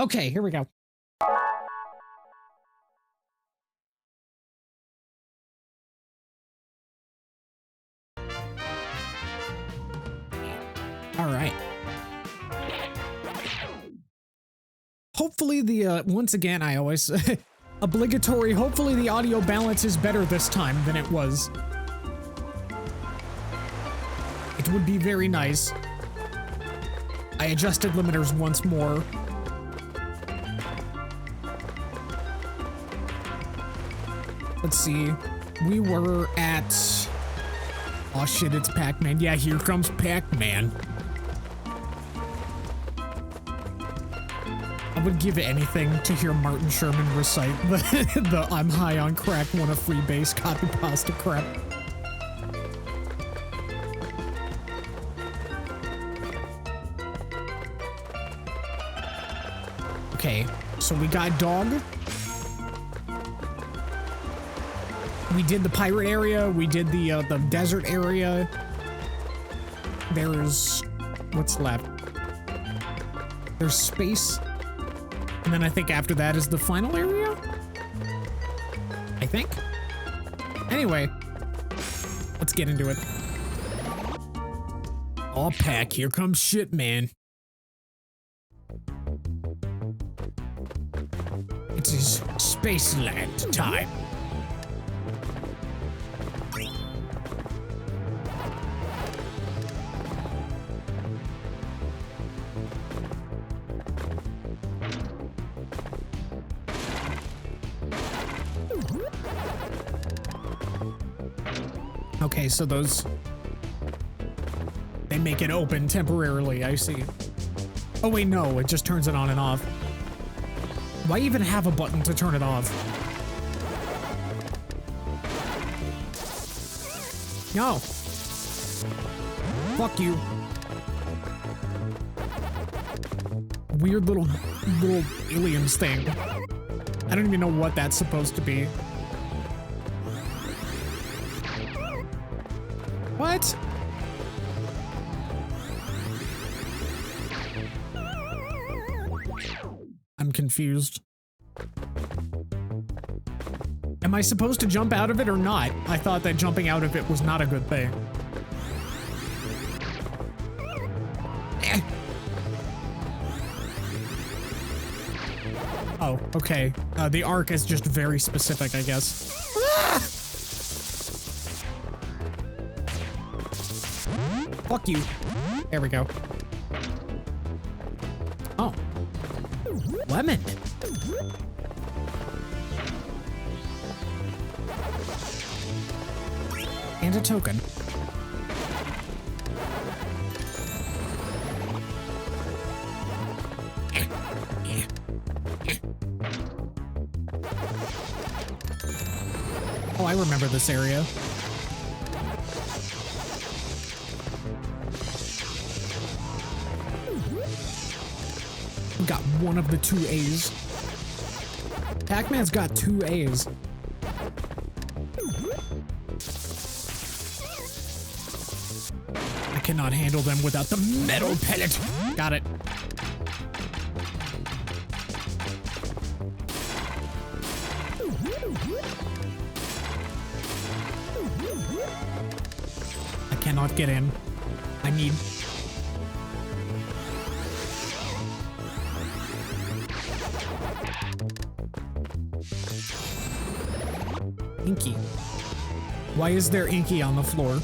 Okay, here we go. All right. Hopefully the, once again, I always, obligatory, hopefully the audio balance is better this time than it was. It would be very nice. I adjusted limiters once more. Let's see. We were at... Oh shit, it's Pac-Man. Yeah, here comes Pac-Man. I would give anything to hear Martin Sherman recite the I'm high on crack, want a free base, copy pasta crap. Okay, so we got dog. We did the pirate area. We did the desert area. There's what's left. There's space, and then I think after that is the final area. I think. Anyway, let's get into it. Aw, Pac, here comes shit, man. It's his Spaceland time. Okay, so those... They make it open temporarily, I see. Oh wait, no, it just turns it on and off. Why even have a button to turn it off? No. Fuck you. Weird little aliens thing. I don't even know what that's supposed to be. What? I'm confused. Am I supposed to jump out of it or not? I thought that jumping out of it was not a good thing. Oh, okay. The arc is just very specific, I guess. Fuck you. There we go. Oh. Lemon. And a token. Oh, I remember this area. We got one of the 2 A's. Pac-Man's got 2 A's. I cannot handle them without the metal pellet. Got it. I cannot get in. I need... Inky. Why is there Inky on the floor?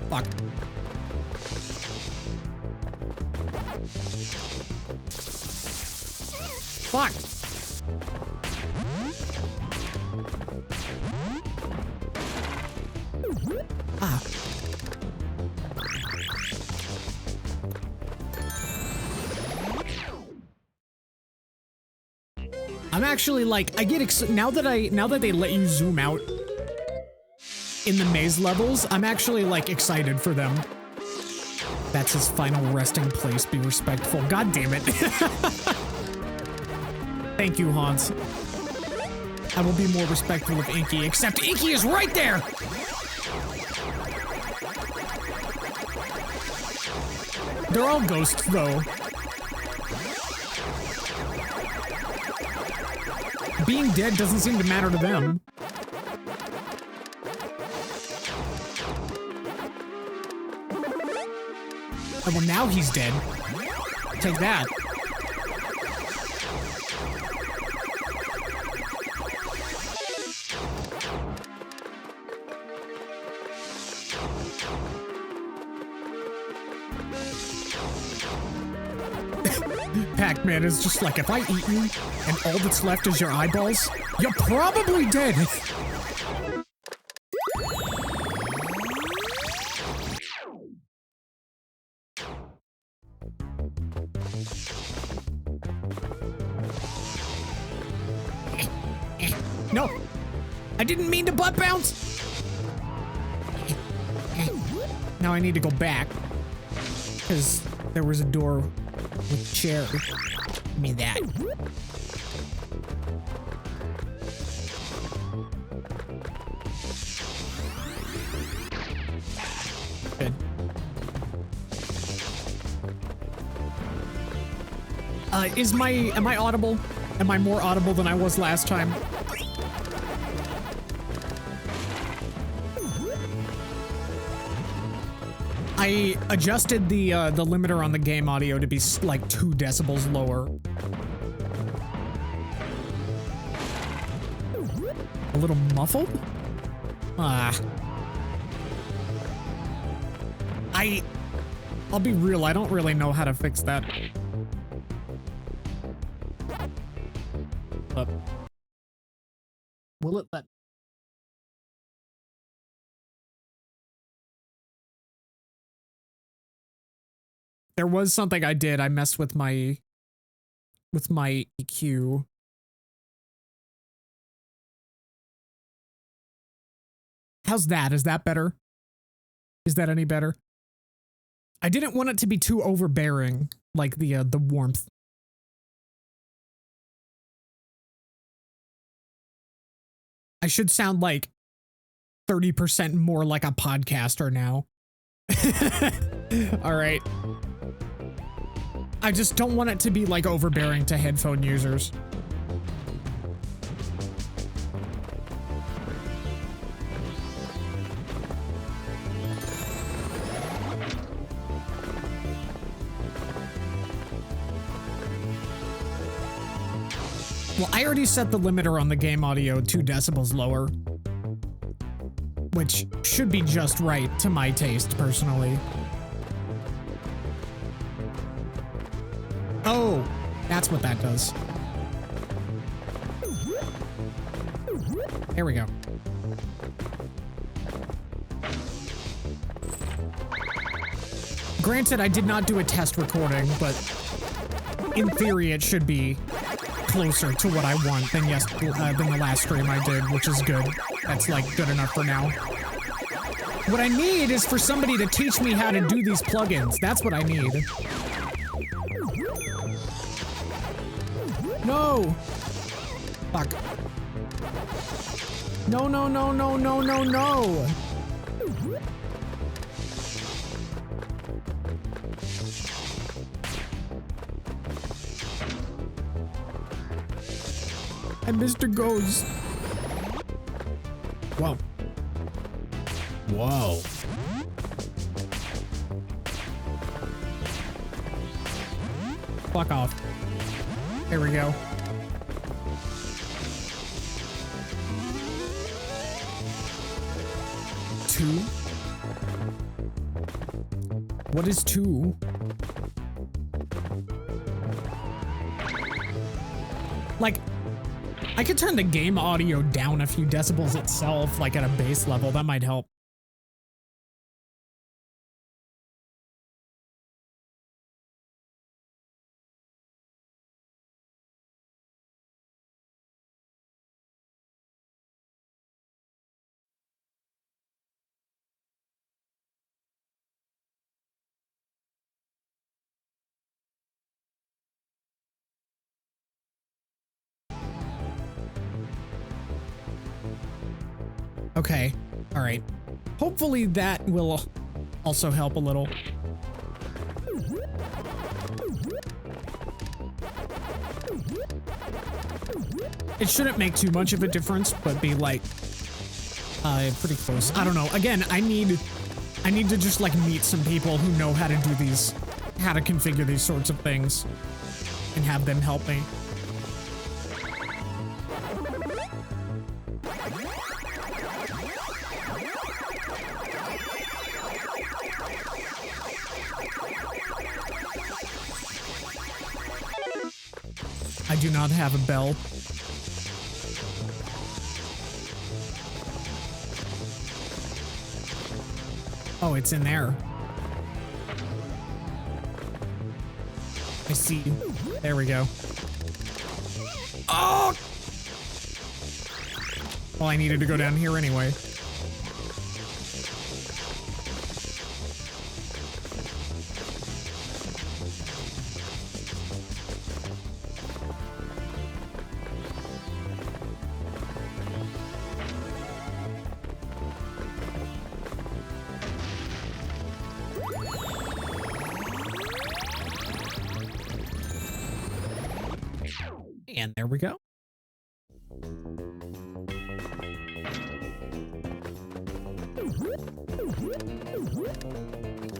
Fuck. Fuck. Ah. I'm actually like, I get now that they let you zoom out in the maze levels, I'm actually like excited for them. That's his final resting place. Be respectful. God damn it. Thank you, Hans. I will be more respectful of Inky, except Inky is right there! They're all ghosts, though. Being dead doesn't seem to matter to them. Oh, well, now he's dead. Take that. Pac-Man is just like, if I eat you and all that's left is your eyeballs, you're probably dead. No, I didn't mean to butt bounce. Now I need to go back because there was a door with a chair. Give me that. Good. Am I audible? Am I more audible than I was last time? I adjusted the limiter on the game audio to be like 2 decibels lower. A little muffled? I'll be real, I don't really know how to fix that. But will it let? There was something I did. I messed with my EQ. How's that? Is that better? Is that any better? I didn't want it to be too overbearing, like the warmth. I should sound like 30% more like a podcaster now. All right. I just don't want it to be like overbearing to headphone users. Well, I already set the limiter on the game audio 2 decibels lower, which should be just right to my taste, personally. Oh, that's what that does. There we go. Granted, I did not do a test recording, but in theory, it should be closer to what I want than the last stream I did, which is good. That's like good enough for now. What I need is for somebody to teach me how to do these plugins. That's what I need. No! Fuck. No, no, no, no, no, no, no! And Mr. Goes. Whoa. Whoa. Fuck off. There we go. Two? What is 2? Like, I could turn the game audio down a few decibels itself, like at a base level. That might help. Okay, all right. Hopefully that will also help a little. It shouldn't make too much of a difference, but be like pretty close. I don't know. Again, I need to just like meet some people who know how to do these, how to configure these sorts of things, and have them help me. I do not have a bell. Oh, it's in there. I see. There we go. Oh! Well, I needed to go down here anyway. And there we go.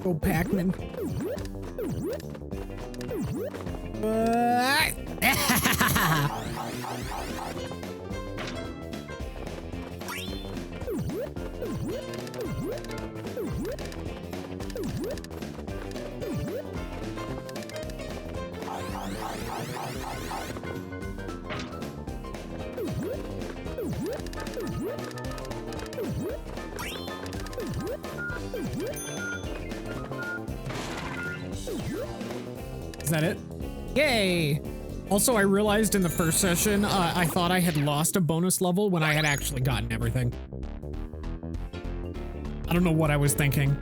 Go Pac-Man. Is that it? Yay! Also, I realized in the first session, I thought I had lost a bonus level when I had actually gotten everything. I don't know what I was thinking.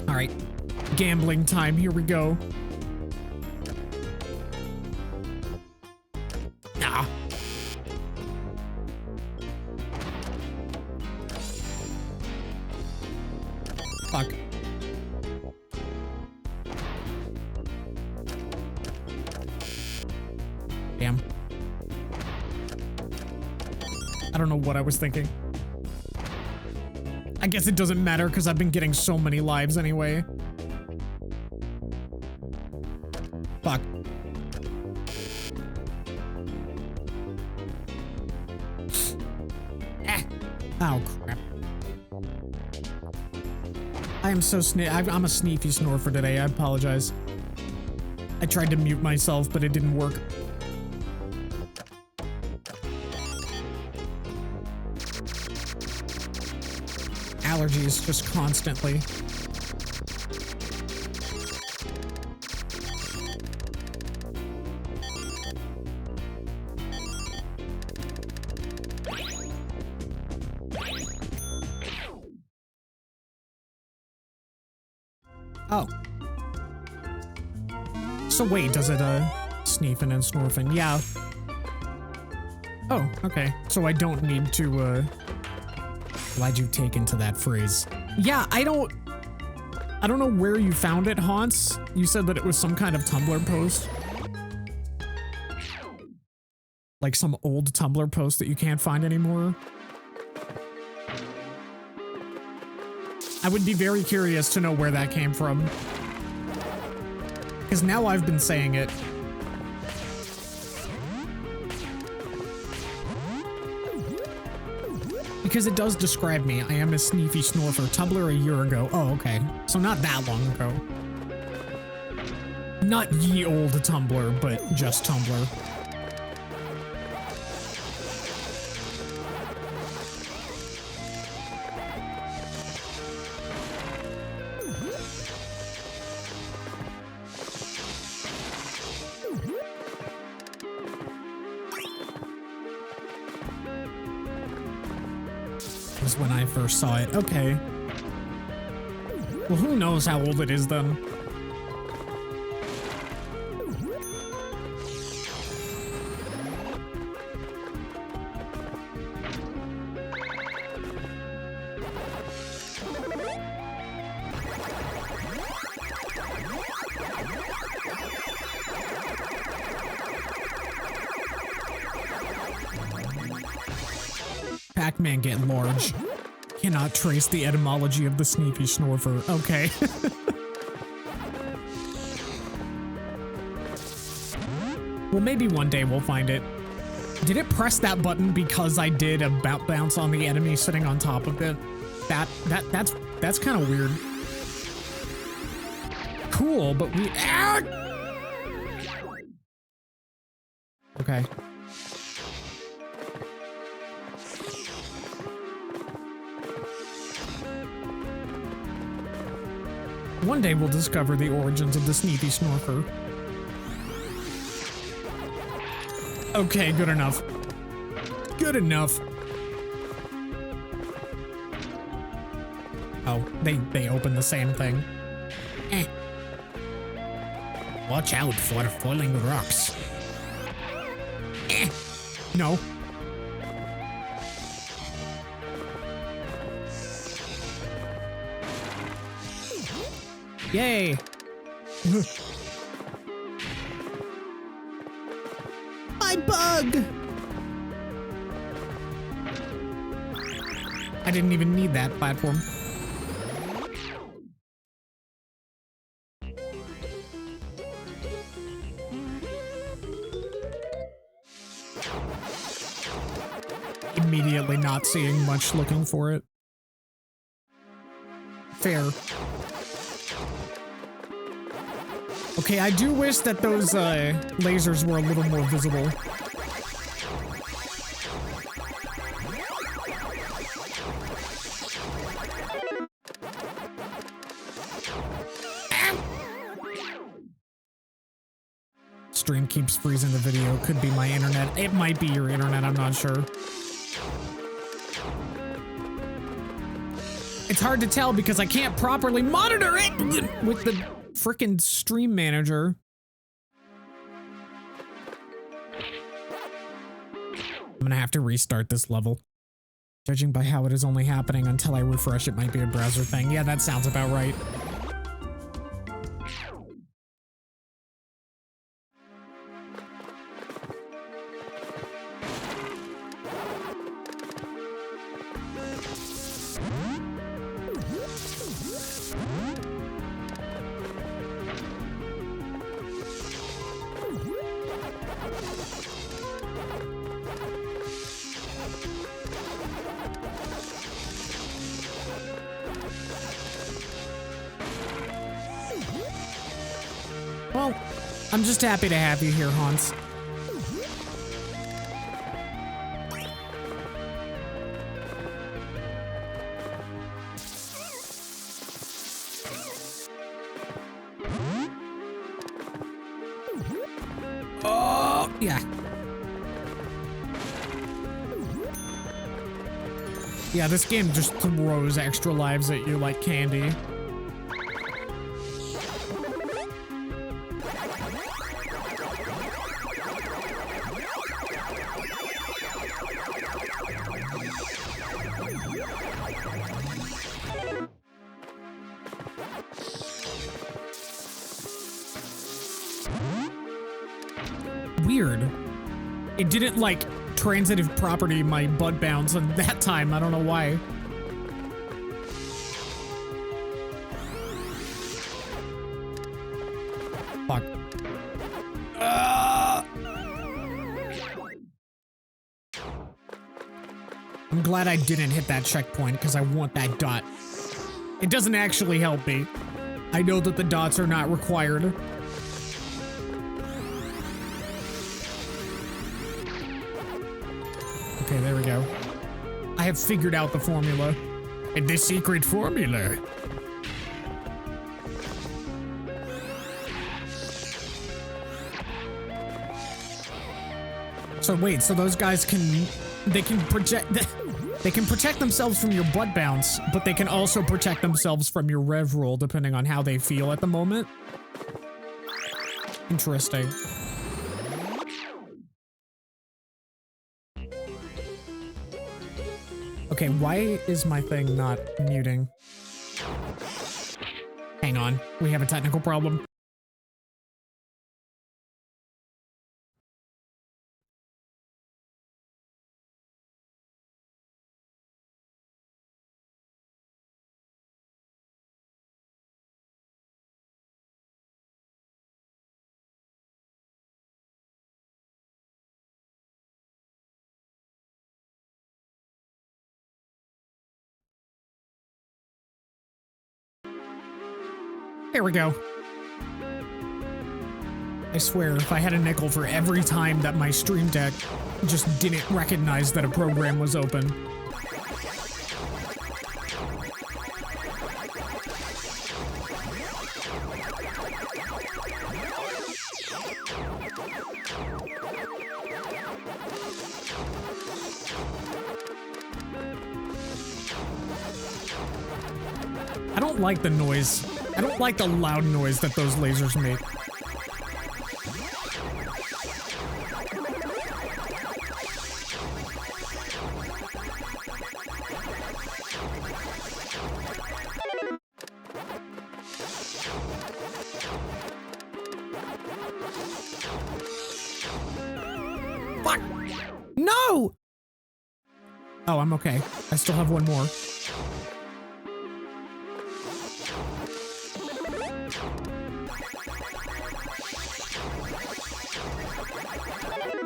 All right, gambling time, here we go. Fuck. Damn. I don't know what I was thinking. I guess it doesn't matter because I've been getting so many lives anyway. Fuck. Oh, crap. I am so I'm a sneaky snorfer today. I apologize. I tried to mute myself, but it didn't work. Allergies just constantly. Oh. So wait, does it, sneefing and snorfing? Yeah. Oh, okay. So I don't need to, why'd you take into that phrase? Yeah, I don't know where you found it, Haunts. You said that it was some kind of Tumblr post. Like some old Tumblr post that you can't find anymore. I would be very curious to know where that came from. Because now I've been saying it. Because it does describe me. I am a sneefy snorfer. Tumblr a year ago. Oh, okay. So not that long ago. Not ye old Tumblr, but just Tumblr. Was when I first saw it. Okay. Well, who knows how old it is then? Pac-Man get large. Cannot trace the etymology of the sneaky snorfer. Okay. Well, maybe one day we'll find it. Did it press that button because I did a bounce on the enemy sitting on top of it? That's kind of weird. Cool, but we... Ah! Okay. One day we'll discover the origins of the sneaky snorfer. Okay, good enough. Good enough. Oh, they open the same thing. Eh. Watch out for falling rocks. Eh. No. Yay. My bug! I didn't even need that platform. Immediately not seeing much, looking for it. Fair. Okay, I do wish that those lasers were a little more visible. Stream keeps freezing the video. Could be my internet. It might be your internet, I'm not sure. It's hard to tell because I can't properly monitor it with the frickin' stream manager. I'm gonna have to restart this level. Judging by how it is only happening until I refresh, it might be a browser thing. Yeah, that sounds about right. Well, I'm just happy to have you here, Hans. Oh, yeah. Yeah, this game just throws extra lives at you like candy. Weird. It didn't, like, transitive property my butt bounce at that time. I don't know why. Fuck. I'm glad I didn't hit that checkpoint because I want that dot. It doesn't actually help me. I know that the dots are not required. Okay, there we go. I have figured out the formula. And the secret formula. So wait, so those guys they can protect themselves from your butt bounce, but they can also protect themselves from your rev roll depending on how they feel at the moment. Interesting. Okay, why is my thing not muting? Hang on, we have a technical problem. There we go. I swear, if I had a nickel for every time that my Stream Deck just didn't recognize that a program was open. I don't like the noise. I don't like the loud noise that those lasers make. Fuck! No! Oh, I'm okay. I still have one more.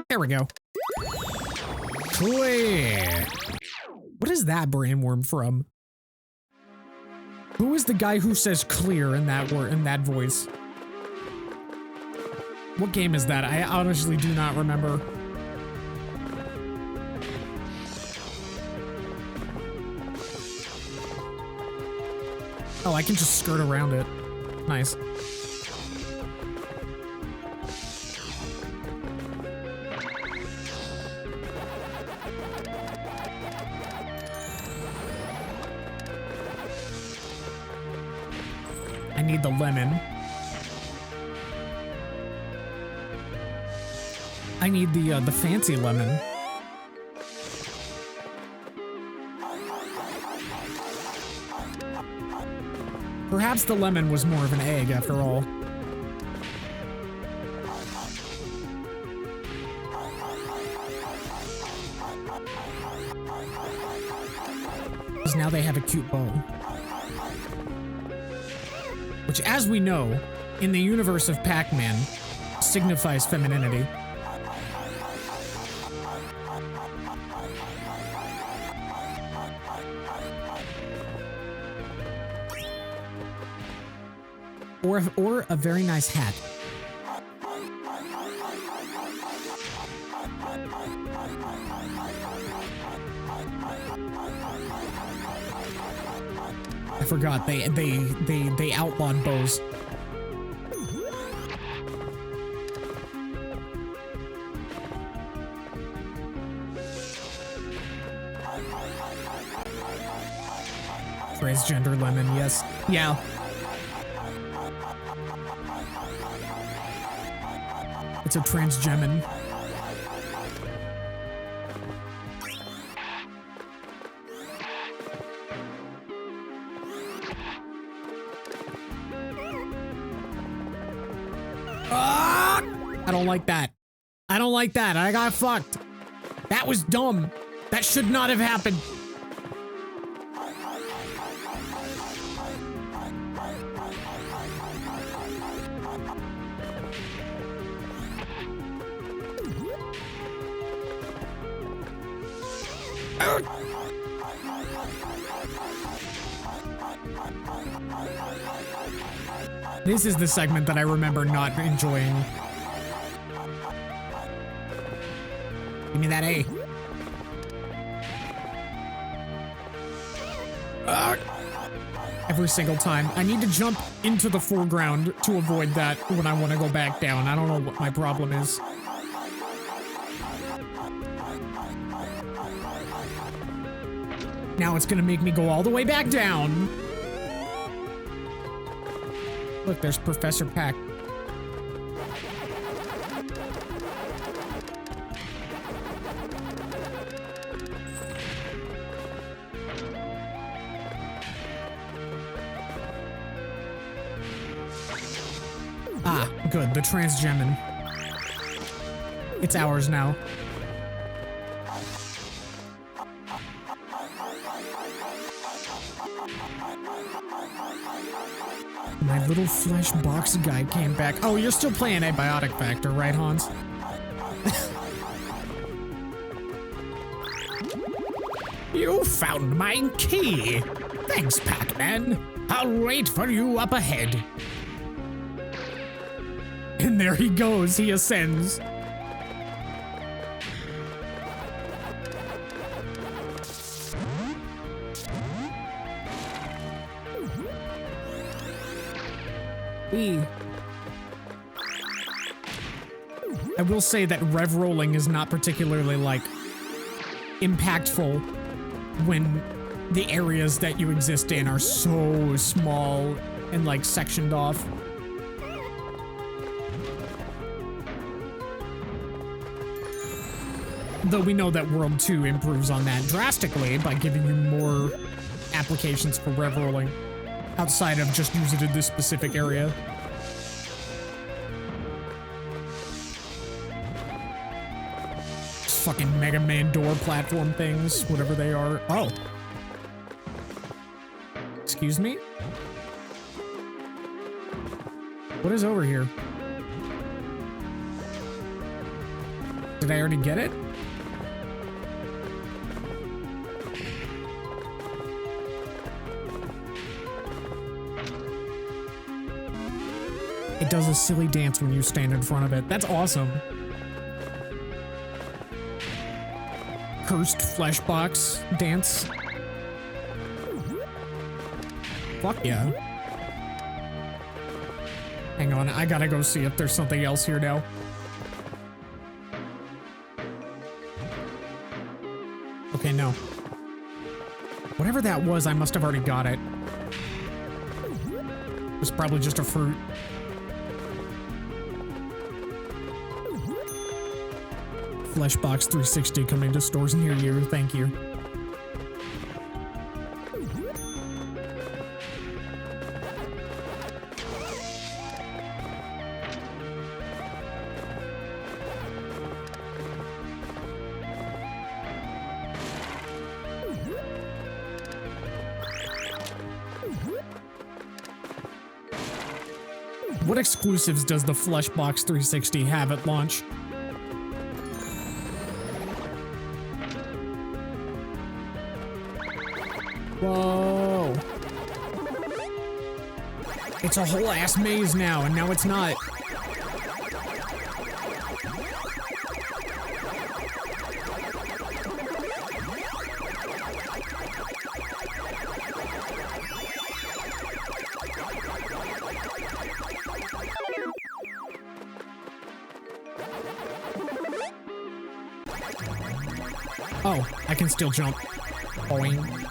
There we go. Clear. What is that brainworm from? Who is the guy who says clear in that word, in that voice? What game is that? I honestly do not remember. Oh, I can just skirt around it. Nice. I need the lemon. I need the fancy lemon. Perhaps the lemon was more of an egg after all. Because now they have a cute bow. Which, as we know, in the universe of Pac-Man, signifies femininity. Or a very nice hat. I forgot they outlawed bows. Transgender lemon, yes. Yeah. It's a transgemin. Ah! I don't like that. I don't like that. I got fucked. That was dumb. That should not have happened. This is the segment that I remember not enjoying. Give me that A. Every single time. I need to jump into the foreground to avoid that when I want to go back down. I don't know what my problem is. Now it's gonna make me go all the way back down. Look, there's Professor Pac. Ah, good, the transgemin. It's ours now. My little flesh box guy came back. Oh, you're still playing Abiotic Factor, right, Hans? You found my key. Thanks, Pac-Man. I'll wait for you up ahead. there he goes. He ascends. I will say that rev rolling is not particularly, like, impactful when the areas that you exist in are so small and, like, sectioned off. Though we know that World 2 improves on that drastically by giving you more applications for rev rolling outside of just use it in this specific area. Fucking Mega Man door platform things, whatever they are. Oh. Excuse me? What is over here? Did I already get it? It does a silly dance when you stand in front of it. That's awesome. Cursed flesh box dance. Fuck yeah. Hang on, I gotta go see if there's something else here now. Okay, no. Whatever that was, I must have already got it. It was probably just a fruit. Fleshbox 360 coming to stores near you, thank you. What exclusives does the Fleshbox 360 have at launch? Whoa. It's a whole ass maze now, and now it's not. Oh, I can still jump. Boing.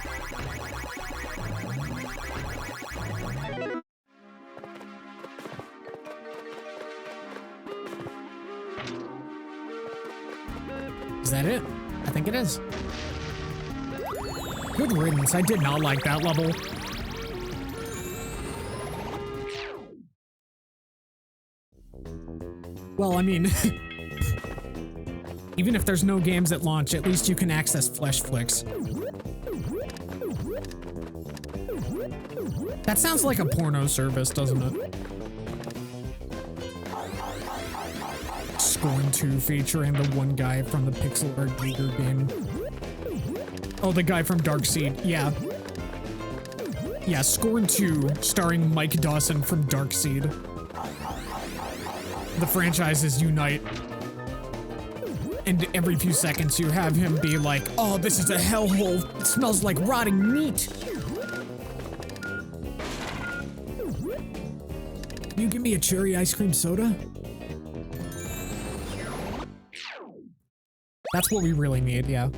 Is that it? I think it is. Good riddance. I did not like that level. Well, I mean, even if there's no games at launch, at least you can access Flesh Flicks. That sounds like a porno service, doesn't it? Scorn 2 featuring the one guy from the pixel art Giger game. Oh, the guy from Darkseid, yeah. Yeah, Scorn 2, starring Mike Dawson from Darkseid. The franchises unite. And every few seconds you have him be like, oh, this is a hellhole. It smells like rotting meat. Can you give me a cherry ice cream soda? That's what we really need, yeah.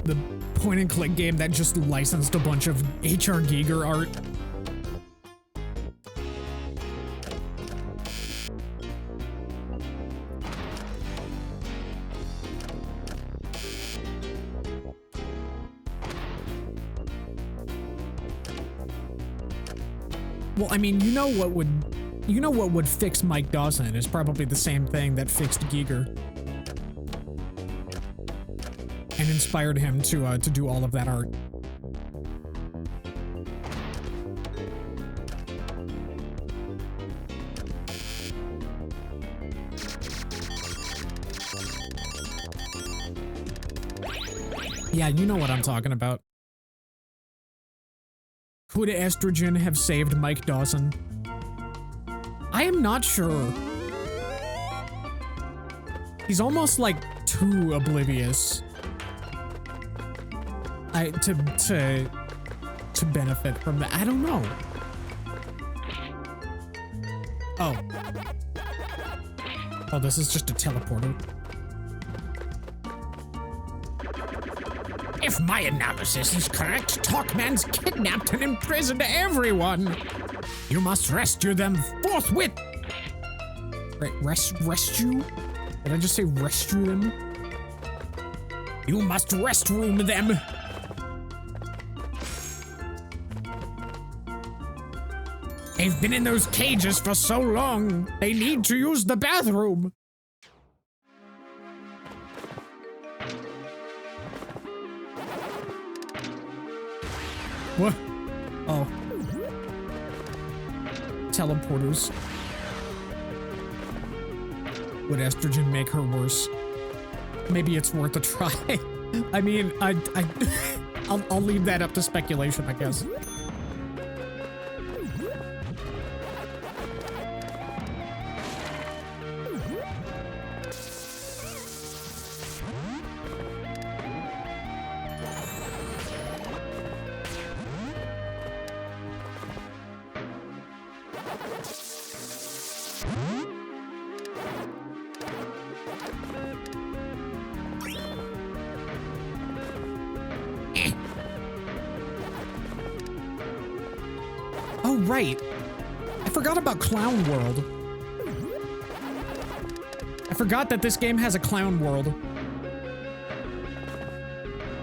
The point-and-click game that just licensed a bunch of H.R. Giger art. Well, I mean, you know what would fix Mike Dawson is probably the same thing that fixed Giger. And inspired him to do all of that art. Yeah, you know what I'm talking about. Could estrogen have saved Mike Dawson? I am not sure. He's almost like too oblivious. To benefit from that. I don't know. Oh. Oh, this is just a teleporter. If my analysis is correct, Talkman's kidnapped and imprisoned everyone. You must rescue them forthwith. Right, rescue? Did I just say rescue them? You must restroom them. They've been in those cages for so long, they need to use the bathroom. What? Oh. Teleporters. Would estrogen make her worse? Maybe it's worth a try. I mean, I'll leave that up to speculation, I guess. Oh, right. I forgot about Clown World. I forgot that this game has a Clown World.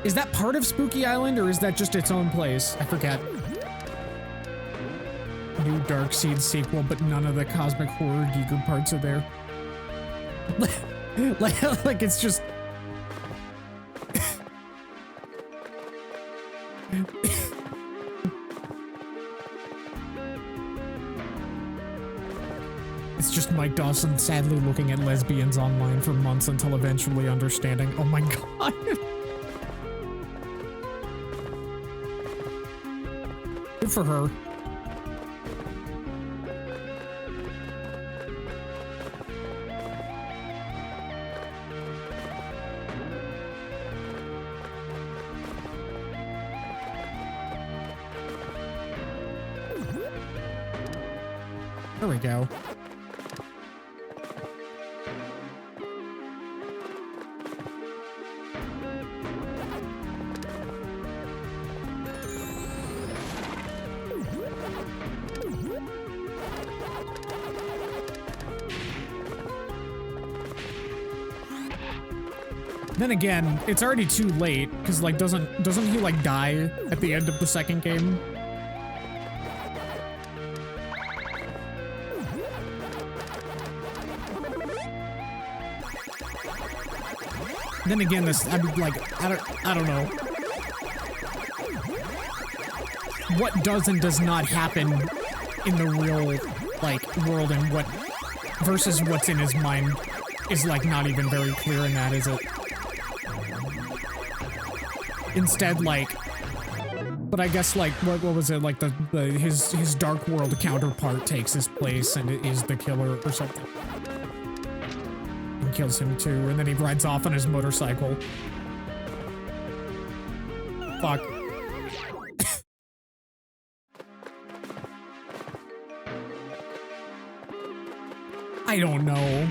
Is that part of Spooky Island, or is that just its own place? I forget. New Darkseid sequel, but none of the cosmic horror geeker parts are there. like it's just... It's just Mike Dawson sadly looking at lesbians online for months until eventually understanding. Oh my god. Good for her. There we go. Then again, it's already too late, because, like, doesn't he, like, die at the end of the second game? Then again, this, I mean, like, I don't know. What does and does not happen in the real, like, world and what, versus what's in his mind is, like, not even very clear in that, is it? Instead, like, but I guess, like, what was it, like, his Dark World counterpart takes his place and is the killer or something. And kills him too, and then he rides off on his motorcycle. Fuck. I don't know.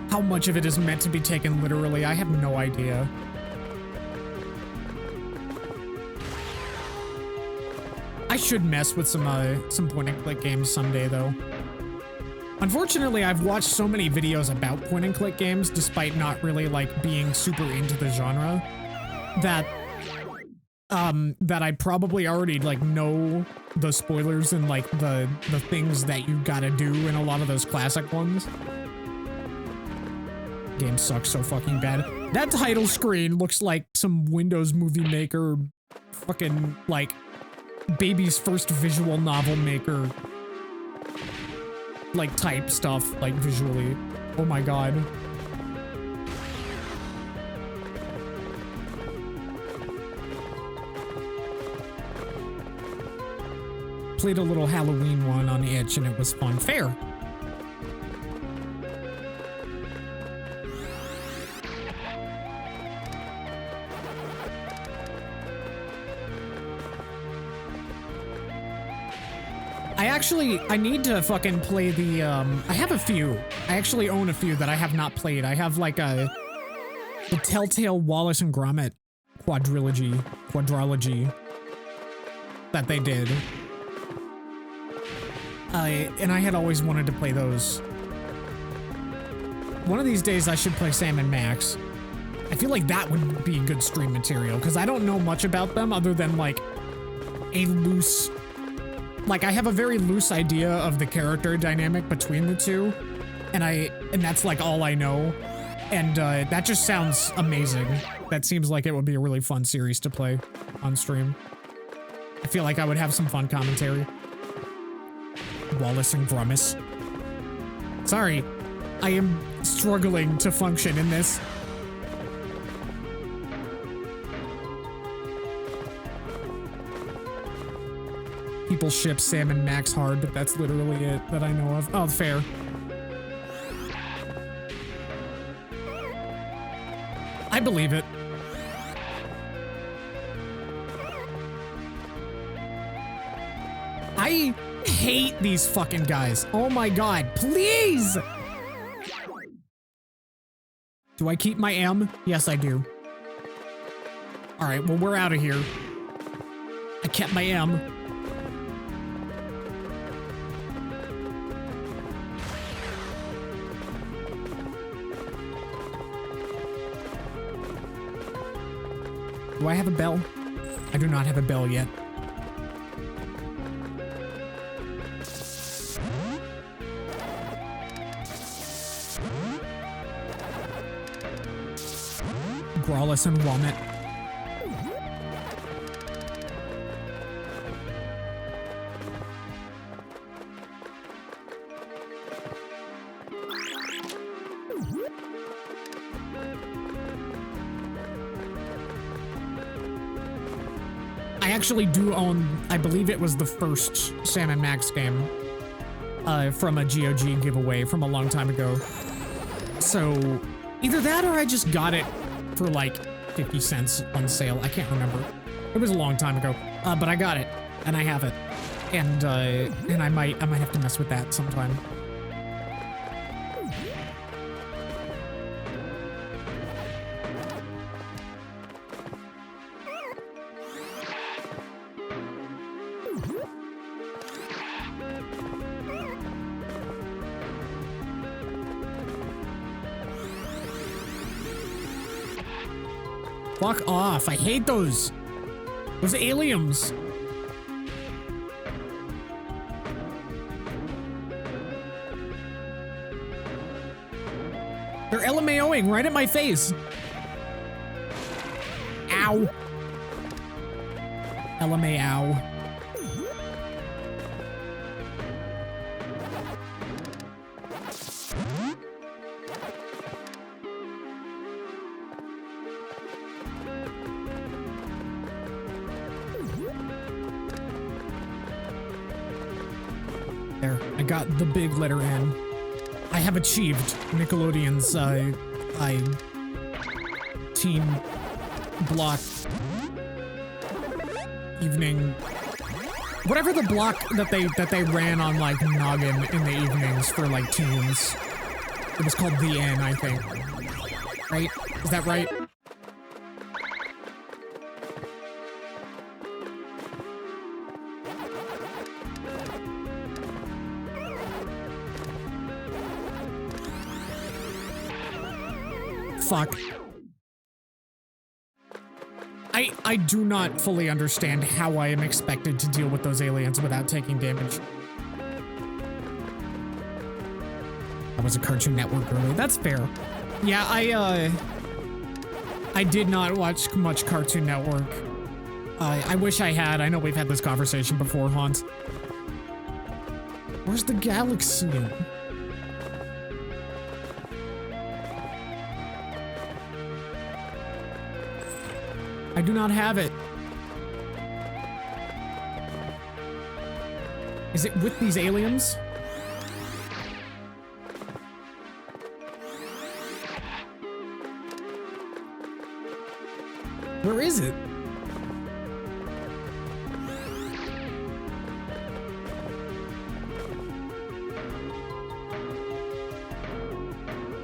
How much of it is meant to be taken literally, I have no idea. I should mess with some point-and-click games someday, though. Unfortunately, I've watched so many videos about point-and-click games, despite not really, like, being super into the genre, that I probably already, like, know the spoilers and, like, the things that you gotta do in a lot of those classic ones. Game sucks so fucking bad. That title screen looks like some Windows Movie Maker fucking, like, baby's first visual novel maker, like, type stuff, like, visually. Oh my god. Played a little Halloween one on Itch and it was fun. Fair. I need to fucking play the, I have a few. I actually own a few that I have not played. I have like the Telltale Wallace and Gromit quadrilogy that they did. And I had always wanted to play those. One of these days I should play Sam and Max. I feel like that would be good stream material, because I don't know much about them other than like a loose... Like, I have a very loose idea of the character dynamic between the two, and that's like all I know, and that just sounds amazing. That seems like it would be a really fun series to play on stream. I feel like I would have some fun commentary. Wallace and Gromit. Sorry, I am struggling to function in this. People ship Sam and Max hard, but that's literally it that I know of. Oh, fair. I believe it. I hate these fucking guys. Oh my god, please! Do I keep my M? Yes, I do. Alright, well, we're out of here. I kept my M. Do I have a bell? I do not have a bell yet. Grawless and Walnut. I actually do own, I believe it was the first Sam and Max game from a GOG giveaway from a long time ago. So either that or I just got it for like 50 cents on sale. I can't remember. It was a long time ago, but I got it and I have it, and I might have to mess with that sometime. Fuck off, I hate those aliens. They're LMAOing right at my face. Ow. LMAO. There, I got the big letter N. I have achieved Nickelodeon's team block evening, whatever the block that they ran on like Noggin in the evenings for like teens. It was called The N, I think. Right? Is that right? Fuck. I do not fully understand how I am expected to deal with those aliens without taking damage. That was a Cartoon Network early. That's fair. Yeah, I did not watch much Cartoon Network. I wish I had. I know we've had this conversation before, Haunt. Where's the galaxy? I do not have it. Is it with these aliens? Where is it?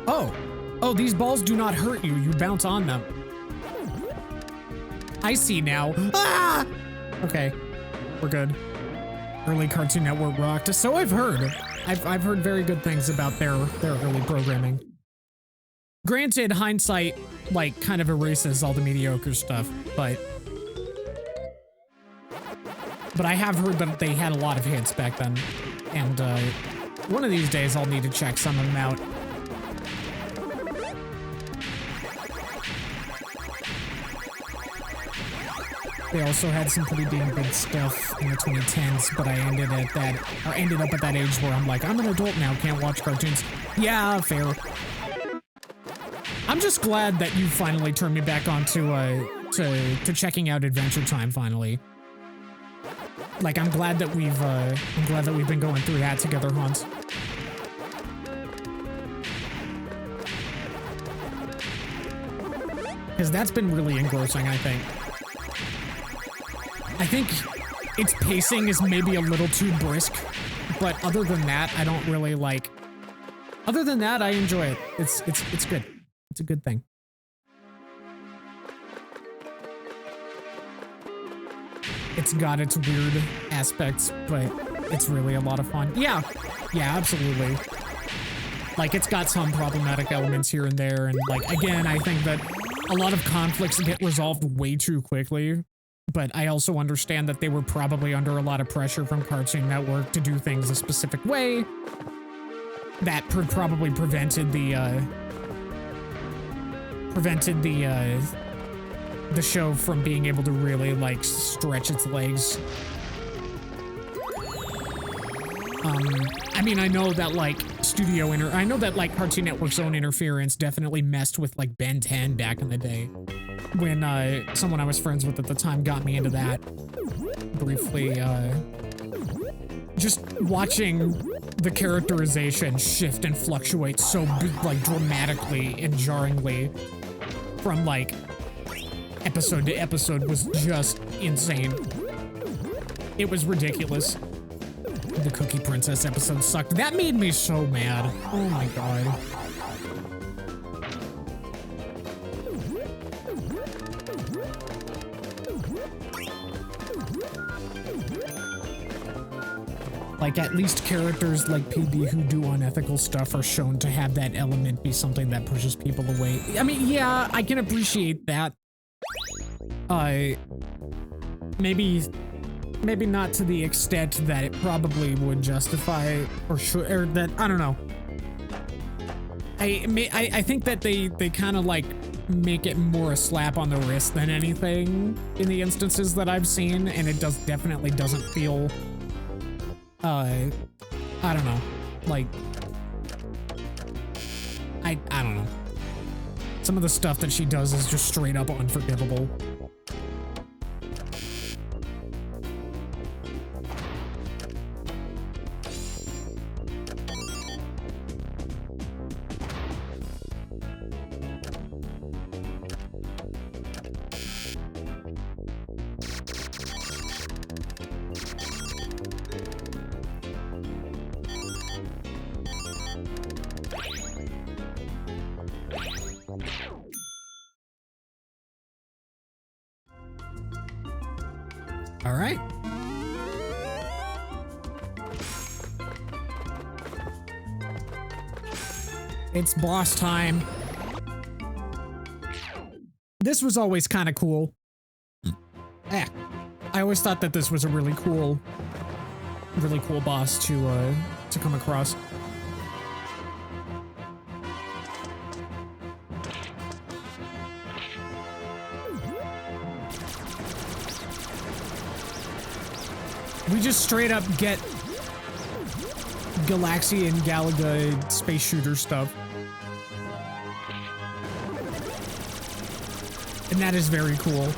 Oh. Oh, these balls do not hurt you. You bounce on them. I see now. Ah! Okay. We're good. Early Cartoon Network rocked. So I've heard. I've heard very good things about their early programming. Granted, hindsight, like, kind of erases all the mediocre stuff, but I have heard that they had a lot of hits back then, and one of these days I'll need to check some of them out. They also had some pretty damn good stuff in the 2010s, but I ended up at that age where I'm like, I'm an adult now, can't watch cartoons. Yeah, fair. I'm just glad that you finally turned me back on to checking out Adventure Time finally. Like, I'm glad that we've been going through that together, Hans. Because that's been really engrossing, I think. I think its pacing is maybe a little too brisk, but other than that, I don't really like. Other than that, I enjoy it. It's good. It's a good thing. It's got its weird aspects, but it's really a lot of fun. Yeah, absolutely. Like, it's got some problematic elements here and there, and like, again, I think that a lot of conflicts get resolved way too quickly. But I also understand that they were probably under a lot of pressure from Cartoon Network to do things a specific way that probably prevented the show from being able to really, like, stretch its legs. I mean, I know that, like, Cartoon Network's own interference definitely messed with, like, Ben 10 back in the day. When, someone I was friends with at the time got me into that. Briefly, just watching the characterization shift and fluctuate so, like, dramatically and jarringly from, like, episode to episode was just insane. It was ridiculous. The Cookie Princess episode sucked. That made me so mad. Oh my god. Like, at least characters like PB who do unethical stuff are shown to have that element be something that pushes people away. I mean, yeah, I can appreciate that. Maybe not to the extent that it probably would justify, or should, or that, I don't know. I think that they kind of, like, make it more a slap on the wrist than anything in the instances that I've seen, and it definitely doesn't feel, I don't know, like, I don't know. Some of the stuff that she does is just straight up unforgivable. All right. It's boss time. This was always kind of cool. I always thought that this was a really cool boss to come across. We just straight up get Galaxy and Galaga space shooter stuff. And that is very cool.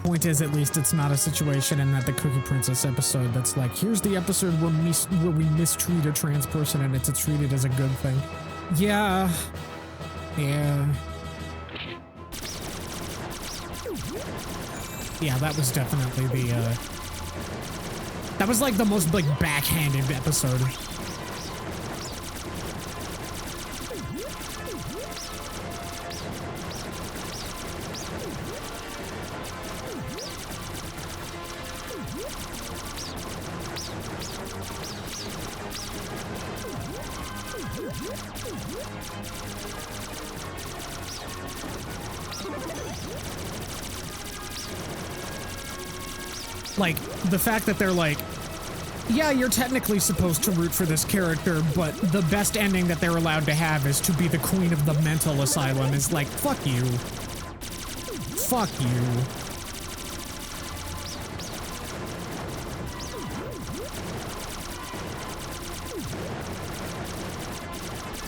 point is, at least it's not a situation in that the Cookie Princess episode that's like, here's the episode where we mistreat a trans person and it's treated as a good thing. Yeah. Yeah. Yeah, that was definitely the, that was like the most, like, backhanded episode. Like, the fact that they're like, yeah, you're technically supposed to root for this character, but the best ending that they're allowed to have is to be the queen of the mental asylum is like, fuck you. Fuck you.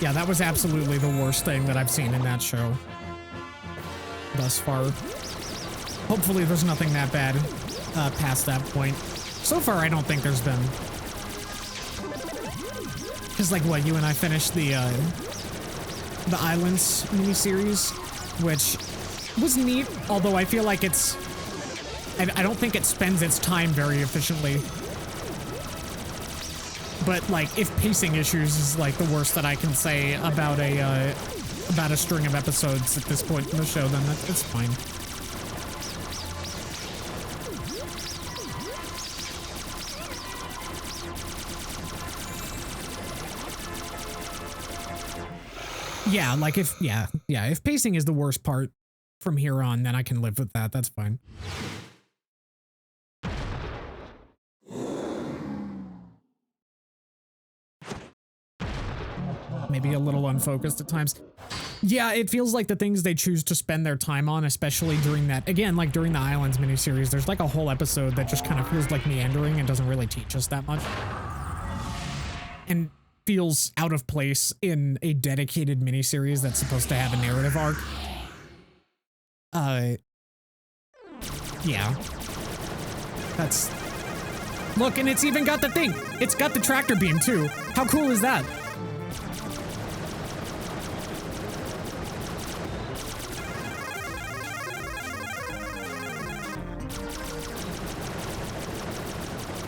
Yeah, that was absolutely the worst thing that I've seen in that show thus far. Hopefully there's nothing that bad past that point. So far, I don't think there's been. Because, like, what, you and I finished the Islands miniseries, which was neat, although I feel like it's... I don't think it spends its time very efficiently. But, like, if pacing issues is, like, the worst that I can say about a string of episodes at this point in the show, then it's fine. Yeah, like if pacing is the worst part from here on, then I can live with that. That's fine. Maybe a little unfocused at times. Yeah, it feels like the things they choose to spend their time on, especially during that, again, like during the Islands miniseries, there's like a whole episode that just kind of feels like meandering and doesn't really teach us that much. And feels out of place in a dedicated miniseries that's supposed to have a narrative arc. Yeah. That's... Look, and it's even got the thing! It's got the tractor beam, too! How cool is that?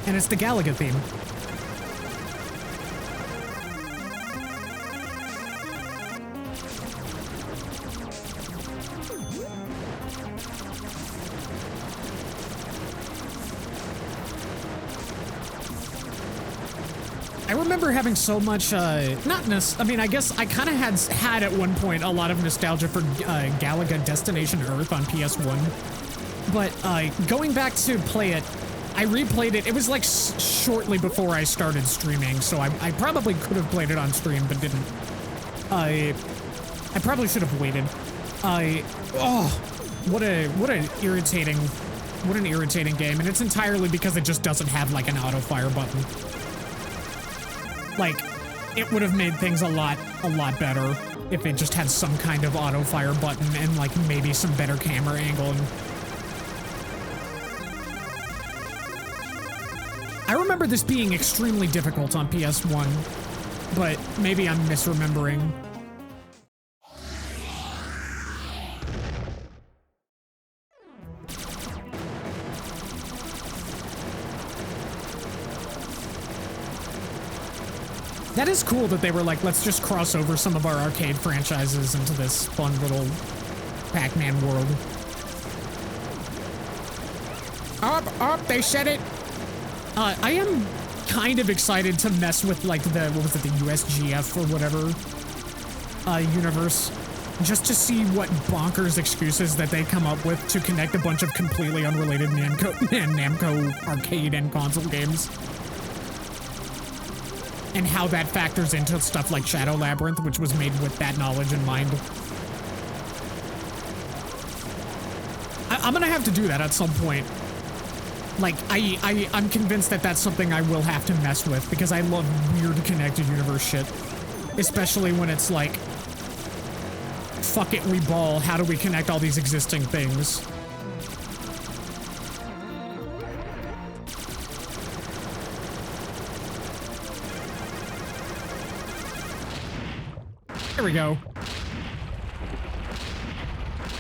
And it's the Galaga theme. I remember having so much, I mean, I guess I kind of had at one point a lot of nostalgia for Galaga Destination Earth on PS1. But going back to play it, I replayed it. It was like shortly before I started streaming, so I probably could have played it on stream, but didn't. I probably should have waited. What an irritating game, and it's entirely because it just doesn't have like an auto fire button. Like, it would have made things a lot better if it just had some kind of auto fire button and like maybe some better camera angle. I remember this being extremely difficult on PS1, but maybe I'm misremembering. That is cool that they were like, let's just cross over some of our arcade franchises into this fun little Pac-Man world. Up, they said it! I am kind of excited to mess with like the, what was it, the USGF or whatever, universe. Just to see what bonkers excuses that they come up with to connect a bunch of completely unrelated Namco arcade and console games. And how that factors into stuff like Shadow Labyrinth, which was made with that knowledge in mind. I'm gonna have to do that at some point. Like, I'm convinced that that's something I will have to mess with, because I love weird connected universe shit. Especially when it's like, fuck it, we ball, how do we connect all these existing things? There we go.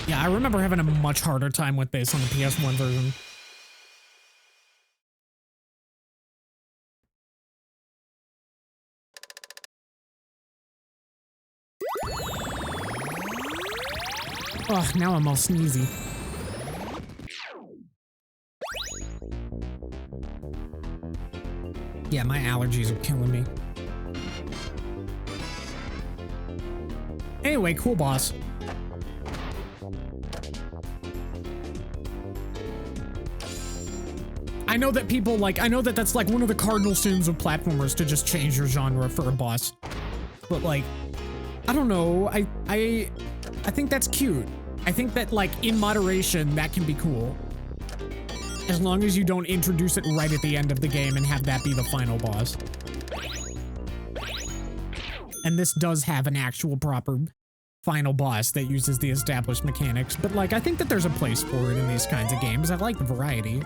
Yeah, I remember having a much harder time with this on the PS1 version. Ugh, now I'm all sneezy. Yeah, my allergies are killing me. Anyway, cool boss. I know that people like, I know that that's like one of the cardinal sins of platformers to just change your genre for a boss. But like, I don't know, I think that's cute. I think that like in moderation, that can be cool. As long as you don't introduce it right at the end of the game and have that be the final boss. And this does have an actual proper final boss that uses the established mechanics, but like, I think that there's a place for it in these kinds of games. I like the variety.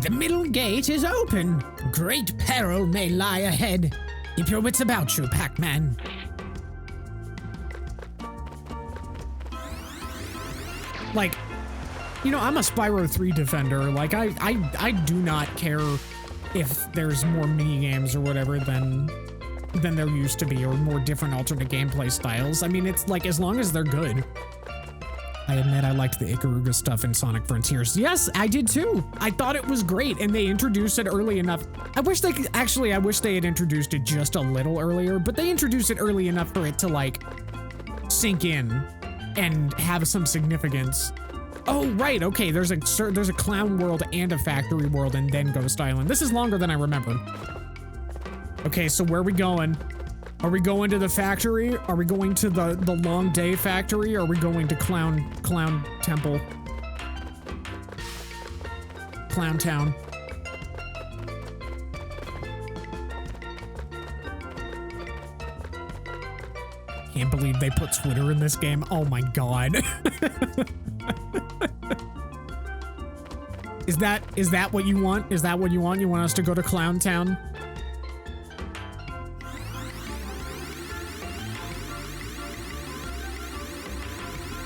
The middle gate is open. Great peril may lie ahead. Keep your wits about you, Pac-Man. Like, you know, I'm a Spyro 3 defender. Like, I do not care if there's more mini-games or whatever than there used to be, or more different alternate gameplay styles. I mean, it's like, as long as they're good. I admit I liked the Ikaruga stuff in Sonic Frontiers. Yes, I did too. I thought it was great, and they introduced it early enough. I wish they could, actually, I wish they had introduced it just a little earlier, but they introduced it early enough for it to like sink in and have some significance. Oh, right, okay, there's a clown world and a factory world and then Ghost Island. This is longer than I remembered. Okay, so where are we going? Are we going to the factory? Are we going to the Long Day factory? Are we going to Clown Temple? Clown Town. Can't believe they put Twitter in this game. Oh my god. Is that what you want? Is that what you want? You want us to go to Clown Town?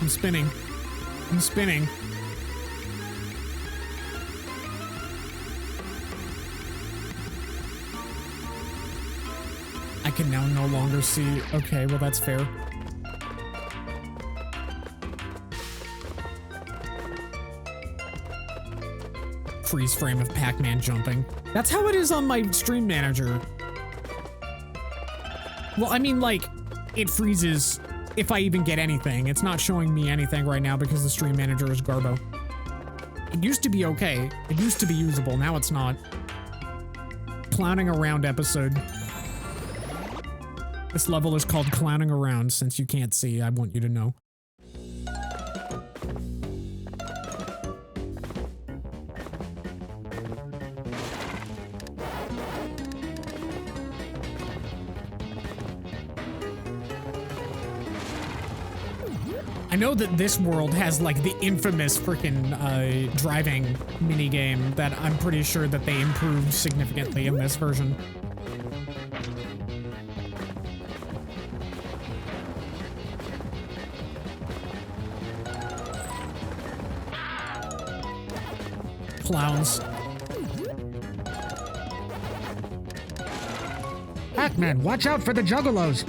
I'm spinning. I'm spinning. I can now no longer see. Okay, well that's fair. Freeze frame of Pac-Man jumping. That's how it is on my stream manager. Well, I mean, like, it freezes if I even get anything. It's not showing me anything right now because the stream manager is garbo. It used to be okay. It used to be usable. Now it's not. Clowning around episode. This level is called Clowning Around. Since you can't see, I want you to know. I know that this world has like the infamous freaking driving minigame that I'm pretty sure that they improved significantly in this version. Clowns. Pac-Man, watch out for the juggalos!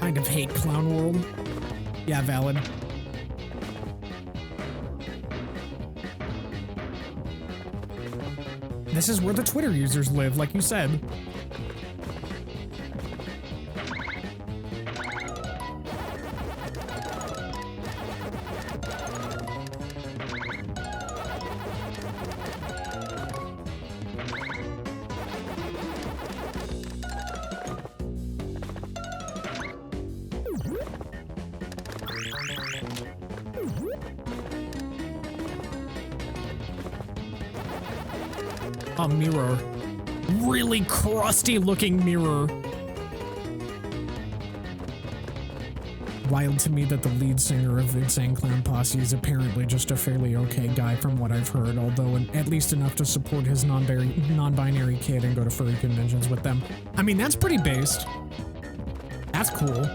Kind of hate Clown World. Yeah, valid. This is where the Twitter users live, like you said. A mirror. Really crusty looking mirror. Wild to me that the lead singer of Insane Clown Posse is apparently just a fairly okay guy from what I've heard, although at least enough to support his non-binary kid and go to furry conventions with them. I mean, that's pretty based. That's cool.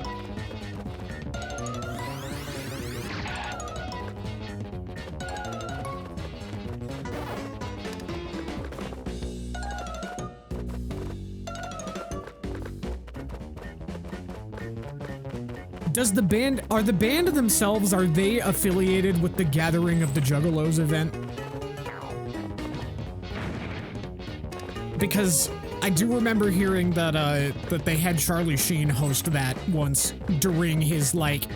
Does the band, are the band themselves, are they affiliated with the Gathering of the Juggalos event? Because I do remember hearing that, that they had Charlie Sheen host that once during his, like,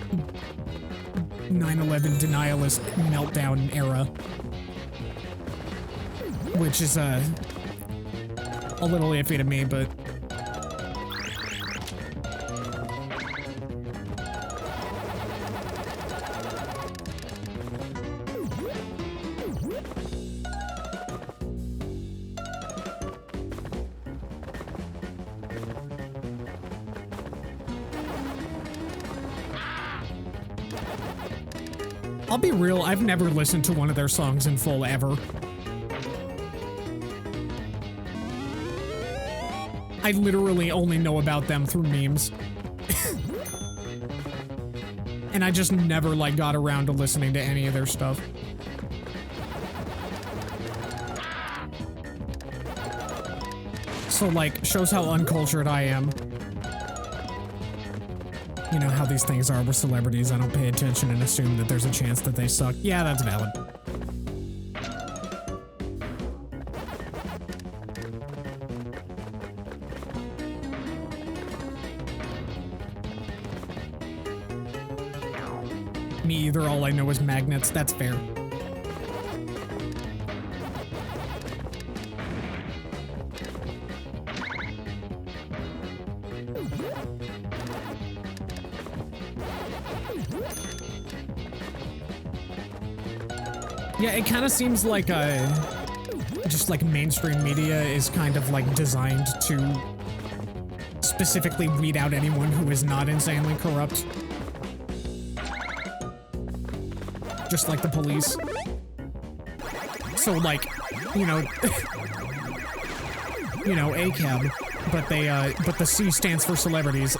9/11 denialist meltdown era. Which is, a little iffy to me, but... I'll be real, I've never listened to one of their songs in full ever. I literally only know about them through memes. And I just never, like, got around to listening to any of their stuff. So, like, shows how uncultured I am. You know how these things are with celebrities. I don't pay attention and assume that there's a chance that they suck. Yeah, that's valid. Me either, all I know is magnets. That's fair. Yeah, it kind of seems like just like mainstream media is kind of like designed to specifically weed out anyone who is not insanely corrupt. Just like the police. So like, you know, you know, ACAB, but they, but the C stands for celebrities.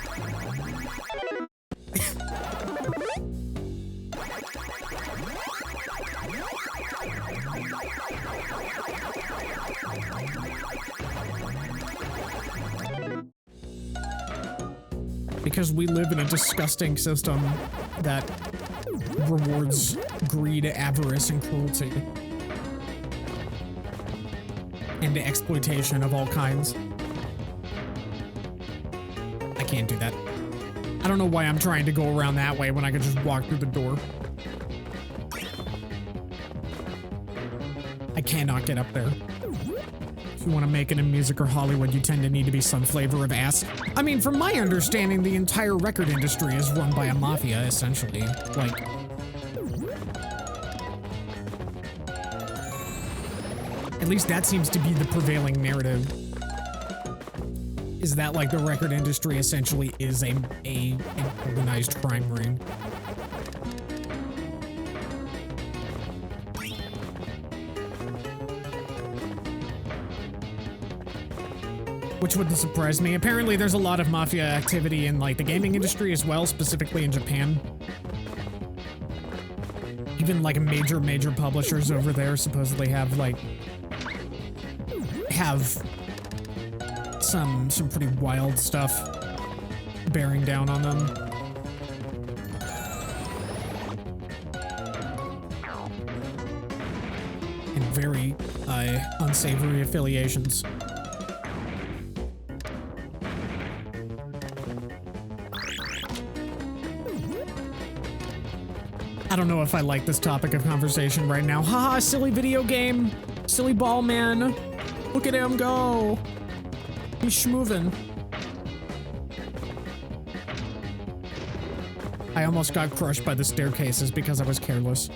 Because we live in a disgusting system that rewards greed, avarice, and cruelty. And exploitation of all kinds. I can't do that. I don't know why I'm trying to go around that way when I could just walk through the door. I cannot get up there. If you want to make it in music or Hollywood, you tend to need to be some flavor of ass. I mean, from my understanding, the entire record industry is run by a mafia, essentially. Like... At least that seems to be the prevailing narrative. Is that, like, the record industry essentially is an organized crime ring. Which wouldn't surprise me. Apparently there's a lot of mafia activity in, like, the gaming industry as well, specifically in Japan. Even, like, major publishers over there supposedly have, like, some pretty wild stuff bearing down on them. And very, unsavory affiliations. I don't know if I like this topic of conversation right now. Haha, silly video game. Silly ball man. Look at him go. He's schmoovin'. I almost got crushed by the staircases because I was careless.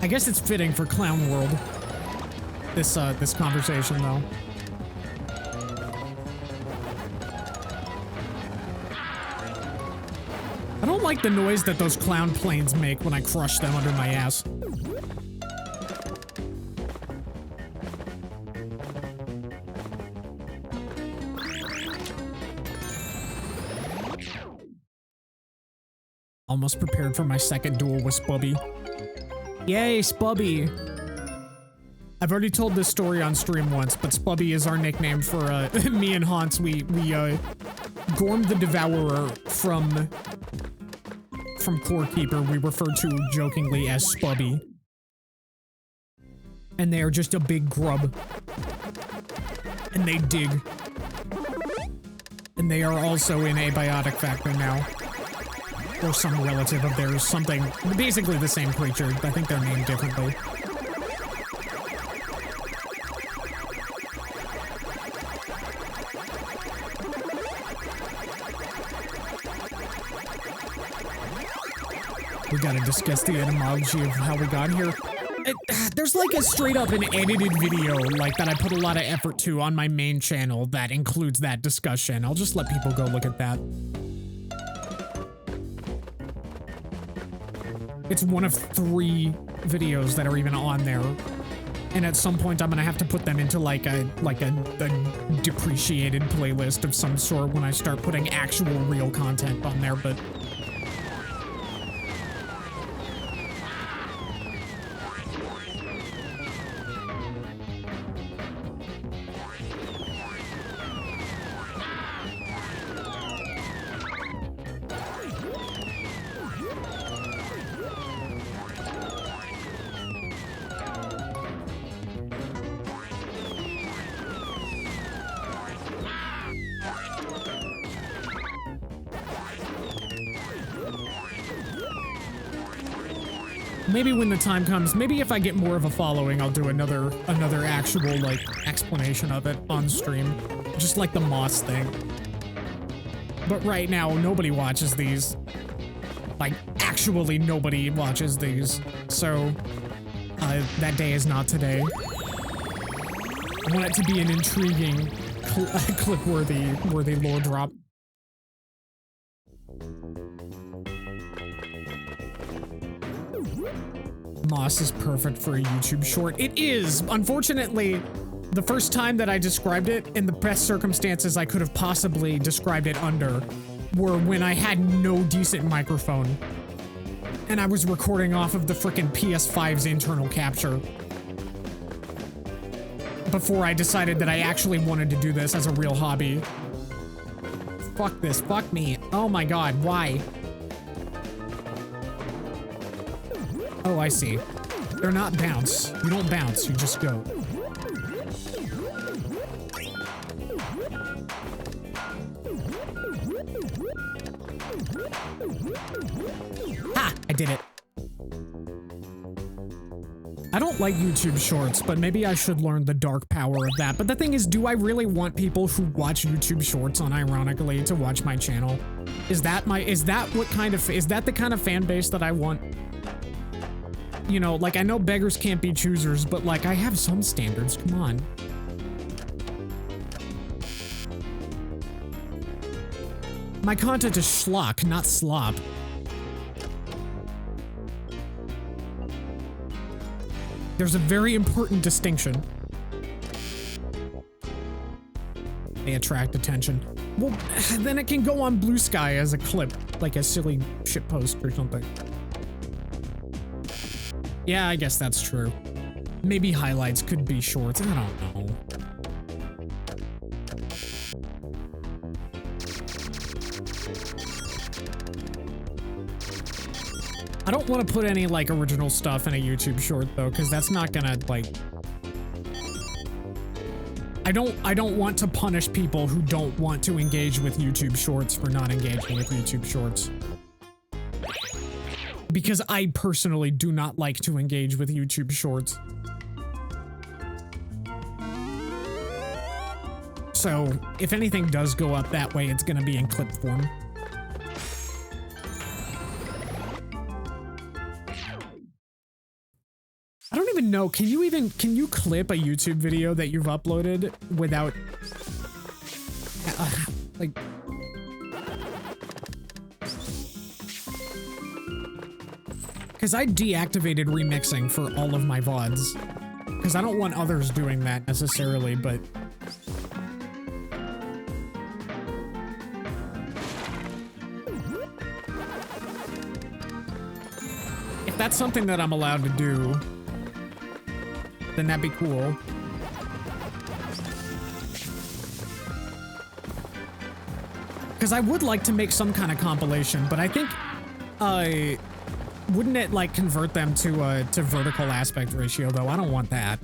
I guess it's fitting for Clown World. this conversation though. I don't like the noise that those clown planes make when I crush them under my ass. Almost prepared for my second duel with Spubby. Yay, Spubby! I've already told this story on stream once, but Spubby is our nickname for me and Hans. We Gorm the Devourer from Core Keeper, we refer to jokingly as Spubby. And they are just a big grub. And they dig. And they are also in Abiotic Factory now. Or some relative of theirs, something, basically the same creature. I think they're named differently. We gotta discuss the etymology of how we got here. There's like a straight up an edited video like that I put a lot of effort to on my main channel that includes that discussion. I'll just let people go look at that. It's one of 3 videos that are even on there. And at some point I'm gonna have to put them into like a depreciated playlist of some sort when I start putting actual real content on there, but maybe when the time comes, maybe if I get more of a following, I'll do another actual, like, explanation of it on stream. Just like the Moss thing. But right now, nobody watches these. Like, actually nobody watches these. So, that day is not today. I want it to be an intriguing, clip-worthy lore drop. Moss is perfect for a YouTube short. It is! Unfortunately, the first time that I described it, in the best circumstances I could have possibly described it under, were when I had no decent microphone. And I was recording off of the frickin' PS5's internal capture. Before I decided that I actually wanted to do this as a real hobby. Fuck this, fuck me. Oh my god, why? Oh, I see. They're not bounce. You don't bounce, you just go. Ha! I did it. I don't like YouTube shorts, but maybe I should learn the dark power of that. But the thing is, do I really want people who watch YouTube shorts unironically to watch my channel? Is that the kind of fan base that I want? You know, like, I know beggars can't be choosers, but, like, I have some standards, come on. My content is schlock, not slop. There's a very important distinction. They attract attention. Well, then it can go on Blue Sky as a clip, like a silly shitpost or something. Yeah, I guess that's true. Maybe highlights could be shorts, I don't know. I don't want to put any, like, original stuff in a YouTube short, though, because that's not gonna, like... I don't want to punish people who don't want to engage with YouTube shorts for not engaging with YouTube shorts. Because I personally do not like to engage with YouTube shorts. So, if anything does go up that way, it's gonna be in clip form. I don't even know. Can you clip a YouTube video that you've uploaded without, like, because I deactivated remixing for all of my VODs. Because I don't want others doing that necessarily, but... if that's something that I'm allowed to do, then that'd be cool. Because I would like to make some kind of compilation, but I think, wouldn't it, like, convert them to vertical aspect ratio, though? I don't want that.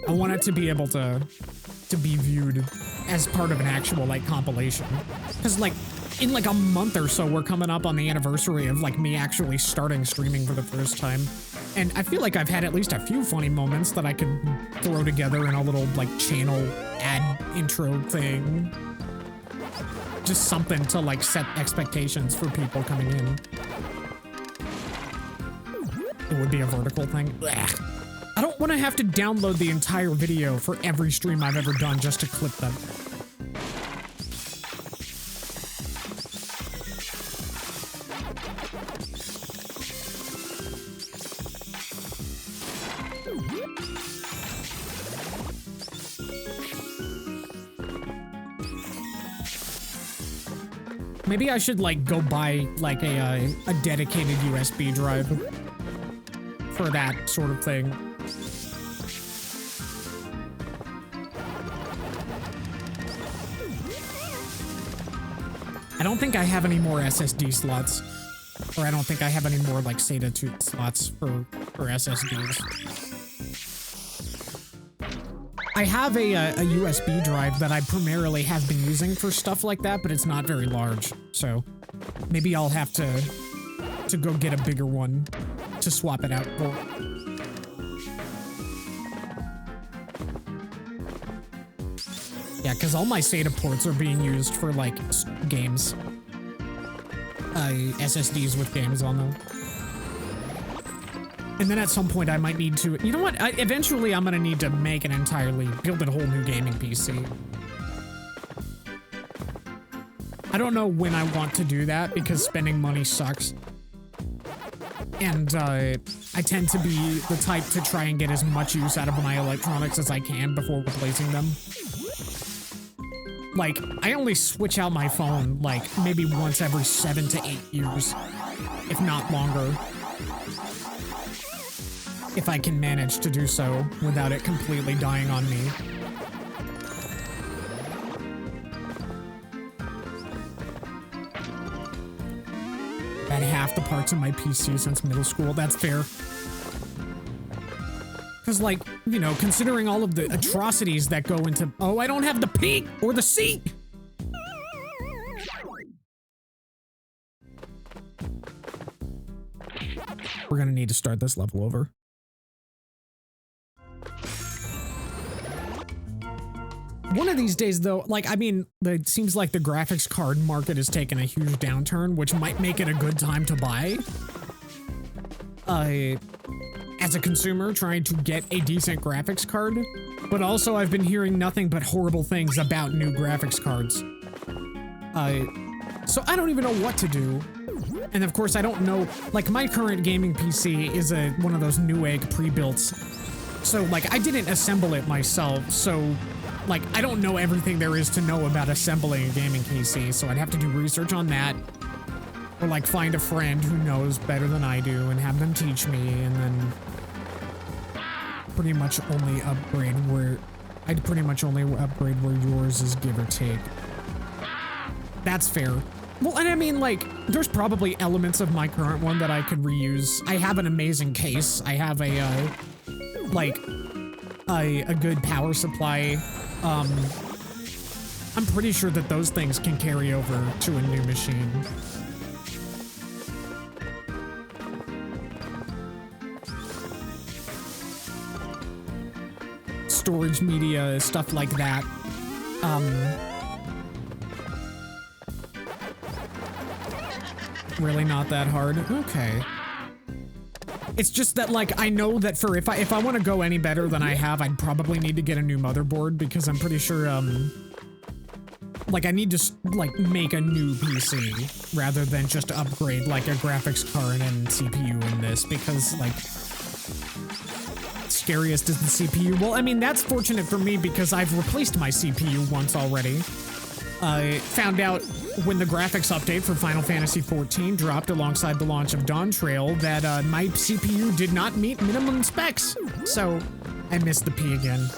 I want it to be able to be viewed as part of an actual, like, compilation. Because, like, in, like, a month or so, we're coming up on the anniversary of, like, me actually starting streaming for the first time. And I feel like I've had at least a few funny moments that I could throw together in a little, like, channel ad intro thing. Just something to, like, set expectations for people coming in. It would be a vertical thing. Ugh. I don't want to have to download the entire video for every stream I've ever done just to clip them. Maybe I should, like, go buy, like, a dedicated USB drive for that sort of thing. I don't think I have any more SSD slots. Or I don't think I have any more, like, SATA 2 slots for SSDs. I have a USB drive that I primarily have been using for stuff like that, but it's not very large. So maybe I'll have to go get a bigger one to swap it out for. Yeah, because all my SATA ports are being used for, like, games. SSDs with games on them. And then at some point I might need to, you know what, eventually I'm gonna need to make an entirely, build a whole new gaming PC. I don't know when I want to do that because spending money sucks. And I tend to be the type to try and get as much use out of my electronics as I can before replacing them. Like, I only switch out my phone, like, maybe once every 7 to 8 years, if not longer. If I can manage to do so without it completely dying on me. Had half the parts of my PC since middle school, that's fair. Because, like, you know, considering all of the atrocities that go into— oh, I don't have the P or the C! We're gonna need to start this level over. One of these days, though, like, I mean, it seems like the graphics card market has taken a huge downturn, which might make it a good time to buy. As a consumer trying to get a decent graphics card, but also I've been hearing nothing but horrible things about new graphics cards. So I don't even know what to do. And of course, I don't know, like, my current gaming PC is one of those Newegg pre-builts. So, like, I didn't assemble it myself, so, like, I don't know everything there is to know about assembling a gaming PC, so I'd have to do research on that. Or, like, find a friend who knows better than I do and have them teach me, and then pretty much only upgrade where— I'd pretty much only upgrade where yours is give or take. That's fair. Well, and I mean, like, there's probably elements of my current one that I could reuse. I have an amazing case. I have a good power supply. I'm pretty sure that those things can carry over to a new machine. Storage media, stuff like that. Really not that hard. Okay. It's just that, like, I know that for if I want to go any better than I have, I'd probably need to get a new motherboard because I'm pretty sure, like, I need to, like, make a new PC rather than just upgrade, like, a graphics card and CPU in this because, like, scariest is the CPU. Well, I mean, that's fortunate for me because I've replaced my CPU once already. I found out when the graphics update for Final Fantasy XIV dropped alongside the launch of Dawn Trail that my CPU did not meet minimum specs. So I missed the P again.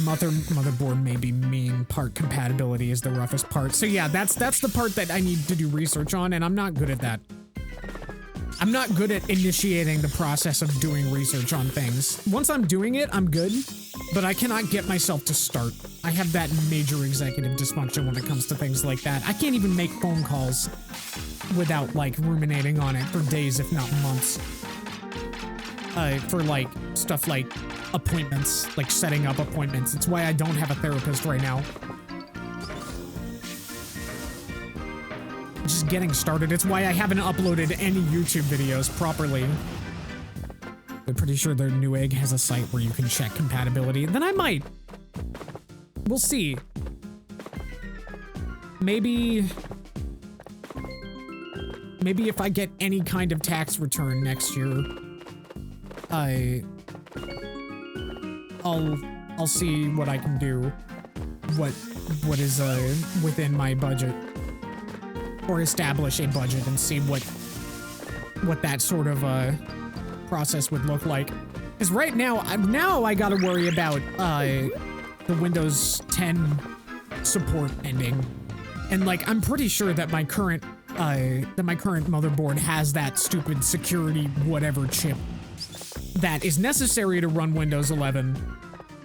Motherboard may be mean, part compatibility is the roughest part. So yeah, that's the part that I need to do research on, and I'm not good at that. I'm not good at initiating the process of doing research on things. Once I'm doing it, I'm good, but I cannot get myself to start. I have that major executive dysfunction when it comes to things like that. I can't even make phone calls without, like, ruminating on it for days, if not months. For, like, stuff like appointments, like setting up appointments. It's why I don't have a therapist right now. Just getting started. It's why I haven't uploaded any YouTube videos properly. I'm pretty sure their Newegg has a site where you can check compatibility. Then I might. We'll see. Maybe if I get any kind of tax return next year, I'll see what I can do. What is within my budget. Or establish a budget and see what that sort of process would look like. Because right now I gotta worry about the Windows 10 support ending, and like I'm pretty sure that my current motherboard has that stupid security whatever chip that is necessary to run Windows 11,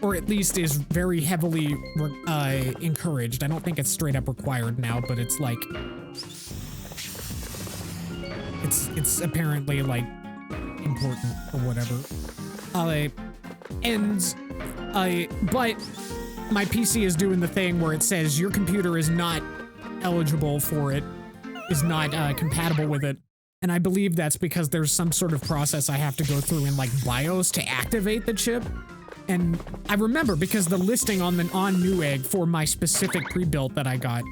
or at least is very heavily encouraged. I don't think it's straight up required now, but it's like. It's apparently, like, important or whatever. But my PC is doing the thing where it says your computer is not eligible for it, is not compatible with it. And I believe that's because there's some sort of process I have to go through in, like, BIOS to activate the chip. And I remember because the listing on Newegg for my specific pre-built that I got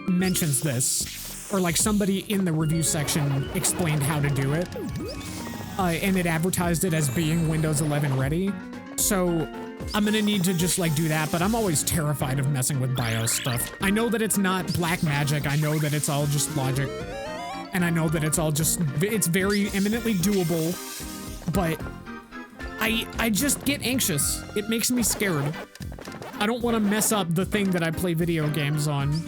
mentions this. Or like somebody in the review section explained how to do it. And it advertised it as being Windows 11 ready. So I'm gonna need to just like do that, but I'm always terrified of messing with BIOS stuff. I know that it's not black magic. I know that it's all just logic. And I know that it's very eminently doable, but I just get anxious. It makes me scared. I don't want to mess up the thing that I play video games on.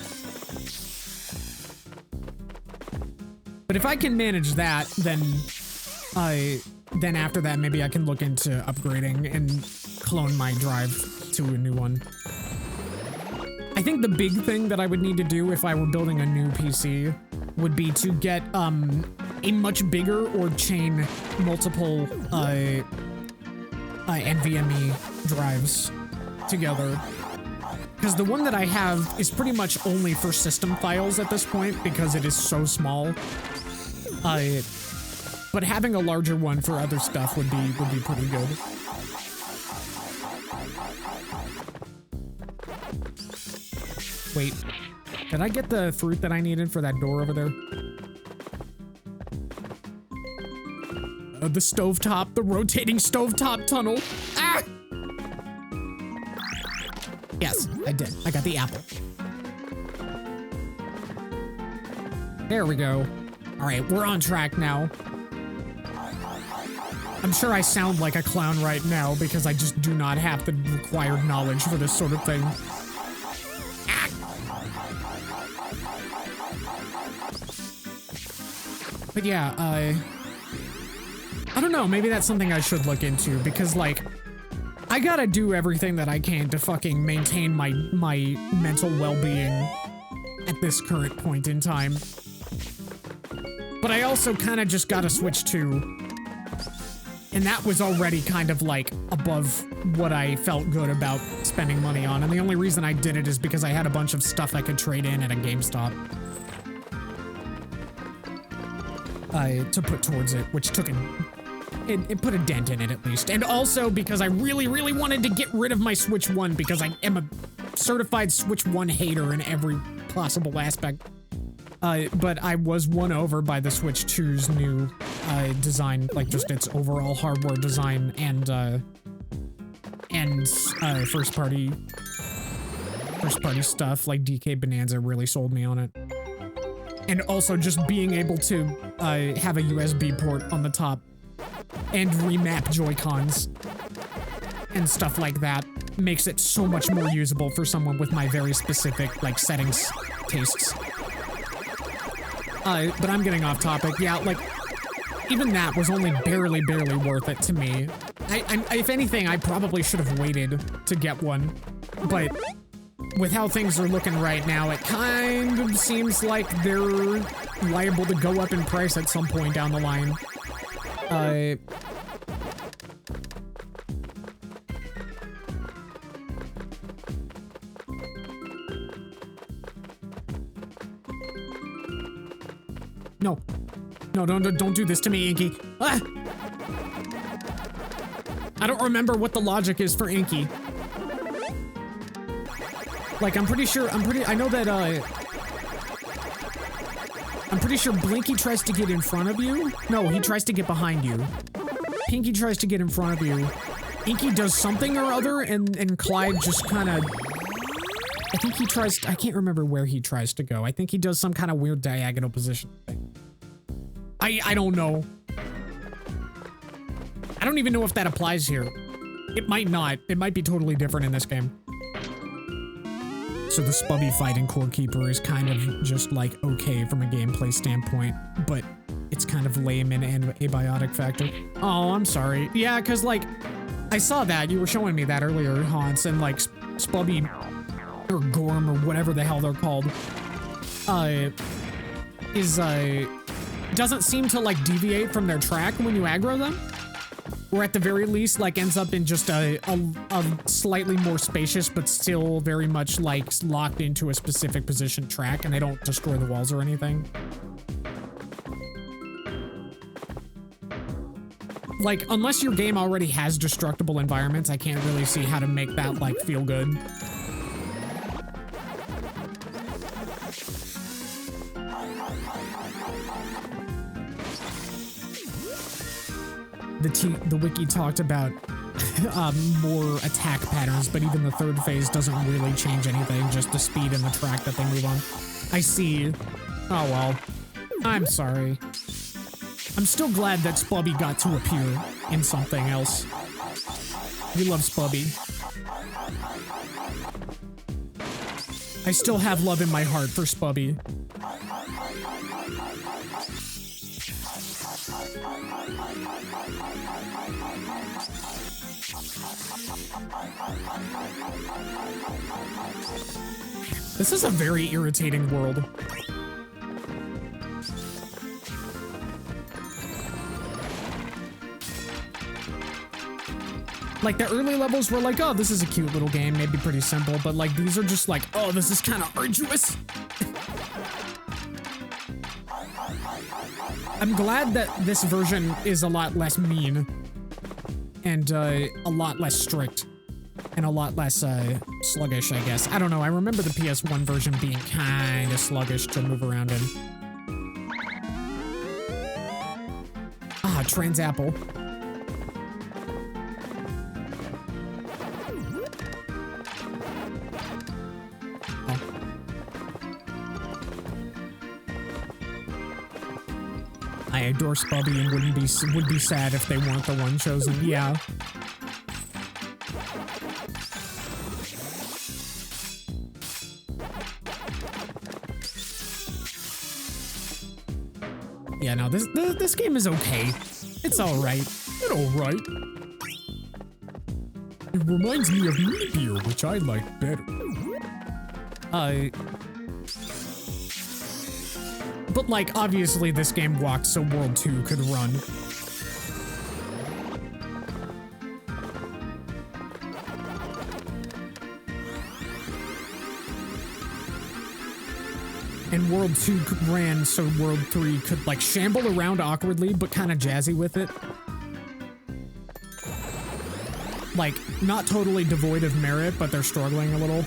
But if I can manage that, then after that, maybe I can look into upgrading and clone my drive to a new one. I think the big thing that I would need to do if I were building a new PC would be to get a much bigger or chain multiple NVMe drives together. Because the one that I have is pretty much only for system files at this point because it is so small. But having a larger one for other stuff would be pretty good. Wait, did I get the fruit that I needed for that door over there? The stovetop, the rotating stovetop tunnel. Ah! Yes, I did. I got the apple. There we go. All right, we're on track now. I'm sure I sound like a clown right now because I just do not have the required knowledge for this sort of thing. Ah! But yeah, I don't know, maybe that's something I should look into because, like, I gotta do everything that I can to fucking maintain my mental well-being at this current point in time. But I also kind of just gotta switch to... And that was already kind of, like, above what I felt good about spending money on. And the only reason I did it is because I had a bunch of stuff I could trade in at a GameStop. To put towards it, which took It put a dent in it at least. And also because I really, really wanted to get rid of my Switch 1 because I am a certified Switch 1 hater in every possible aspect. But I was won over by the Switch 2's new design, like just its overall hardware design and first party stuff. Like DK Bonanza really sold me on it. And also just being able to have a USB port on the top and remap Joy-Cons and stuff like that makes it so much more usable for someone with my very specific like settings tastes. But I'm getting off topic. Yeah, like even that was only barely worth it to me. If anything, I probably should have waited to get one, but with how things are looking right now, it kind of seems like they're liable to go up in price at some point down the line. No. No, don't do this to me, Inky. Ah! I don't remember what the logic is for Inky. Like, I'm pretty sure Blinky tries to get in front of you. No, he tries to get behind you. Pinky tries to get in front of you. Inky does something or other, and Clyde just kind of... I think he tries... I can't remember where he tries to go. I think he does some kind of weird diagonal position thing. I don't know. I don't even know if that applies here. It might not. It might be totally different in this game. So the Spubby fight in Core Keeper is kind of just like okay from a gameplay standpoint, but it's kind of lame in an abiotic factor. Oh, I'm sorry. Yeah, because like, I saw that. You were showing me that earlier, Hans, and like Spubby or Gorm or whatever the hell they're called, doesn't seem to like deviate from their track when you aggro them. Or at the very least, like, ends up in just a slightly more spacious, but still very much, like, locked into a specific position track, and they don't destroy the walls or anything. Like, unless your game already has destructible environments, I can't really see how to make that, like, feel good. The wiki talked about more attack patterns, but even the third phase doesn't really change anything, just the speed and the track that they move on. I see. Oh well. I'm sorry. I'm still glad that Spubby got to appear in something else. We love Spubby. I still have love in my heart for Spubby. This is a very irritating world. Like, the early levels were like, oh, this is a cute little game, maybe pretty simple, but like, these are just like, oh, this is kind of arduous. I'm glad that this version is a lot less mean and a lot less strict and a lot less sluggish, I guess. I don't know, I remember the PS1 version being kind of sluggish to move around in. Ah, Trans Apple. I adore Spubby and would be sad if they weren't the one chosen. Yeah. Yeah, no, this game is okay. It's alright. It's alright. It reminds me of Meteor, which I like better. But like, obviously this game walked so World 2 could run. And World 2 ran so World 3 could like shamble around awkwardly, but kind of jazzy with it. like, not totally devoid of merit, but they're struggling a little.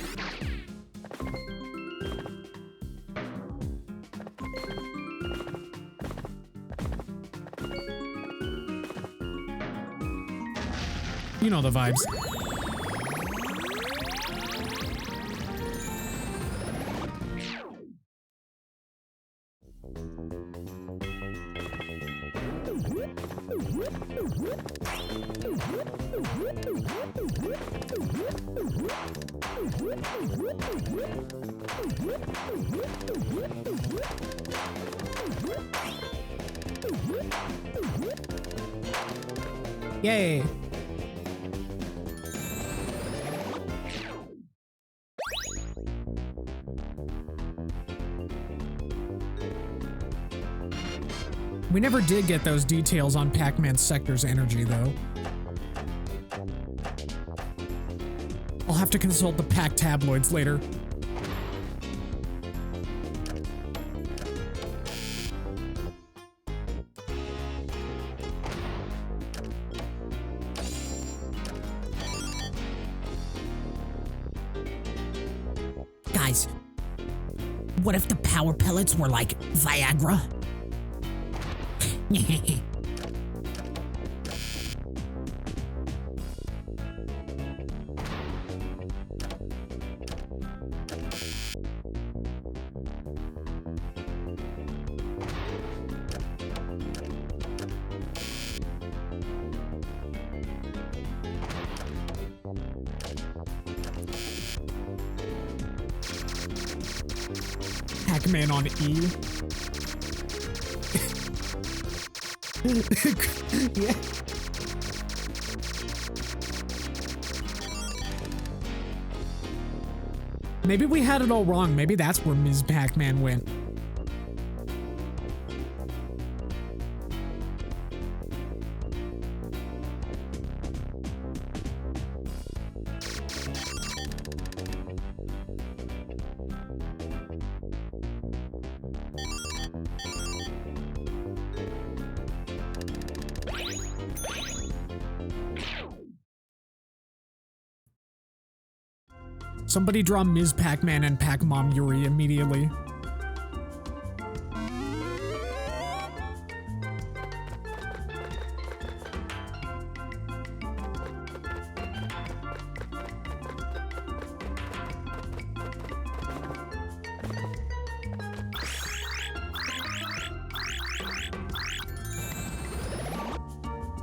You know the vibes. Yay. We never did get those details on Pac-Man Sector's energy, though. I'll have to consult the Pac tabloids later. Guys, what if the power pellets were like Viagra? Pac-Man on E. Yeah. Maybe we had it all wrong. Maybe that's where Ms. Pac-Man went. Somebody draw Ms. Pac-Man and Pac-Mom Yuri immediately.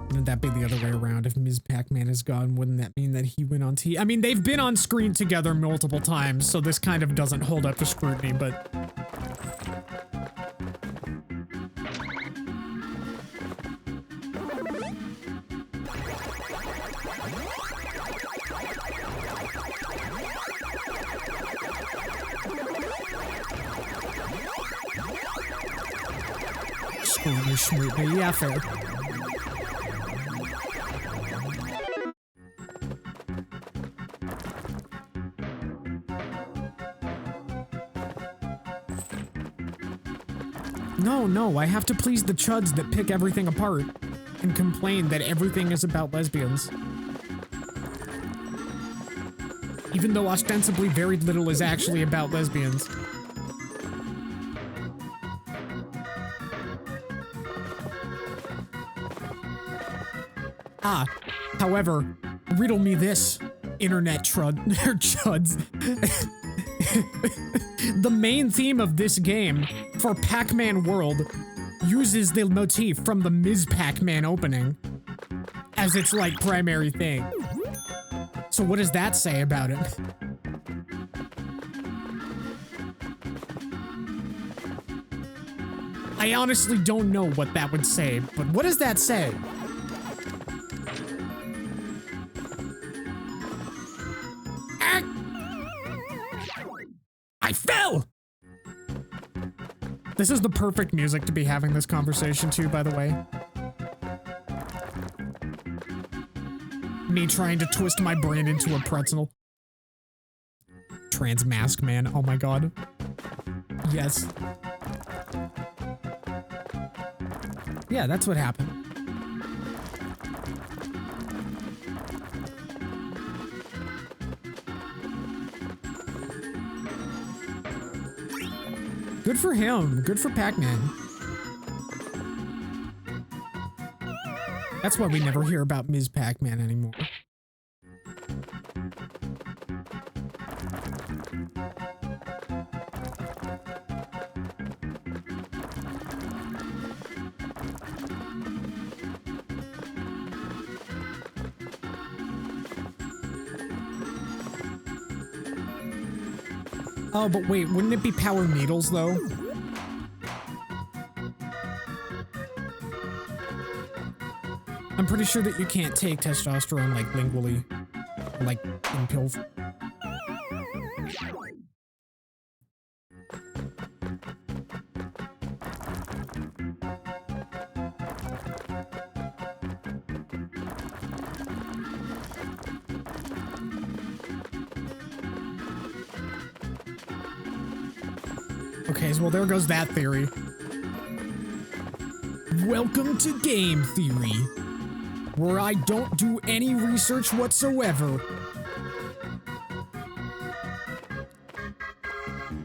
Wouldn't that be the other way around? If Ms. Pac-Man is gone, wouldn't that mean that he went on T? I mean, they've been on screen together multiple times, so this kind of doesn't hold up to scrutiny, but... Scrutiny, scrutiny, yeah, fair. No, I have to please the chuds that pick everything apart and complain that everything is about lesbians. Even though ostensibly very little is actually about lesbians. Ah, however, riddle me this, internet chuds. The main theme of this game for Pac-Man World uses the motif from the Ms. Pac-Man opening as its, like, primary thing. So what does that say about it? I honestly don't know what that would say, but what does that say? I fell! This is the perfect music to be having this conversation to, by the way. Me trying to twist my brain into a pretzel. Trans mask man, oh my god. Yes. Yeah, that's what happened. Good for him. Good for Pac-Man. That's why we never hear about Ms. Pac-Man anymore. Oh, but wait, wouldn't it be power needles, though? I'm pretty sure that you can't take testosterone, like, lingually. Like, in pills. Okay, so well, there goes that theory. Welcome to Game Theory, where I don't do any research whatsoever.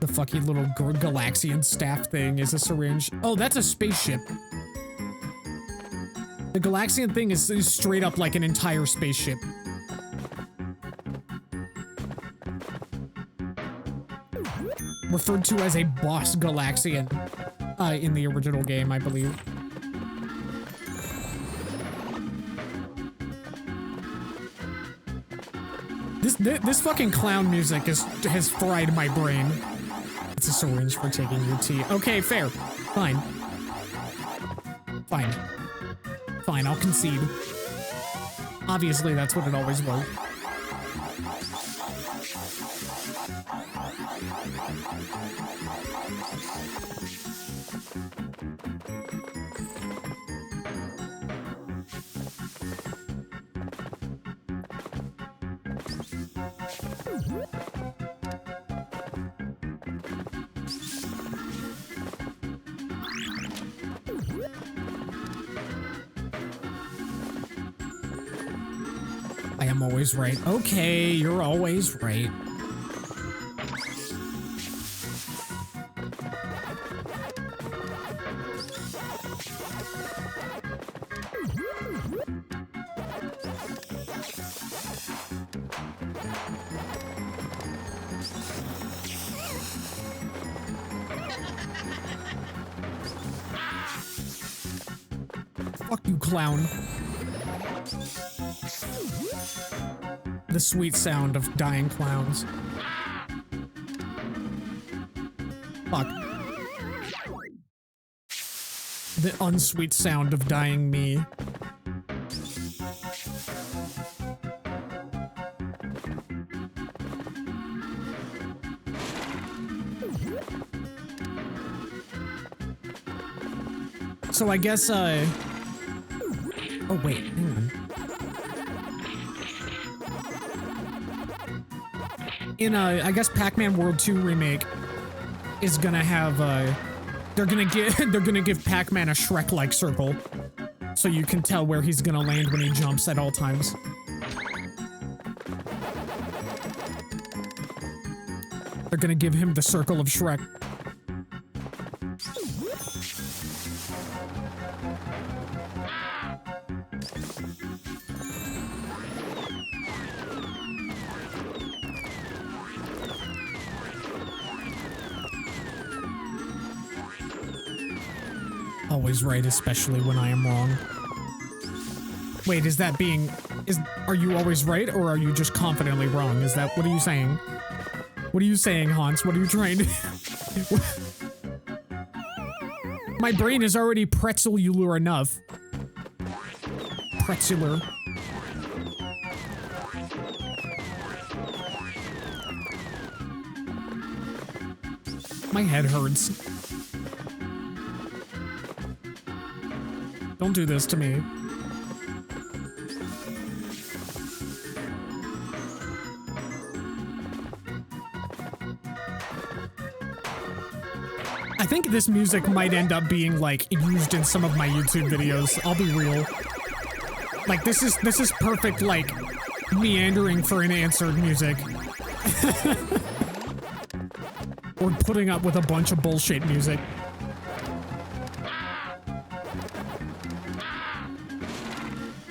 The fucking little Galaxian staff thing is a syringe. Oh, that's a spaceship. The Galaxian thing is straight up like an entire spaceship. Referred to as a boss Galaxian in the original game, I believe. This fucking clown music has fried my brain. It's a syringe for taking your tea. Okay, fair. Fine. Fine. Fine, I'll concede. Obviously, that's what it always was. I am always right. Okay, you're always right. Fuck you, clown. The sweet sound of dying clowns. Fuck. The unsweet sound of dying me. So I guess, oh wait, hang on. In I guess Pac-Man World 2 remake is gonna have they're gonna give Pac-Man a Shrek-like circle, so you can tell where he's gonna land when he jumps at all times. They're gonna give him the circle of Shrek. Always right, especially when I am wrong. Wait, is that being... are you always right, or are you just confidently wrong? Is that... what are you saying? What are you saying, Hans? What are you trying to... My brain is already pretzelular enough. Pretzeler. My head hurts. Don't do this to me. I think this music might end up being, like, used in some of my YouTube videos. I'll be real. Like, this is perfect, like, meandering for an answered music. or putting up with a bunch of bullshit music.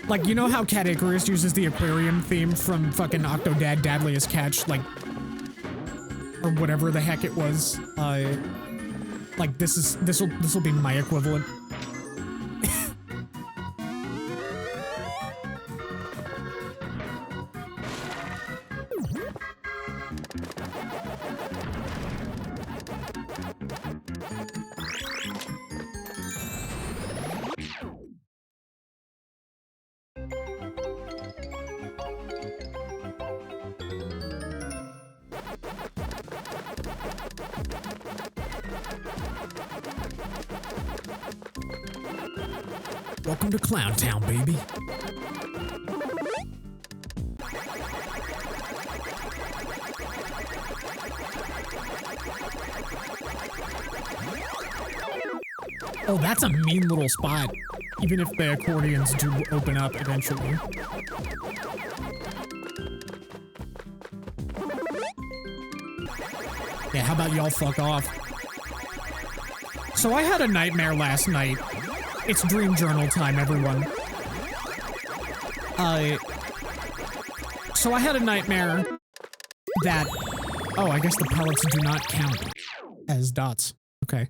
Like, you know how Cat Icarus uses the aquarium theme from fucking Octodad Dadliest Catch, like, or whatever the heck it was. Like this'll be my equivalent. Welcome to Clown Town, baby. Oh, that's a mean little spot. Even if the accordions do open up eventually. Yeah, how about y'all fuck off? So I had a nightmare last night. It's dream journal time, everyone. So I had a nightmare that... Oh, I guess the pellets do not count as dots. Okay.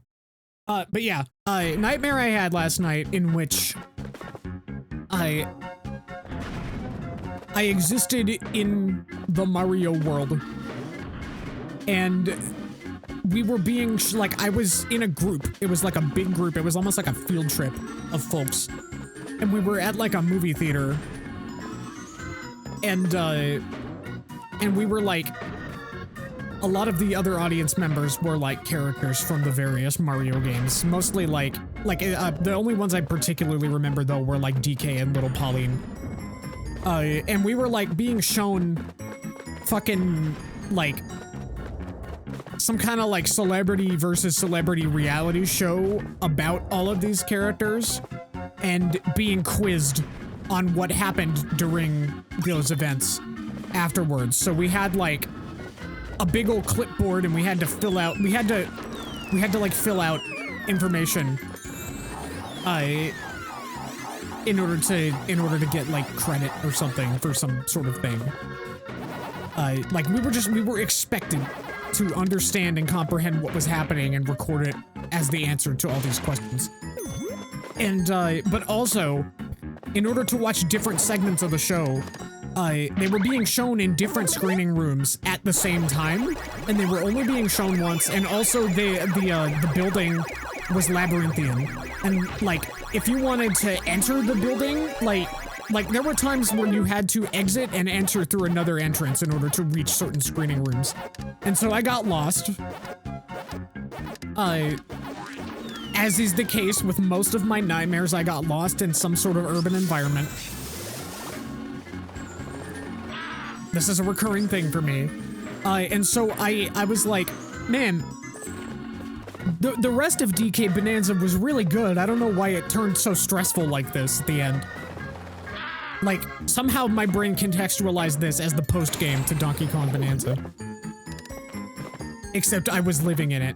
But yeah, nightmare I had last night in which I existed in the Mario world. And we were being, like, I was in a group. It was like a big group. It was almost like a field trip of folks. And we were at, like, a movie theater. And we were, like, a lot of the other audience members were, like, characters from the various Mario games. Mostly, the only ones I particularly remember, though, were, like, DK and Little Pauline. And we were, like, being shown fucking, like... some kind of like celebrity versus celebrity reality show about all of these characters and being quizzed on what happened during those events afterwards. So we had like a big old clipboard and we had to fill out, we had to like fill out information in order to get like credit or something for some sort of thing. Like we were expected to understand and comprehend what was happening and record it as the answer to all these questions. And, but also, in order to watch different segments of the show, they were being shown in different screening rooms at the same time, and they were only being shown once, and also the building was labyrinthian. And, like, if you wanted to enter the building, like, there were times when you had to exit and enter through another entrance in order to reach certain screening rooms. And so I got lost. As is the case with most of my nightmares, I got lost in some sort of urban environment. This is a recurring thing for me. And so I was like, man, the rest of DK Bonanza was really good. I don't know why it turned so stressful like this at the end. Like, somehow my brain contextualized this as the post-game to Donkey Kong Bonanza. Except I was living in it.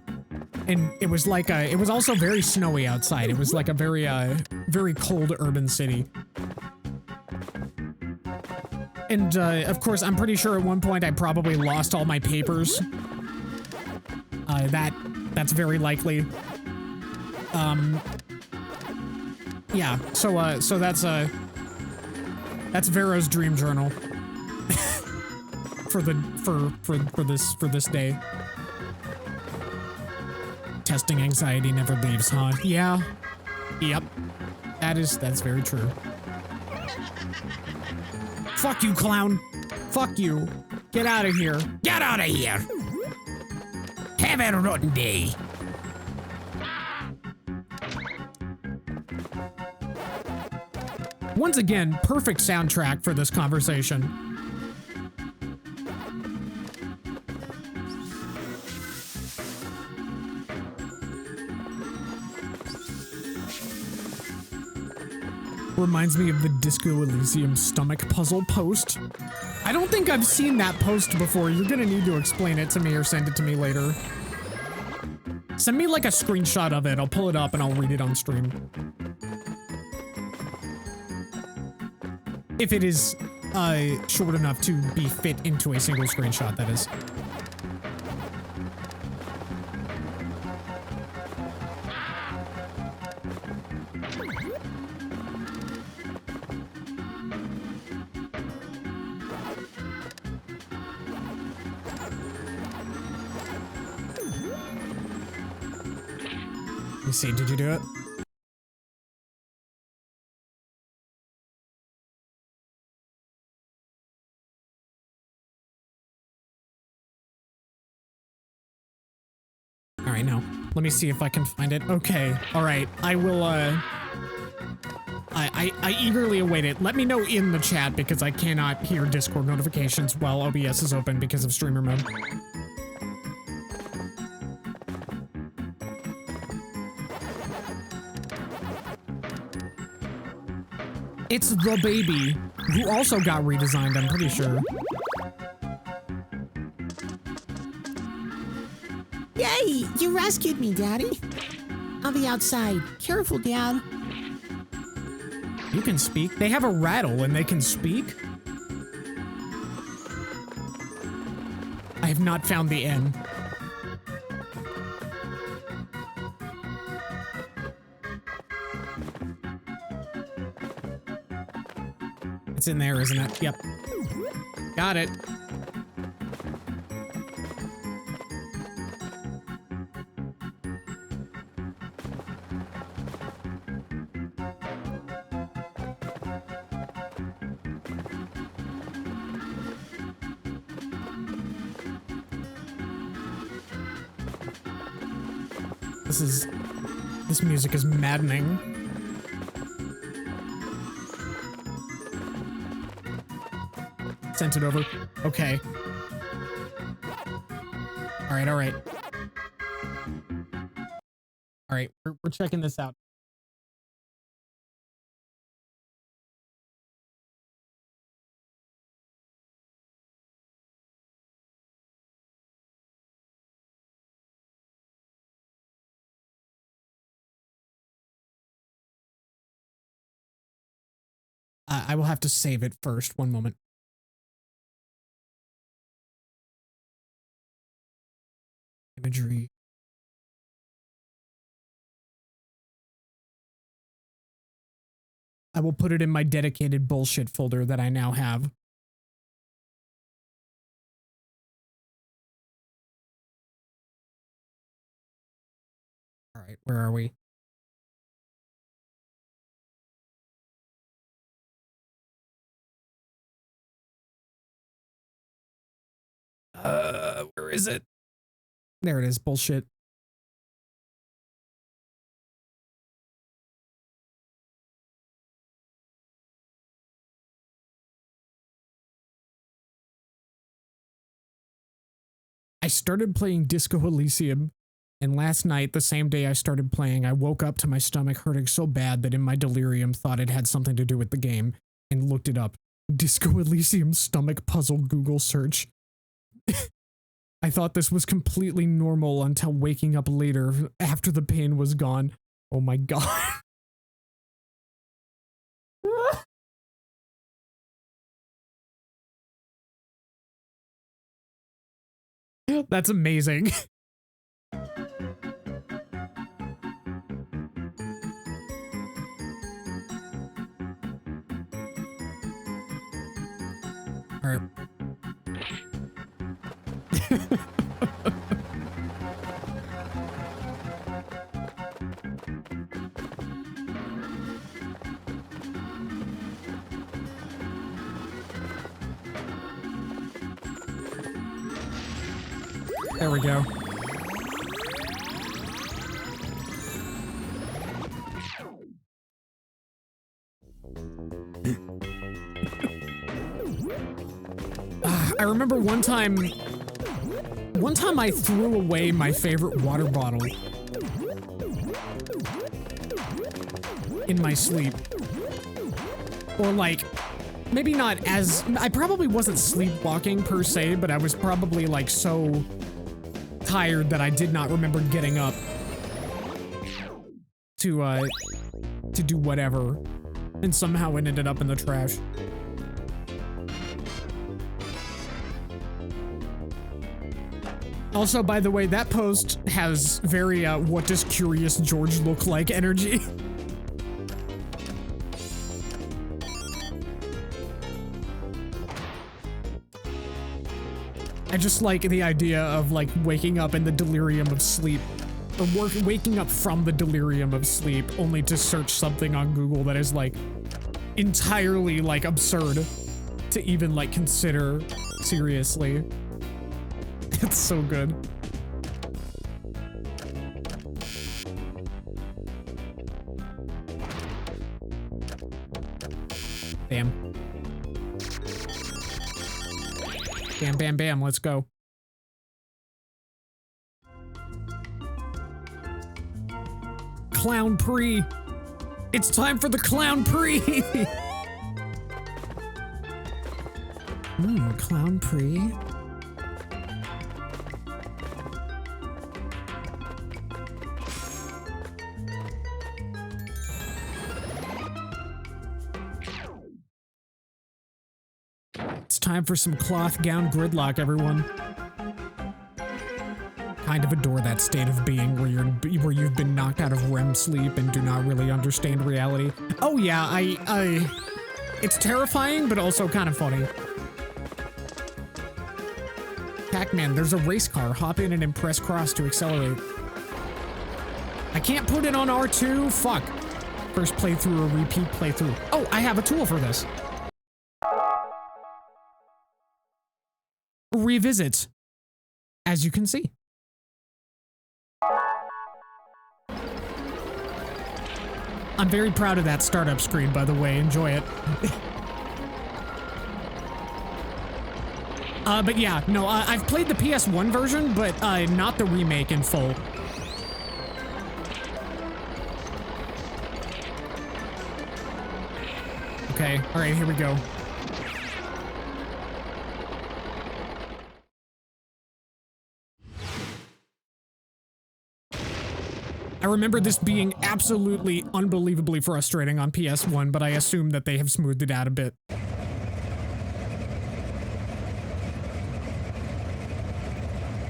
And it was like it was also very snowy outside. It was like a very, very cold urban city. And, of course, I'm pretty sure at one point I probably lost all my papers. That's very likely. Yeah, so that's Vero's dream journal. for this day. Testing anxiety never leaves, huh? Yeah. Yep. That's very true. Fuck you, clown. Fuck you. Get out of here. Get out of here. Have a rotten day. Once again, perfect soundtrack for this conversation. Reminds me of the Disco Elysium stomach puzzle post. I don't think I've seen that post before. You're gonna need to explain it to me or send it to me later. Send me like a screenshot of it. I'll pull it up and I'll read it on stream. If it is short enough to be fit into a single screenshot, that is. Let me see, did you do it? All right, now let me see if I can find it. Okay, all right, I will. I eagerly await it. Let me know in the chat because I cannot hear Discord notifications while OBS is open because of streamer mode. It's the baby, who also got redesigned, I'm pretty sure. Yay! You rescued me, Daddy. I'll be outside. Careful, Dad. You can speak. They have a rattle and they can speak? I have not found the N. It's in there, isn't it? Yep. Got it. This music is maddening. Sent it over. Okay. All right, all right. All right, we're checking this out. I will have to save it first. One moment. Imagery. I will put it in my dedicated bullshit folder that I now have. All right, where are we? Where is it? There it is, bullshit. I started playing Disco Elysium, and last night, the same day I started playing, I woke up to my stomach hurting so bad that in my delirium thought it had something to do with the game, and looked it up. Disco Elysium stomach puzzle Google search. I thought this was completely normal until waking up later after the pain was gone. Oh my god. That's amazing. All right. There we go. I remember one time I threw away my favorite water bottle in my sleep. Or like, maybe not as, I probably wasn't sleepwalking per se, but I was probably like so tired that I did not remember getting up to do whatever, and somehow it ended up in the trash. Also, by the way, that post has very, what does Curious George look like energy. I just like the idea of, like, waking up in the delirium of sleep. Or waking up from the delirium of sleep, only to search something on Google that is, like, entirely, like, absurd to even, like, consider seriously. It's so good. Damn. Bam, bam, bam, let's go. Clown Pre. It's time for the Clown Pre. Clown Pre. It's time for some cloth gown gridlock, everyone. Kind of adore that state of being where you've been knocked out of REM sleep and do not really understand reality. Oh yeah, it's terrifying, but also kind of funny. Pac-Man, there's a race car. Hop in and press cross to accelerate. I can't put it on R2? Fuck. First playthrough or repeat playthrough. Oh, I have a tool for this. Revisit. As you can see. I'm very proud of that startup screen, by the way. Enjoy it. But yeah, no, I've played the PS1 version, but not the remake in full. Okay, alright, here we go. I remember this being absolutely unbelievably frustrating on PS1, but I assume that they have smoothed it out a bit.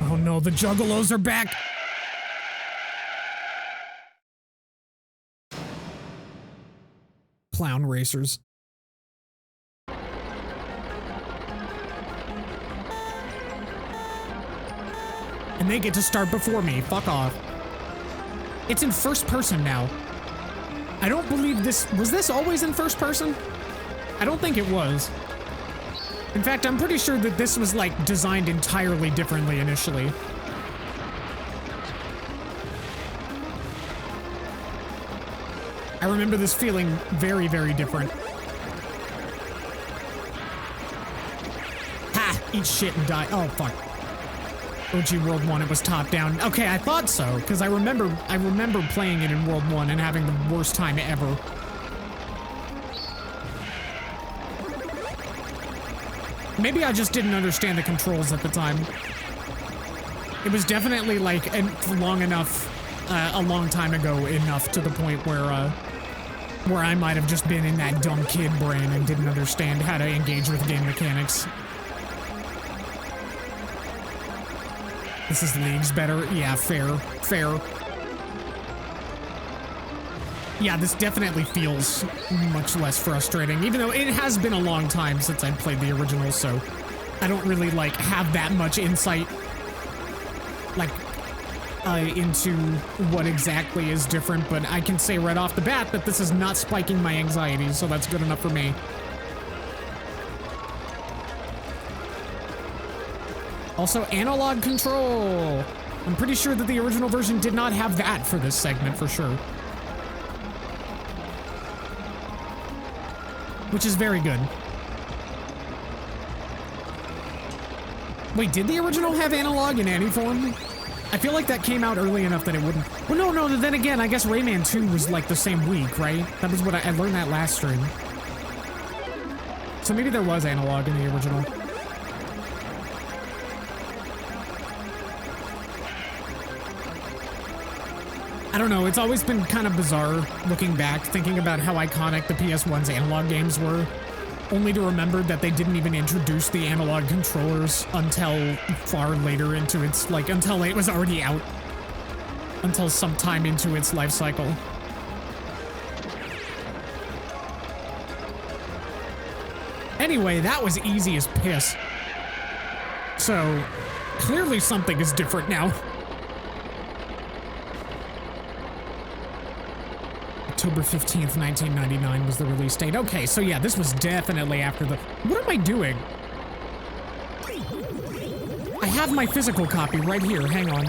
Oh no, the Juggalos are back! Clown racers. And they get to start before me, fuck off. It's in first person now. I don't believe this. Was this always in first person? I don't think it was. In fact, I'm pretty sure that this was, like, designed entirely differently initially. I remember this feeling very, very different. Ha! Eat shit and die. Oh, fuck. OG World 1, it was top down. Okay, I thought so, because I remember playing it in World 1 and having the worst time ever. Maybe I just didn't understand the controls at the time. It was definitely, like, long enough, a long time ago enough to the point where I might have just been in that dumb kid brain and didn't understand how to engage with game mechanics. This is leagues better? Yeah, fair. Fair. Yeah, this definitely feels much less frustrating, even though it has been a long time since I played the original, so I don't really, like, have that much insight, like, into what exactly is different, but I can say right off the bat that this is not spiking my anxiety, so that's good enough for me. Also, analog control. I'm pretty sure that the original version did not have that for this segment, for sure. Which is very good. Wait, did the original have analog in any form? I feel like that came out early enough that it wouldn't. Well, no, then again, I guess Rayman 2 was like the same week, right? That was what I learned that last stream. So maybe there was analog in the original. I don't know, it's always been kind of bizarre looking back, thinking about how iconic the PS1's analog games were, only to remember that they didn't even introduce the analog controllers until far later into its, like, until it was already out. Until sometime into its life cycle. Anyway, that was easy as piss. So, clearly something is different now. October 15th, 1999 was the release date. Okay, so yeah, this was definitely after the... What am I doing? I have my physical copy right here, hang on.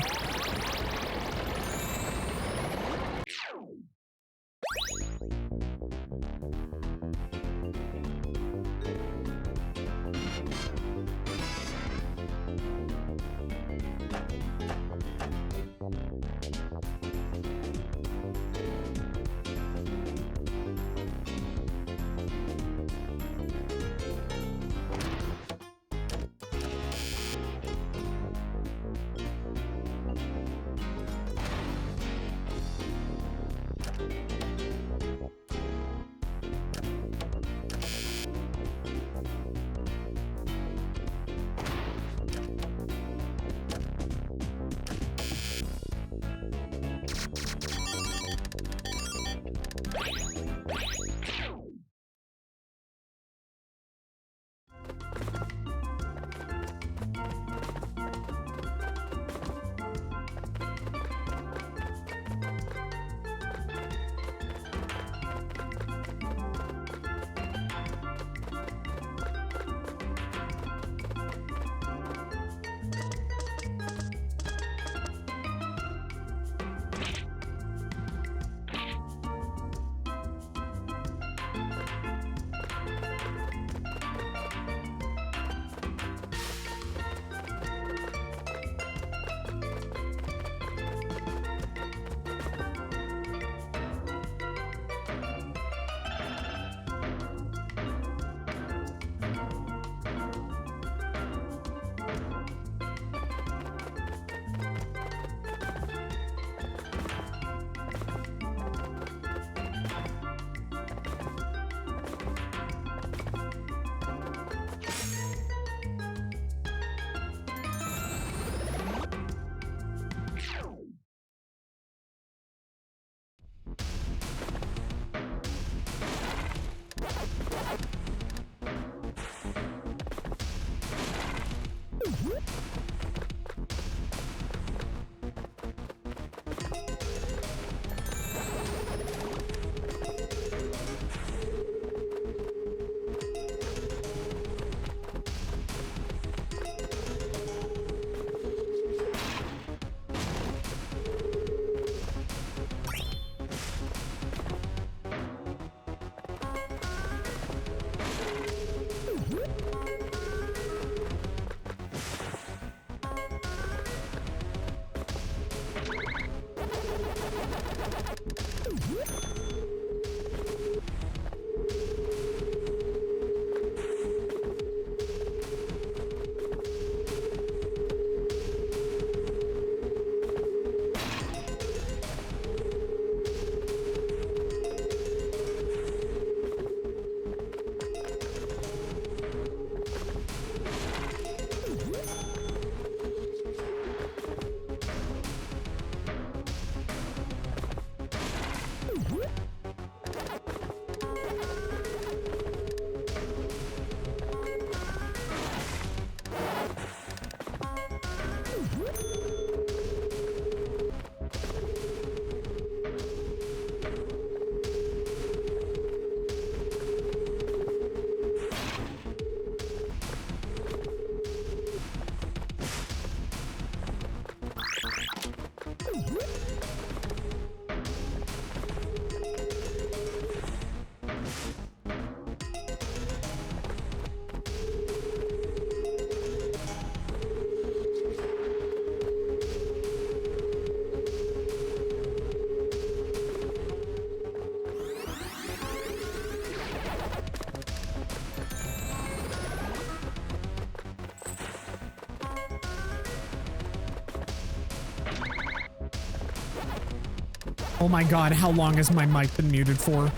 Oh my god, how long has my mic been muted for?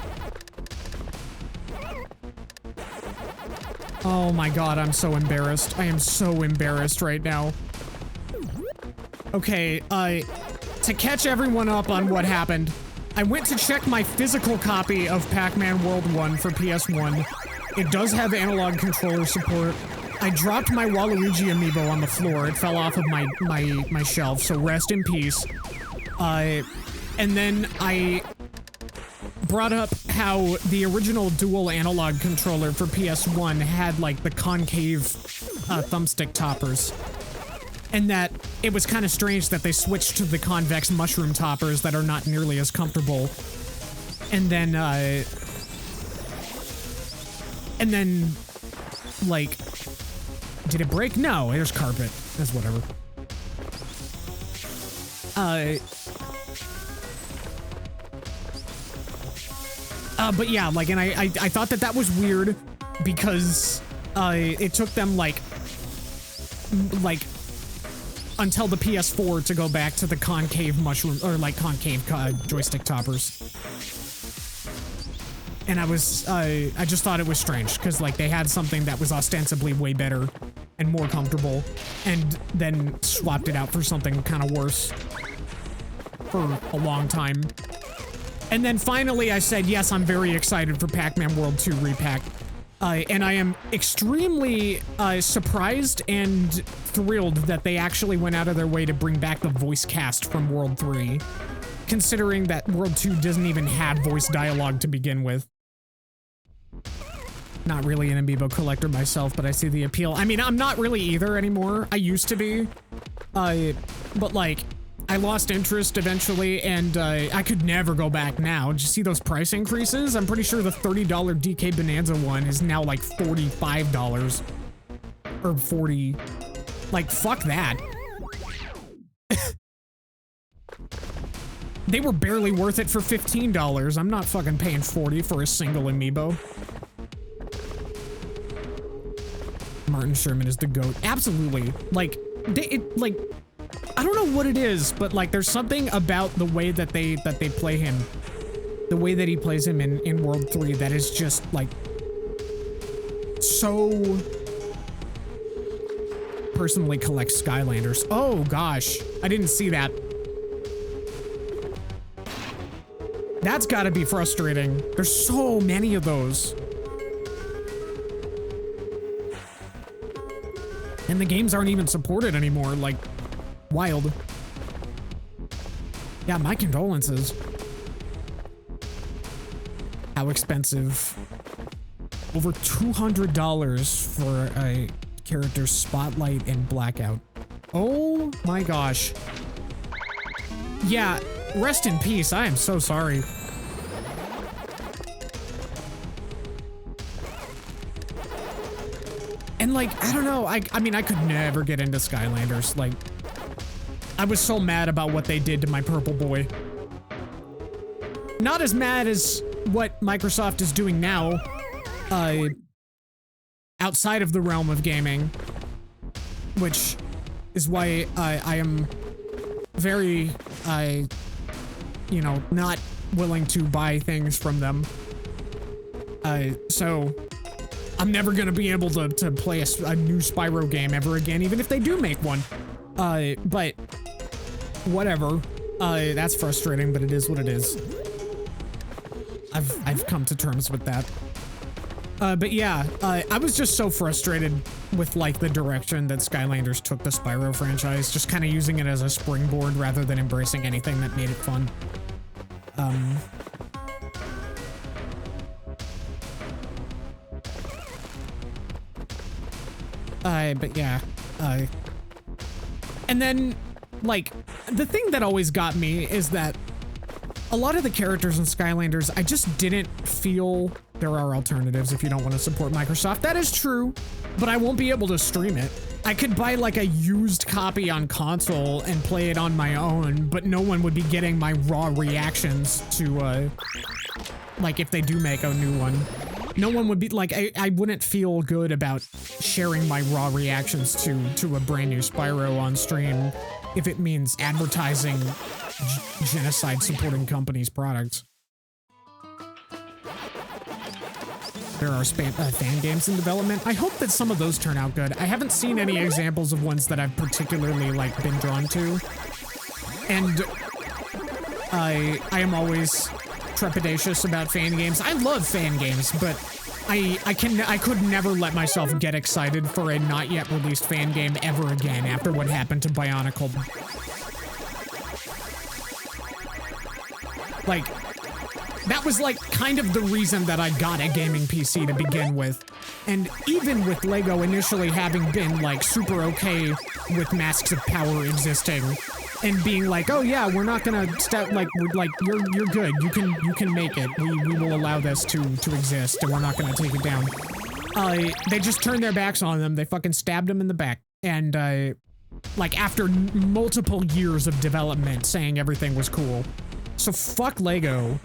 Oh my god, I'm so embarrassed. I am so embarrassed right now. Okay, to catch everyone up on what happened, I went to check my physical copy of Pac-Man World 1 for PS1. It does have analog controller support. I dropped my Waluigi amiibo on the floor. It fell off of my shelf, so rest in peace. And then I brought up how the original dual analog controller for PS1 had, like, the concave thumbstick toppers. And that it was kind of strange that they switched to the convex mushroom toppers that are not nearly as comfortable. And then, like, did it break? No, there's carpet. That's whatever. But yeah, like, and I thought that that was weird because, it took them, like, until the PS4 to go back to the concave mushroom, or, like, concave joystick toppers. And I just thought it was strange, because, like, they had something that was ostensibly way better and more comfortable, and then swapped it out for something kind of worse for a long time. And then finally I said, yes, I'm very excited for Pac-Man World 2 Re-Pac. And I am extremely surprised and thrilled that they actually went out of their way to bring back the voice cast from World 3, considering that World 2 doesn't even have voice dialogue to begin with. Not really an amiibo collector myself, but I see the appeal. I mean, I'm not really either anymore. I used to be. But like, I lost interest eventually, and I could never go back now. Did you see those price increases? I'm pretty sure the $30 DK Bonanza one is now like $45. Or 40. Like, fuck that. They were barely worth it for $15. I'm not fucking paying $40 for a single amiibo. Martin Sherman is the GOAT. Absolutely. Like, I don't know what it is, but like there's something about the way that they play him, the way that he plays him in World 3 that is just like so personally collects Skylanders. Oh gosh, I didn't see that. That's gotta be frustrating. There's so many of those. And the games aren't even supported anymore, like, wild. Yeah, my condolences. How expensive. Over $200 for a character's Spotlight and Blackout. Oh my gosh. Yeah, rest in peace. I am so sorry. And like, I don't know, I mean, I could never get into Skylanders. Like, I was so mad about what they did to my purple boy. Not as mad as what Microsoft is doing now, outside of the realm of gaming, which is why I am very, you know, not willing to buy things from them. So I'm never gonna be able to play a new Spyro game ever again, even if they do make one. But whatever. That's frustrating, but it is what it is. I've come to terms with that. But yeah, I was just so frustrated with like the direction that Skylanders took the Spyro franchise, just kind of using it as a springboard rather than embracing anything that made it fun. But yeah, and then, like, the thing that always got me is that a lot of the characters in Skylanders, I just didn't feel there are alternatives if you don't want to support Microsoft. That is true, but I won't be able to stream it. I could buy like a used copy on console and play it on my own, but no one would be getting my raw reactions to, like, if they do make a new one. No one would be, like, I wouldn't feel good about sharing my raw reactions to a brand new Spyro on stream if it means advertising genocide supporting companies' products. There are fan games in development. I hope that some of those turn out good. I haven't seen any examples of ones that I've particularly like been drawn to. And I am always trepidatious about fan games. I love fan games, but I could never let myself get excited for a not yet released fan game ever again after what happened to Bionicle. Like, that was like kind of the reason that I got a gaming PC to begin with. And even with Lego initially having been like super okay with Masks of Power existing and being like, oh yeah, we're not gonna step like you're good. You can make it. We will allow this to exist and we're not gonna take it down. They just turned their backs on them. They fucking stabbed them in the back. And like after multiple years of development saying everything was cool. So fuck Lego.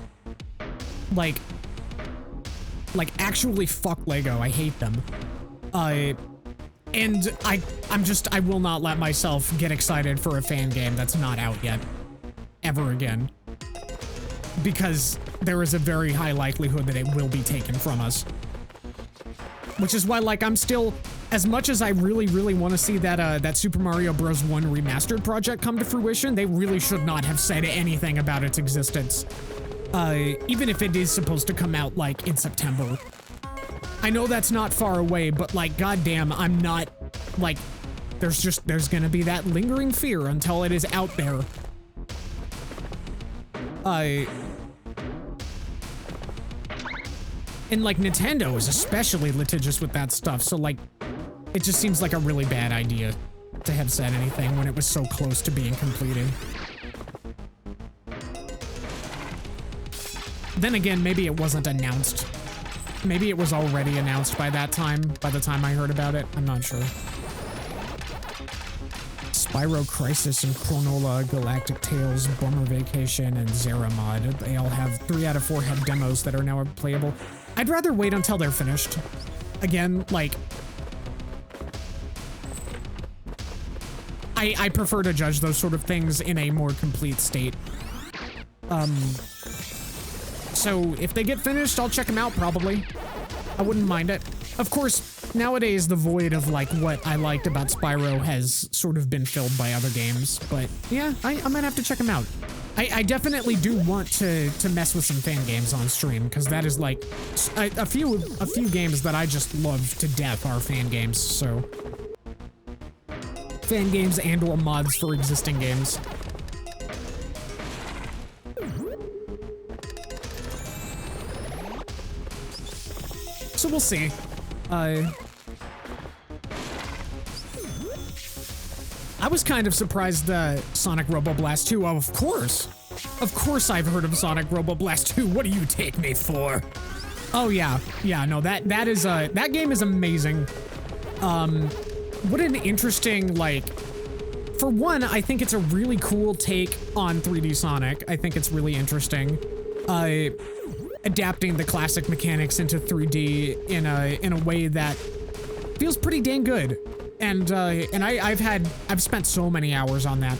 Like actually fuck Lego. I hate them. And I will not let myself get excited for a fan game that's not out yet. Ever again. Because there is a very high likelihood that it will be taken from us. Which is why, like, I'm still, as much as I really want to see that Super Mario Bros. 1 remastered project come to fruition, they really should not have said anything about its existence. Even if it is supposed to come out, like, in September. I know that's not far away, but, like, goddamn, I'm not, like, there's gonna be that lingering fear until it is out there. And, like, Nintendo is especially litigious with that stuff, so, like, it just seems like a really bad idea to have said anything when it was so close to being completed. Then again, maybe it wasn't announced. Maybe it was already announced by that time, by the time I heard about it. I'm not sure. Spyro Crisis and Chronola, Galactic Tales, Bummer Vacation, and Zeramod. They all have 3 out of 4 have demos that are now playable. I'd rather wait until they're finished. Again, like, I prefer to judge those sort of things in a more complete state. So if they get finished, I'll check them out probably. I wouldn't mind it. Of course, nowadays the void of like what I liked about Spyro has sort of been filled by other games, but yeah, I might have to check them out. I definitely do want to mess with some fan games on stream, because that is like a few games that I just love to death are fan games. So fan games and or mods for existing games. So we'll see. I was kind of surprised that Sonic Robo Blast 2, oh, of course. Of course I've heard of Sonic Robo Blast 2. What do you take me for? Oh yeah. Yeah, no, that game is amazing. What an interesting, like, for one, I think it's a really cool take on 3D Sonic. I think it's really interesting. Adapting the classic mechanics into 3D in a way that feels pretty dang good. And I've spent so many hours on that.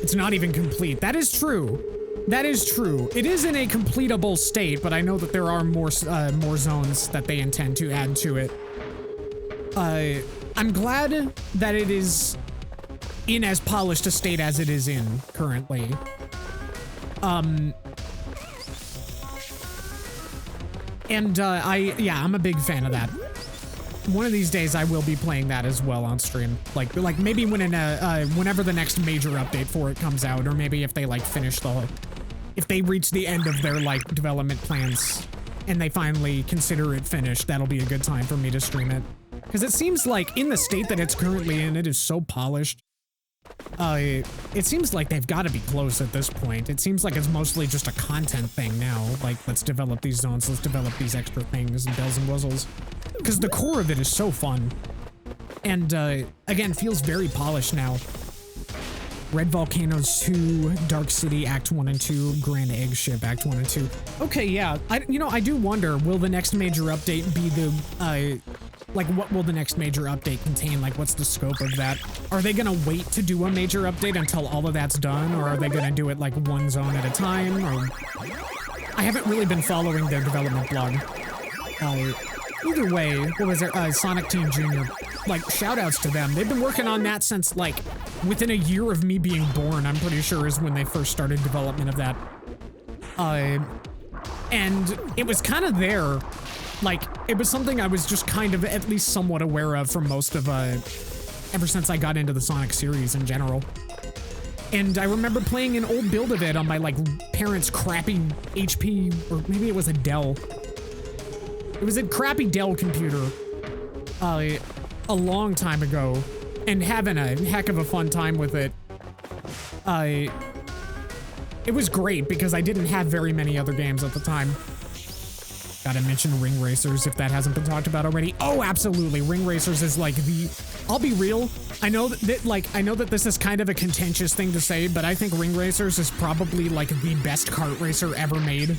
It's not even complete. That is true. That is true. It is in a completable state, but I know that there are more zones that they intend to add to it. I'm glad that it is in as polished a state as it is in currently. I'm a big fan of that. One of these days I will be playing that as well on stream. Like maybe whenever the next major update for it comes out, or maybe if they like if they reach the end of their like development plans and they finally consider it finished, that'll be a good time for me to stream it. Because it seems like in the state that it's currently in, it is so polished. It seems like they've got to be close at this point. It seems like it's mostly just a content thing now. Like, let's develop these zones, let's develop these extra things and bells and whistles. Because the core of it is so fun. And, again, feels very polished now. Red Volcanoes 2, Dark City Act 1 and 2, Grand Eggship Act 1 and 2. Okay, yeah. I do wonder, will the next major update be Like, what will the next major update contain? Like, what's the scope of that? Are they gonna wait to do a major update until all of that's done, or are they gonna do it like one zone at a time? Or I haven't really been following their development blog. Either way, what was it? Sonic Team Junior. Like, shoutouts to them. They've been working on that since like within a year of me being born. I'm pretty sure is when they first started development of that. And it was kind of there. Like, it was something I was just kind of at least somewhat aware of for most of, ever since I got into the Sonic series in general. And I remember playing an old build of it on my, like, parents' crappy HP, or maybe it was a Dell. It was a crappy Dell computer, a long time ago, and having a heck of a fun time with it. It was great because I didn't have very many other games at the time. Gotta mention Ring Racers if that hasn't been talked about already. Oh, absolutely. Ring Racers is like the... I'll be real. I know that this is kind of a contentious thing to say, but I think Ring Racers is probably like the best kart racer ever made.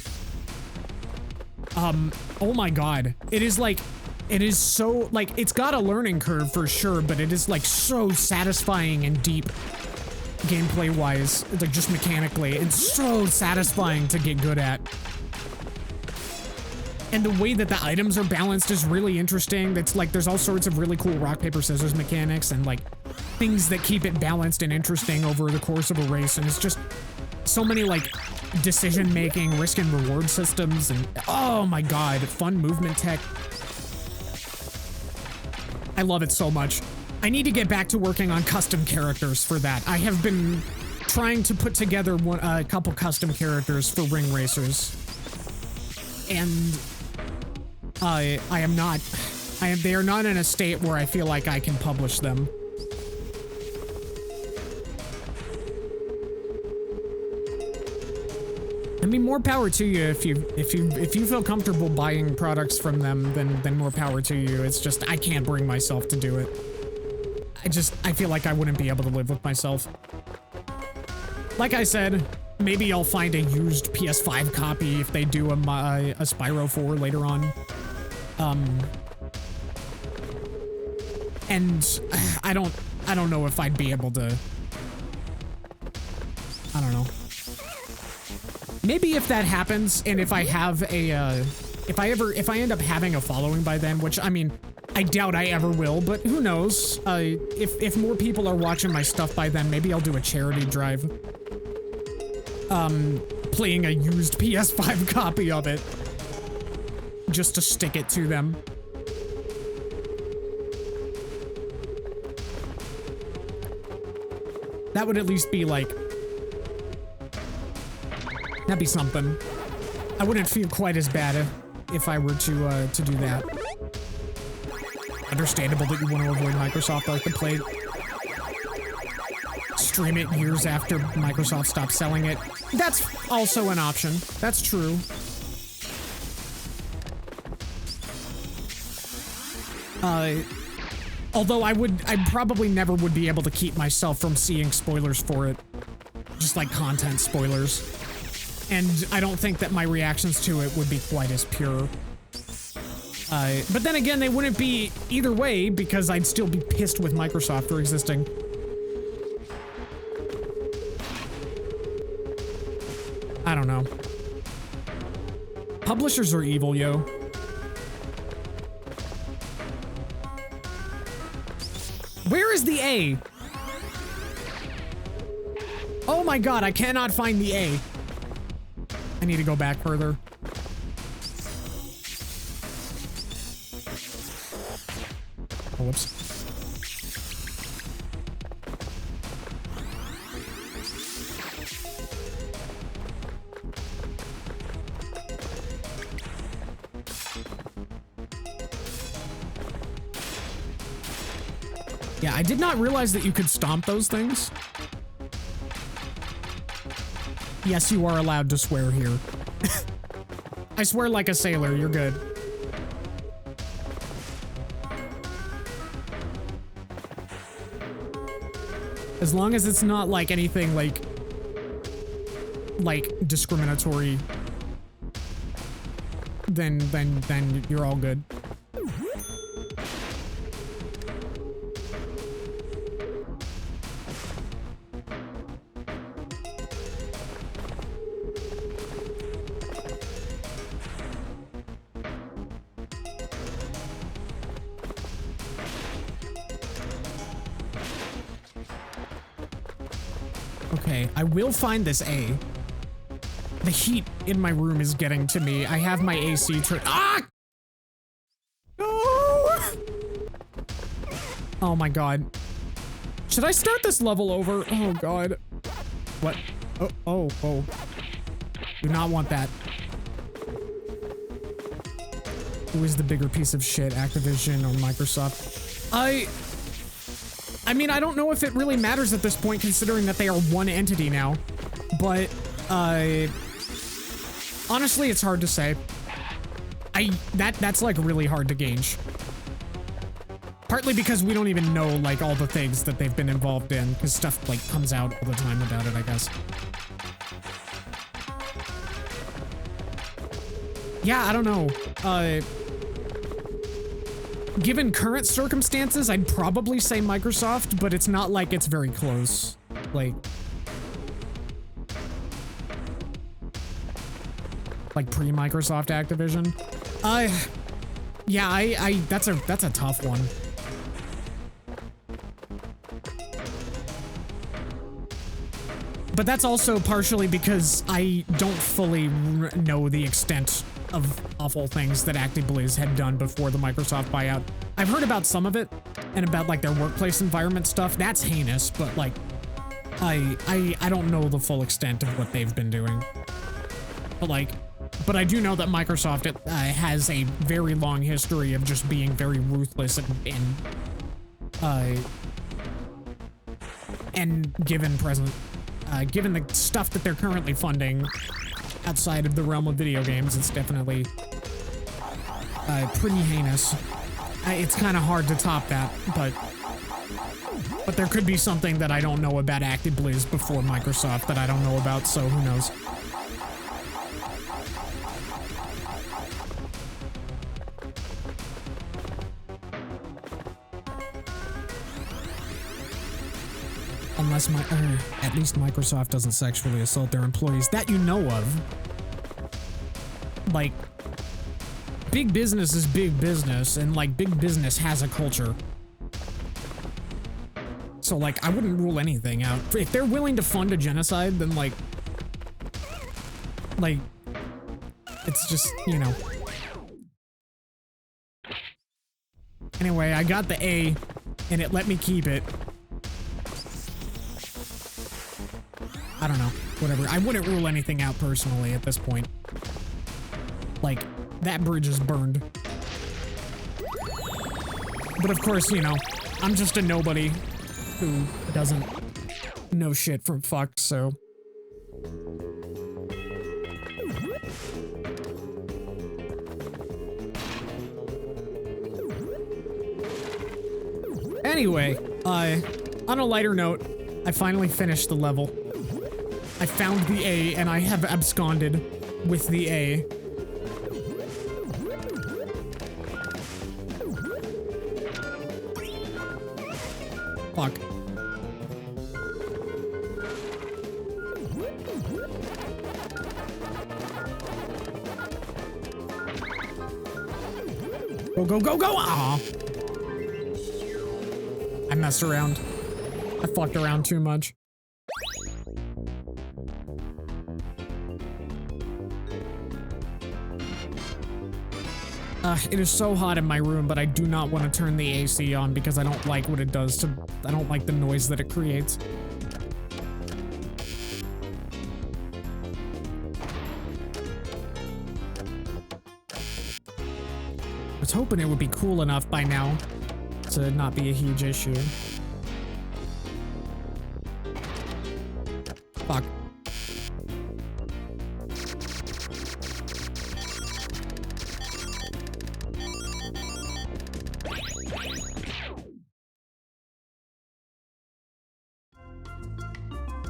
Oh my god. It is like... It is so... Like, it's got a learning curve for sure, but it is like so satisfying and deep gameplay-wise. Like, just mechanically. It's so satisfying to get good at. And the way that the items are balanced is really interesting. That's like, there's all sorts of really cool rock, paper, scissors mechanics and like things that keep it balanced and interesting over the course of a race. And it's just so many like decision-making, risk and reward systems. And oh my god, fun movement tech. I love it so much. I need to get back to working on custom characters for that. I have been trying to put together a couple custom characters for Ring Racers. And they are not in a state where I feel like I can publish them. I mean, more power to you if you feel comfortable buying products from them, then more power to you. It's just, I can't bring myself to do it. I feel like I wouldn't be able to live with myself. Like I said, maybe I'll find a used PS5 copy if they do a Spyro 4 later on. And I don't know if I'd be able to. I don't know. Maybe if that happens, and if I have a, if I end up having a following by then, which I mean, I doubt I ever will, but who knows? If more people are watching my stuff by then, maybe I'll do a charity drive. Playing a used PS5 copy of it. Just to stick it to them. That would at least be like... That'd be something. I wouldn't feel quite as bad if I were to do that. Understandable that you want to avoid Microsoft like the plague. Stream it years after Microsoft stops selling it. That's also an option. That's true. Although I probably never would be able to keep myself from seeing spoilers for it. Just like content spoilers. And I don't think that my reactions to it would be quite as pure. But then again, they wouldn't be either way because I'd still be pissed with Microsoft for existing. I don't know. Publishers are evil, yo. Where is the A? Oh my god, I cannot find the A. I need to go back further. Oh, whoops. Yeah, I did not realize that you could stomp those things. Yes, you are allowed to swear here. I swear like a sailor, you're good. As long as it's not like anything like discriminatory, then you're all good. Okay, I will find this A. The heat in my room is getting to me. I have my AC turned. Ah! No! Oh my god. Should I start this level over? Oh god. What? Oh. Do not want that. Who is the bigger piece of shit, Activision or Microsoft? I mean, I don't know if it really matters at this point, considering that they are one entity now. But, honestly, it's hard to say. That's like really hard to gauge. Partly because we don't even know like all the things that they've been involved in, because stuff like comes out all the time about it, I guess. Yeah, I don't know. Given current circumstances, I'd probably say Microsoft, but it's not like it's very close. Like pre-Microsoft Activision. Yeah, that's a tough one. But that's also partially because I don't fully know the extent of awful things that ActiBliz had done before the Microsoft buyout. I've heard about some of it, and about like their workplace environment stuff. That's heinous, but like, I don't know the full extent of what they've been doing. But I do know that Microsoft has a very long history of just being very ruthless and given the stuff that they're currently funding outside of the realm of video games, it's definitely pretty heinous. It's kind of hard to top that, but there could be something that I don't know about ActiBliz before Microsoft that I don't know about, so who knows. Unless at least Microsoft doesn't sexually assault their employees that you know of. Like, big business is big business, and like big business has a culture. So like, I wouldn't rule anything out. If they're willing to fund a genocide, then like, it's just, you know. Anyway, I got the A, and it let me keep it. I don't know, whatever. I wouldn't rule anything out personally at this point. Like, that bridge is burned. But of course, you know, I'm just a nobody who doesn't know shit from fuck, so. Anyway, on a lighter note, I finally finished the level. I found the A, and I have absconded with the A. Fuck. Go! Aw! I messed around. I fucked around too much. It is so hot in my room, but I do not want to turn the AC on because I don't like what it does to— I don't like the noise that it creates. I was hoping it would be cool enough by now to not be a huge issue. Fuck.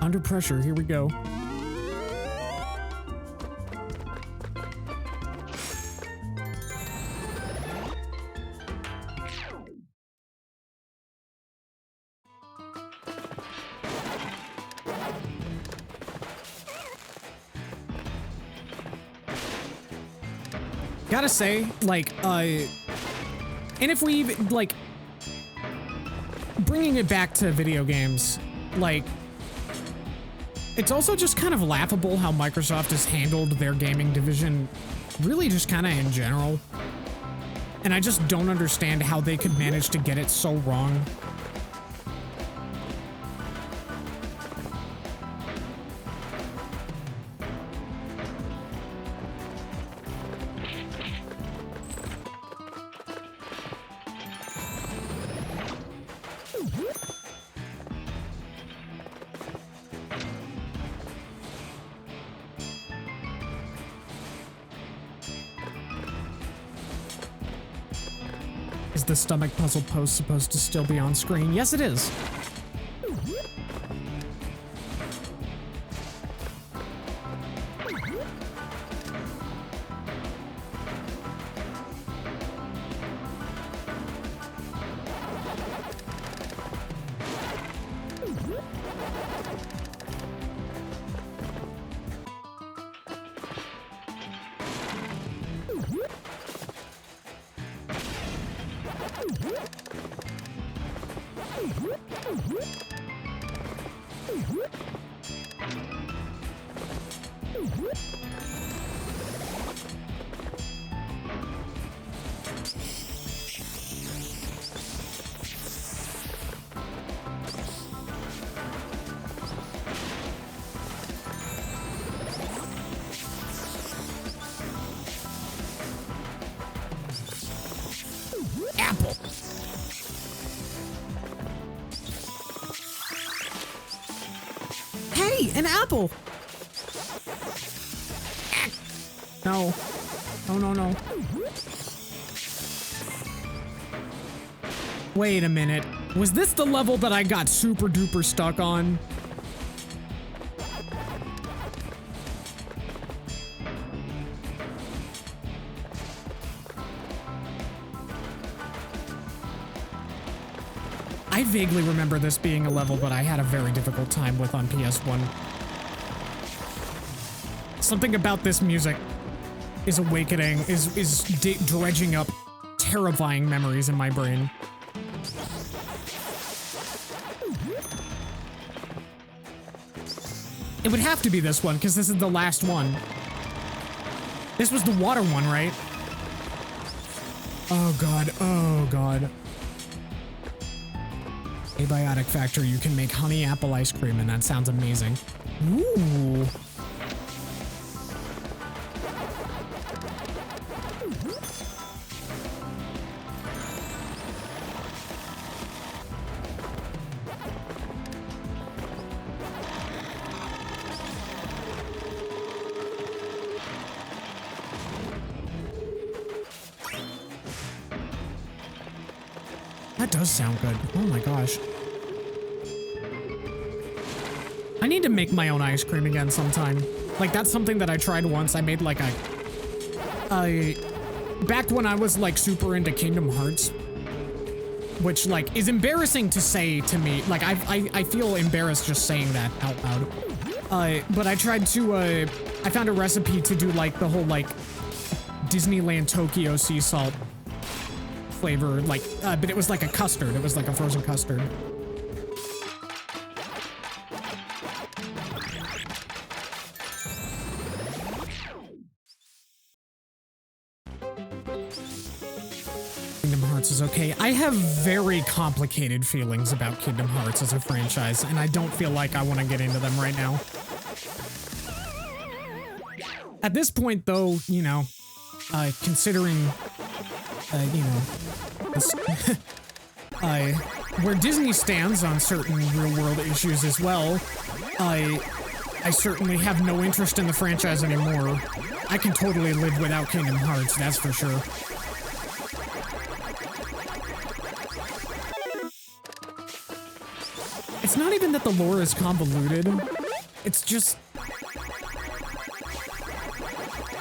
Under pressure, here we go. Gotta say, like, and if we even, like, bringing it back to video games, like, It's also just kind of laughable how Microsoft has handled their gaming division really just kind of in general. And I just don't understand how they could manage to get it so wrong. Is the stomach puzzle post supposed to still be on screen? Yes, it is. Apple. Hey, an apple. No. No, no, no. Wait a minute. Was this the level that I got super duper stuck on? I vaguely remember this being a level that I had a very difficult time with on PS1. Something about this music is awakening, is dredging up terrifying memories in my brain. It would have to be this one, because this is the last one. This was the water one, right? Oh god, oh god. Abiotic Factory, you can make honey apple ice cream, and that sounds amazing. Ooh. That does sound good. Oh my gosh. I need to make my own ice cream again sometime. Like, that's something that I tried once. I made like back when I was like super into Kingdom Hearts, which like is embarrassing to say to me. Like I feel embarrassed just saying that out loud. But I tried to I found a recipe to do like the whole like Disneyland Tokyo sea salt flavor, like, but it was like a custard. It was like a frozen custard. Kingdom Hearts is okay. I have very complicated feelings about Kingdom Hearts as a franchise, and I don't feel like I want to get into them right now. At this point, though, you know, considering, you know, this, where Disney stands on certain real-world issues as well, I certainly have no interest in the franchise anymore. I can totally live without Kingdom Hearts, that's for sure. It's not even that the lore is convoluted. It's just...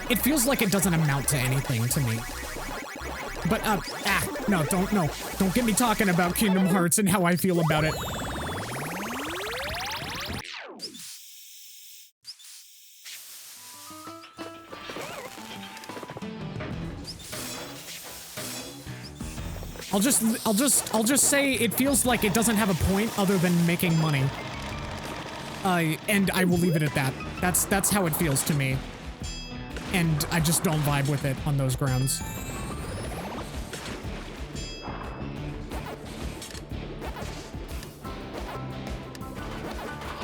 it feels like it doesn't amount to anything to me. But, no, don't get me talking about Kingdom Hearts and how I feel about it. I'll just say it feels like it doesn't have a point other than making money. And I will leave it at that. That's how it feels to me. And I just don't vibe with it on those grounds.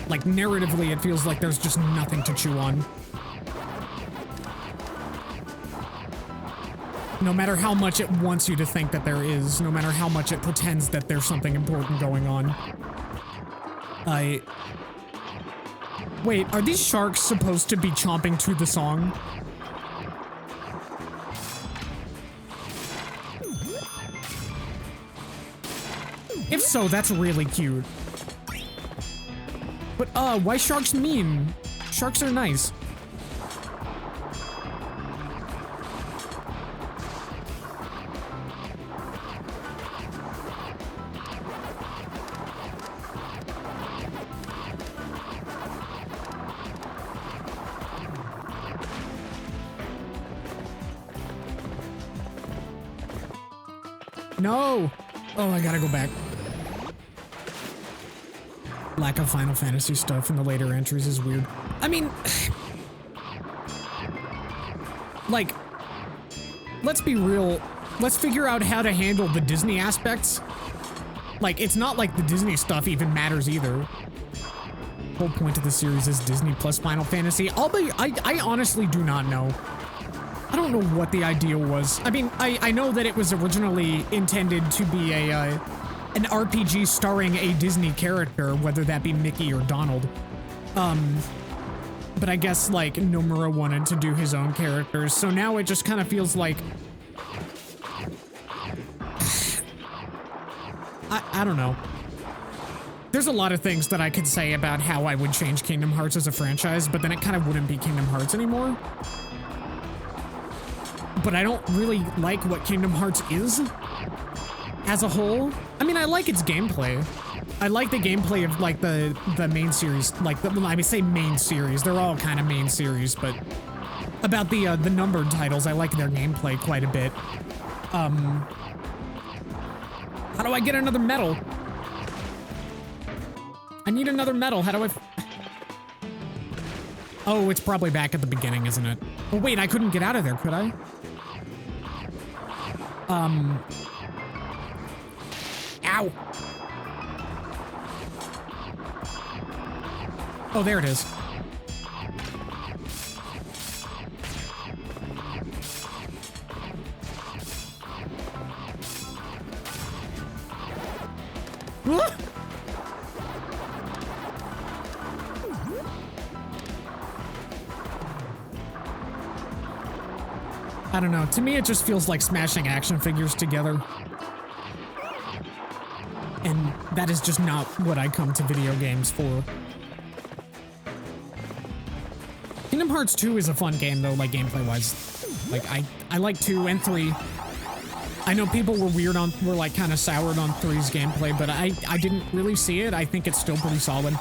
Like, narratively, it feels like there's just nothing to chew on. No matter how much it wants you to think that there is, no matter how much it pretends that there's something important going on. Wait, are these sharks supposed to be chomping to the song? If so, that's really cute. But, why sharks mean? Sharks are nice. No! Oh, I gotta go back. Lack of Final Fantasy stuff in the later entries is weird. I mean, like, let's be real. Let's figure out how to handle the Disney aspects. Like, it's not like the Disney stuff even matters either. Whole point of the series is Disney plus Final Fantasy. I honestly do not know. I don't know what the idea was. I mean, I know that it was originally intended to be an RPG starring a Disney character, whether that be Mickey or Donald. But I guess, like, Nomura wanted to do his own characters, so now it just kind of feels like... I don't know. There's a lot of things that I could say about how I would change Kingdom Hearts as a franchise, but then it kind of wouldn't be Kingdom Hearts anymore. But I don't really like what Kingdom Hearts is as a whole. I mean, I like its gameplay. I like the gameplay of, like, the main series. Like, well, I would say main series. They're all kind of main series, but about the numbered titles, I like their gameplay quite a bit. How do I get another medal? I need another medal. How do I... Oh, it's probably back at the beginning, isn't it? Oh, wait, I couldn't get out of there, could I? Ow. Oh, there it is. Ah! I don't know. To me, it just feels like smashing action figures together. And that is just not what I come to video games for. Kingdom Hearts 2 is a fun game, though, like, gameplay-wise. Like, I like 2 and 3. I know people were like, kind of soured on 3's gameplay, but I didn't really see it. I think it's still pretty solid.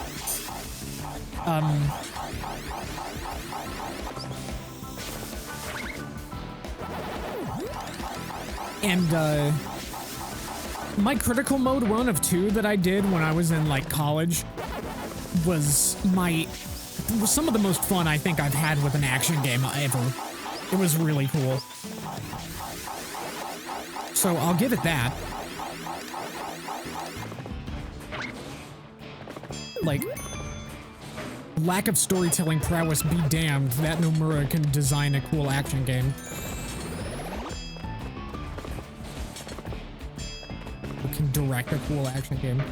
And, my critical mode run of 2 that I did when I was in, like, college was some of the most fun I think I've had with an action game ever. It was really cool. So I'll give it that. Like, lack of storytelling prowess be damned, that Nomura can design a cool action game. Can direct a cool action game.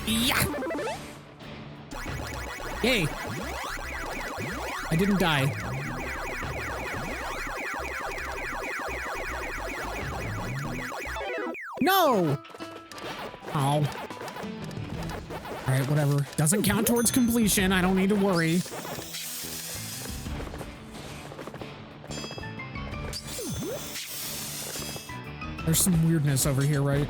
Yeah! Yay! I didn't die. No! Oh. Alright, whatever. Doesn't count towards completion. I don't need to worry. There's some weirdness over here, right?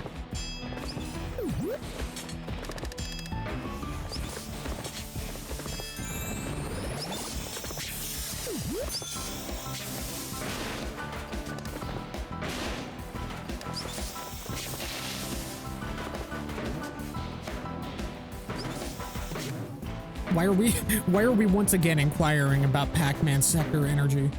Why are we once again inquiring about Pac-Man sector energy?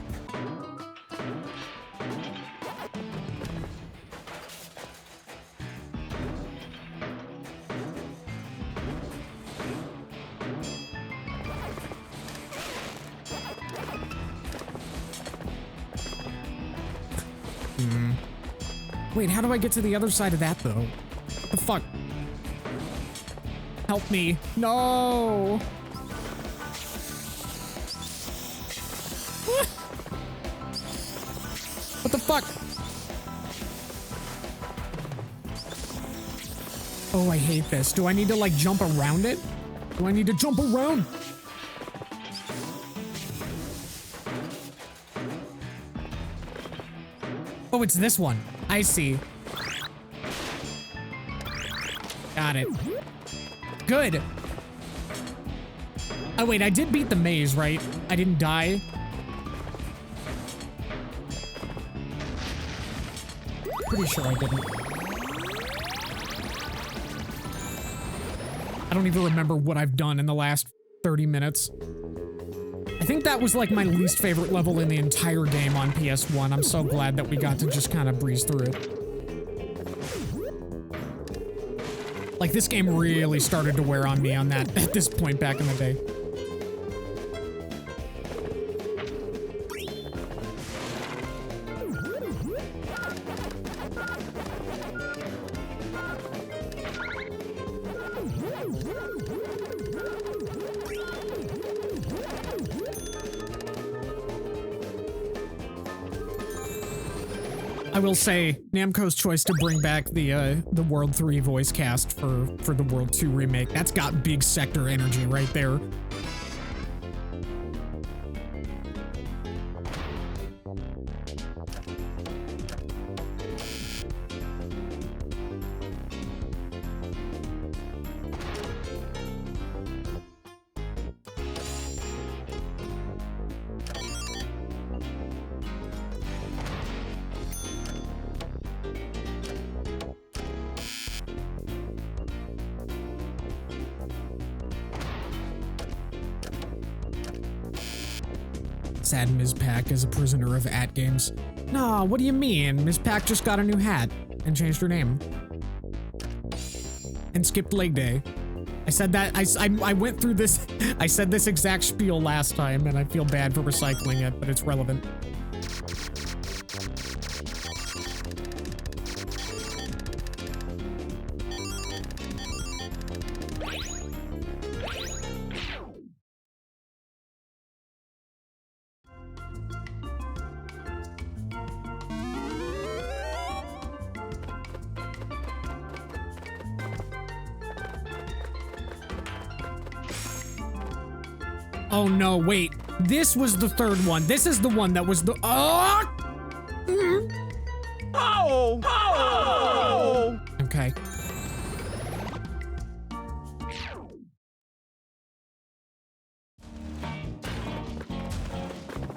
Wait, how do I get to the other side of that, though? What the fuck? Help me. No! What the fuck? Oh, I hate this. Do I need to, like, jump around it? Do I need to jump around? Oh, it's this one. I see. Got it. Good. Oh, wait, I did beat the maze, right? I didn't die. Pretty sure I didn't. I don't even remember what I've done in the last 30 minutes. I think that was like my least favorite level in the entire game on PS1. I'm so glad that we got to just kind of breeze through it. Like, this game really started to wear on me on that at this point back in the day. I will say, Namco's choice to bring back the World 3 voice cast for the World 2 remake, that's got big sector energy right there. Sad Ms. Pac is a prisoner of at games. No, what do you mean? Ms. Pac just got a new hat and changed her name. And skipped leg day. I said that, I went through this, I said this exact spiel last time and I feel bad for recycling it, but it's relevant. Oh no, wait. This was the third one. This is the one that was the— Oh! Oh! Oh! Okay.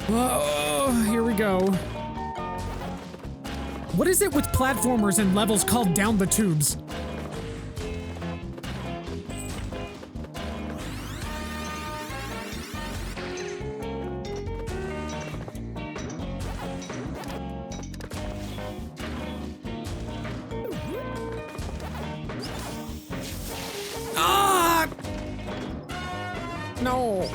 Oh, here we go. What is it with platformers and levels called down the tubes? No.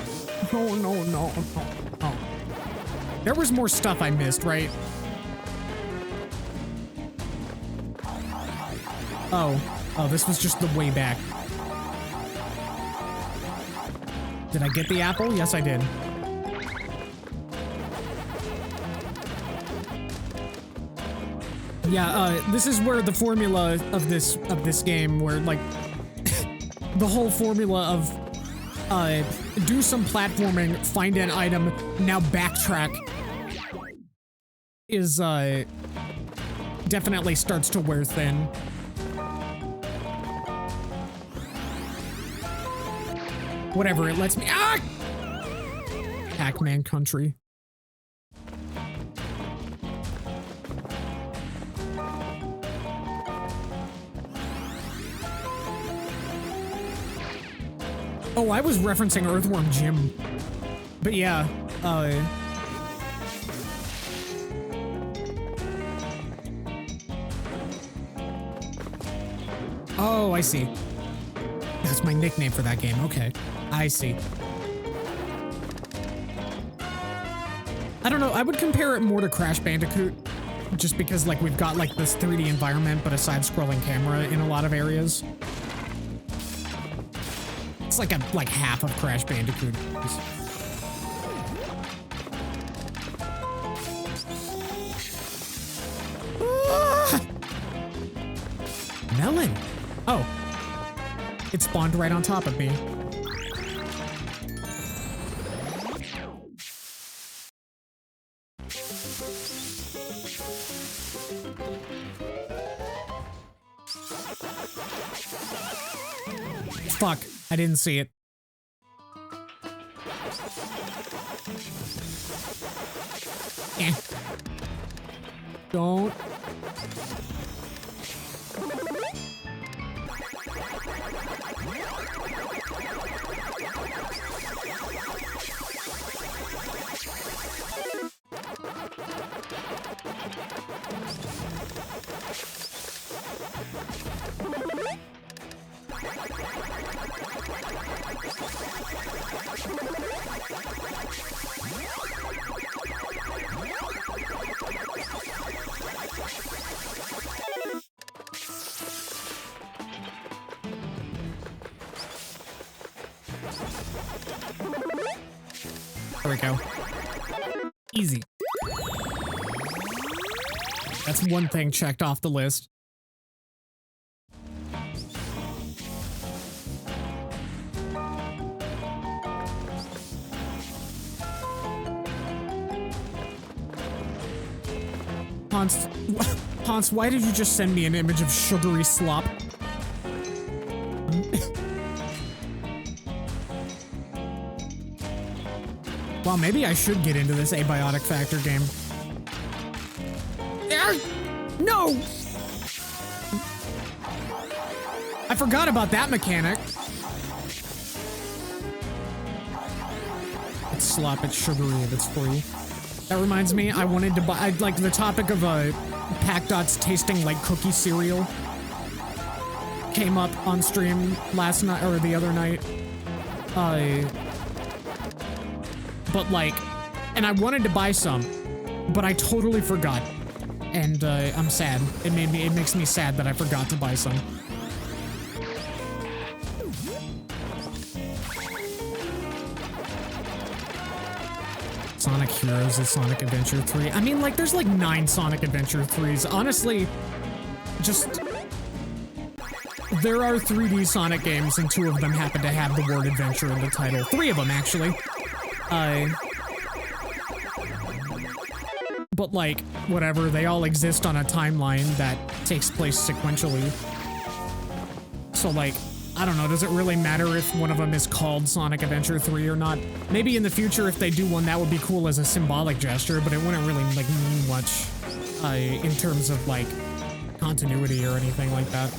There was more stuff I missed, right? Oh, this was just the way back. Did I get the apple? Yes, I did. Yeah, this is where the formula of this game, where, like, the whole formula of do some platforming, find an item, now backtrack is definitely starts to wear thin. Whatever, it lets me. Ah! Pac-Man country. Oh, I was referencing Earthworm Jim. But yeah, oh, I see. That's my nickname for that game. Okay, I see. I don't know, I would compare it more to Crash Bandicoot, just because like we've got like this 3D environment but a side-scrolling camera in a lot of areas. It's like half of Crash Bandicoot. Melon! Oh. It spawned right on top of me. Fuck, I didn't see it. Eh. Don't. There we go. Easy. That's one thing checked off the list. Hans, why did you just send me an image of sugary slop? Well, maybe I should get into this Abiotic Factor game. No! I forgot about that mechanic. It's slop, it's sugary, and it's free. That reminds me, I wanted to buy, like, the topic of Pac Dots tasting like cookie cereal came up on stream last night, or the other night. But like, and I wanted to buy some, but I totally forgot. And I'm sad. It makes me sad that I forgot to buy some. Sonic Heroes is Sonic Adventure 3. I mean, like, there's like 9 Sonic Adventure 3s. Honestly, just... There are 3D Sonic games, and 2 of them happen to have the word adventure in the title. 3 of them, actually. But like, whatever, they all exist on a timeline that takes place sequentially. So like, I don't know, does it really matter if one of them is called Sonic Adventure 3 or not? Maybe in the future if they do one, that would be cool as a symbolic gesture, but it wouldn't really like mean much in terms of like continuity or anything like that.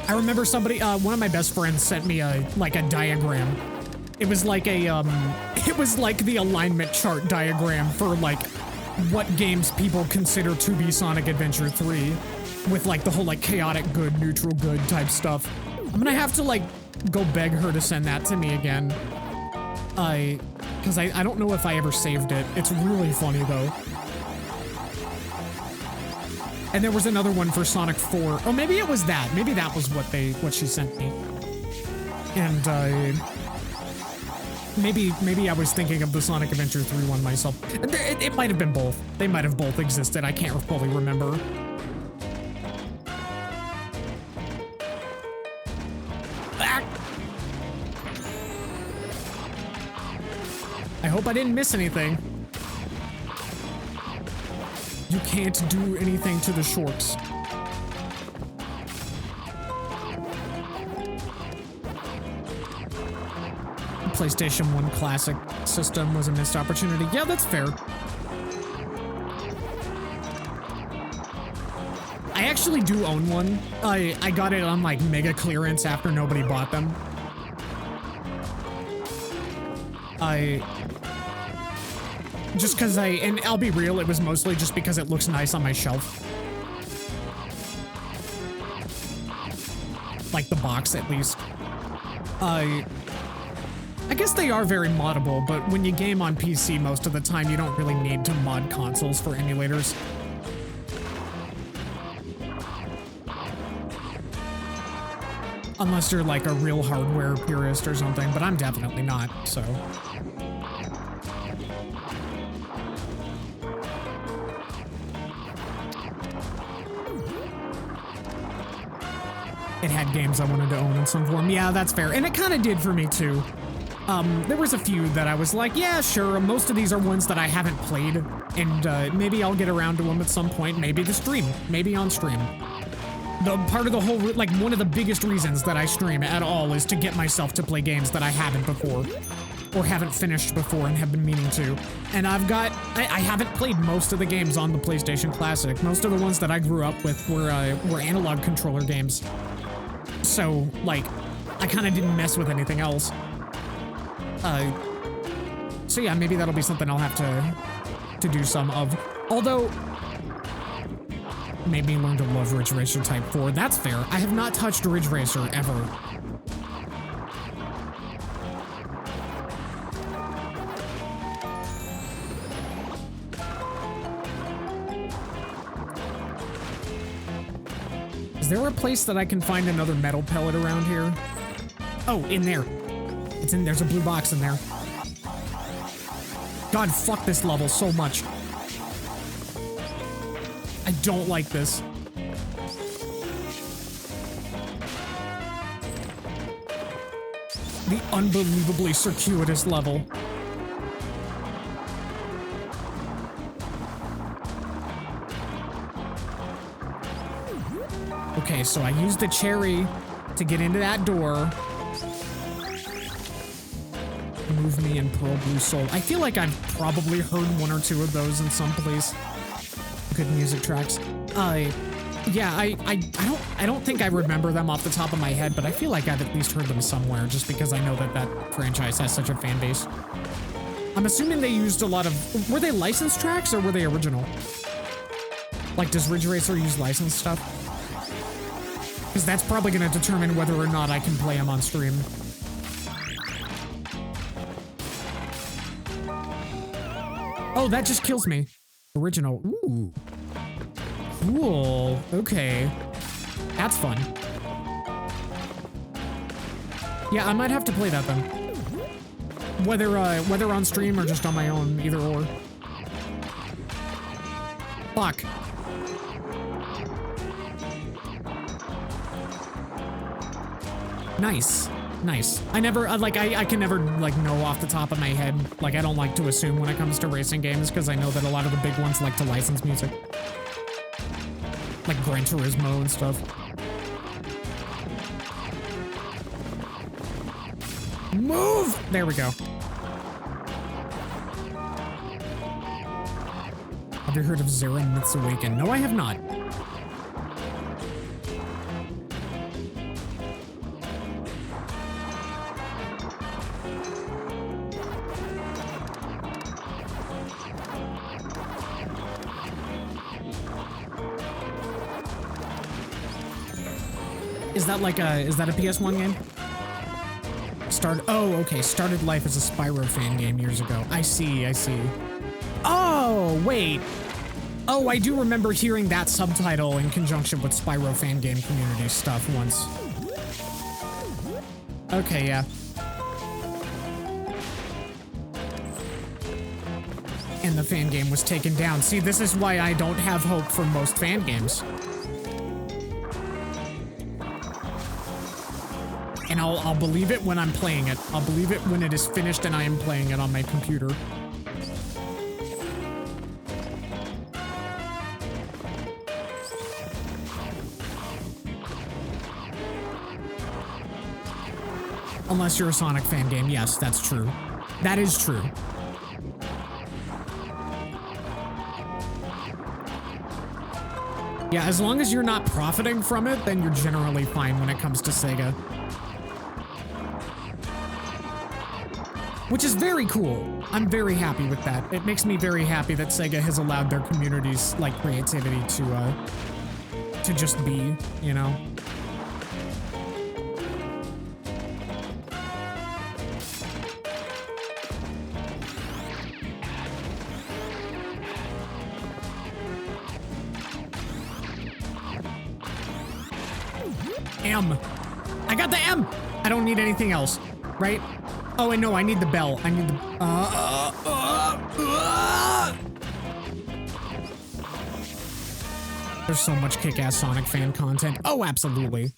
I remember somebody, one of my best friends sent me a diagram. It was like a, it was like the alignment chart diagram for like what games people consider to be Sonic Adventure 3 with like the whole like chaotic good, neutral good type stuff. I'm gonna have to like go beg her to send that to me again. Cause I don't know if I ever saved it. It's really funny though. And there was another one for Sonic 4. Oh, maybe it was that. Maybe that was what she sent me. And, maybe I was thinking of the Sonic Adventure 3 one myself. It might have been both. They might have both existed. I can't fully remember. I hope I didn't miss anything. You can't do anything to the shorts. PlayStation 1 Classic system was a missed opportunity. Yeah, that's fair. I actually do own one. I got it on like mega clearance after nobody bought them. Just because and I'll be real, it was mostly just because it looks nice on my shelf. Like the box, at least. I guess they are very moddable, but when you game on PC most of the time, you don't really need to mod consoles for emulators. Unless you're like a real hardware purist or something, but I'm definitely not, so. It had games I wanted to own in some form. Yeah, that's fair. And it kind of did for me too. There was a few that I was like, yeah, sure. Most of these are ones that I haven't played. And maybe I'll get around to them at some point. Maybe the stream. Maybe on stream. The part of the whole, like, one of the biggest reasons that I stream at all is to get myself to play games that I haven't before. Or haven't finished before and have been meaning to. And I haven't played most of the games on the PlayStation Classic. Most of the ones that I grew up with were analog controller games. So, like, I kind of didn't mess with anything else. So yeah, maybe that'll be something I'll have to do some of. Although, made me learn to love Ridge Racer Type 4. That's fair. I have not touched Ridge Racer ever. Is there a place that I can find another metal pellet around here? Oh, in there. It's in, there's a blue box in there. God, fuck this level so much. I don't like this. The unbelievably circuitous level. Okay, so I used the cherry to get into that door. Move me in Pearl Blue Soul. I feel like I've probably heard one or two of those in some place. Good music tracks. Yeah, I don't think I remember them off the top of my head, but I feel like I've at least heard them somewhere, just because I know that that franchise has such a fan base. I'm assuming they used a lot of... Were they licensed tracks, or were they original? Like, does Ridge Racer use licensed stuff? Because that's probably going to determine whether or not I can play them on stream. Oh, that just kills me. Original. Ooh. Cool. Okay. That's fun. Yeah, I might have to play that then. Whether on stream or just on my own, either or. Fuck. Nice. Nice. I never, I can never, like, know off the top of my head. Like, I don't like to assume when it comes to racing games, because I know that a lot of the big ones like to license music. Like Gran Turismo and stuff. Move! There we go. Have you heard of Zera Myths Awaken? No, I have not. Is that like is that a PS1 game? Oh, okay. Started life as a Spyro fan game years ago. I see, I see. Oh, wait. Oh, I do remember hearing that subtitle in conjunction with Spyro fan game community stuff once. Okay, yeah. And the fan game was taken down. See, this is why I don't have hope for most fan games. And I'll believe it when I'm playing it. I'll believe it when it is finished and I am playing it on my computer. Unless you're a Sonic fan game. Yes, that's true. That is true. Yeah, as long as you're not profiting from it, then you're generally fine when it comes to Sega. Which is very cool. I'm very happy with that. It makes me very happy that Sega has allowed their community's, like, creativity to just be, you know? M. I got the M! I don't need anything else, right? Oh, and no, I need the bell. I need the... There's so much kick-ass Sonic fan content. Oh, absolutely.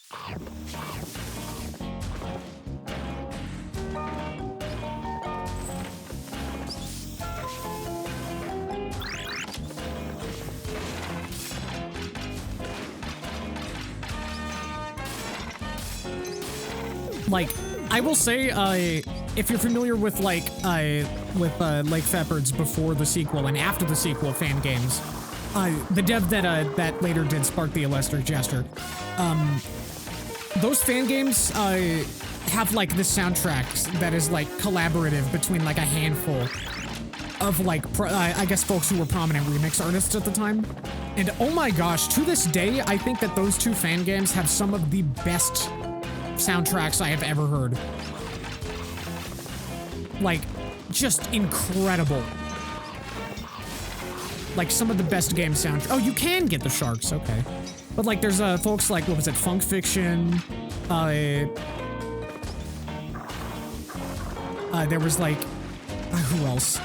Like, I will say, if you're familiar with, like, Lake Feppard's before the sequel and after the sequel fan games, the dev that later did Spark the Electric Jester, those fan games, have, like, this soundtrack that is, like, collaborative between, like, a handful of, like, I guess folks who were prominent remix artists at the time. And oh my gosh, to this day, I think that those two fan games have some of the best soundtracks I have ever heard. Like, just incredible. Like, some of the best game soundtracks. Oh, you can get the sharks, okay. But, like, there's, folks like, what was it, Funk Fiction, there was, like, who else?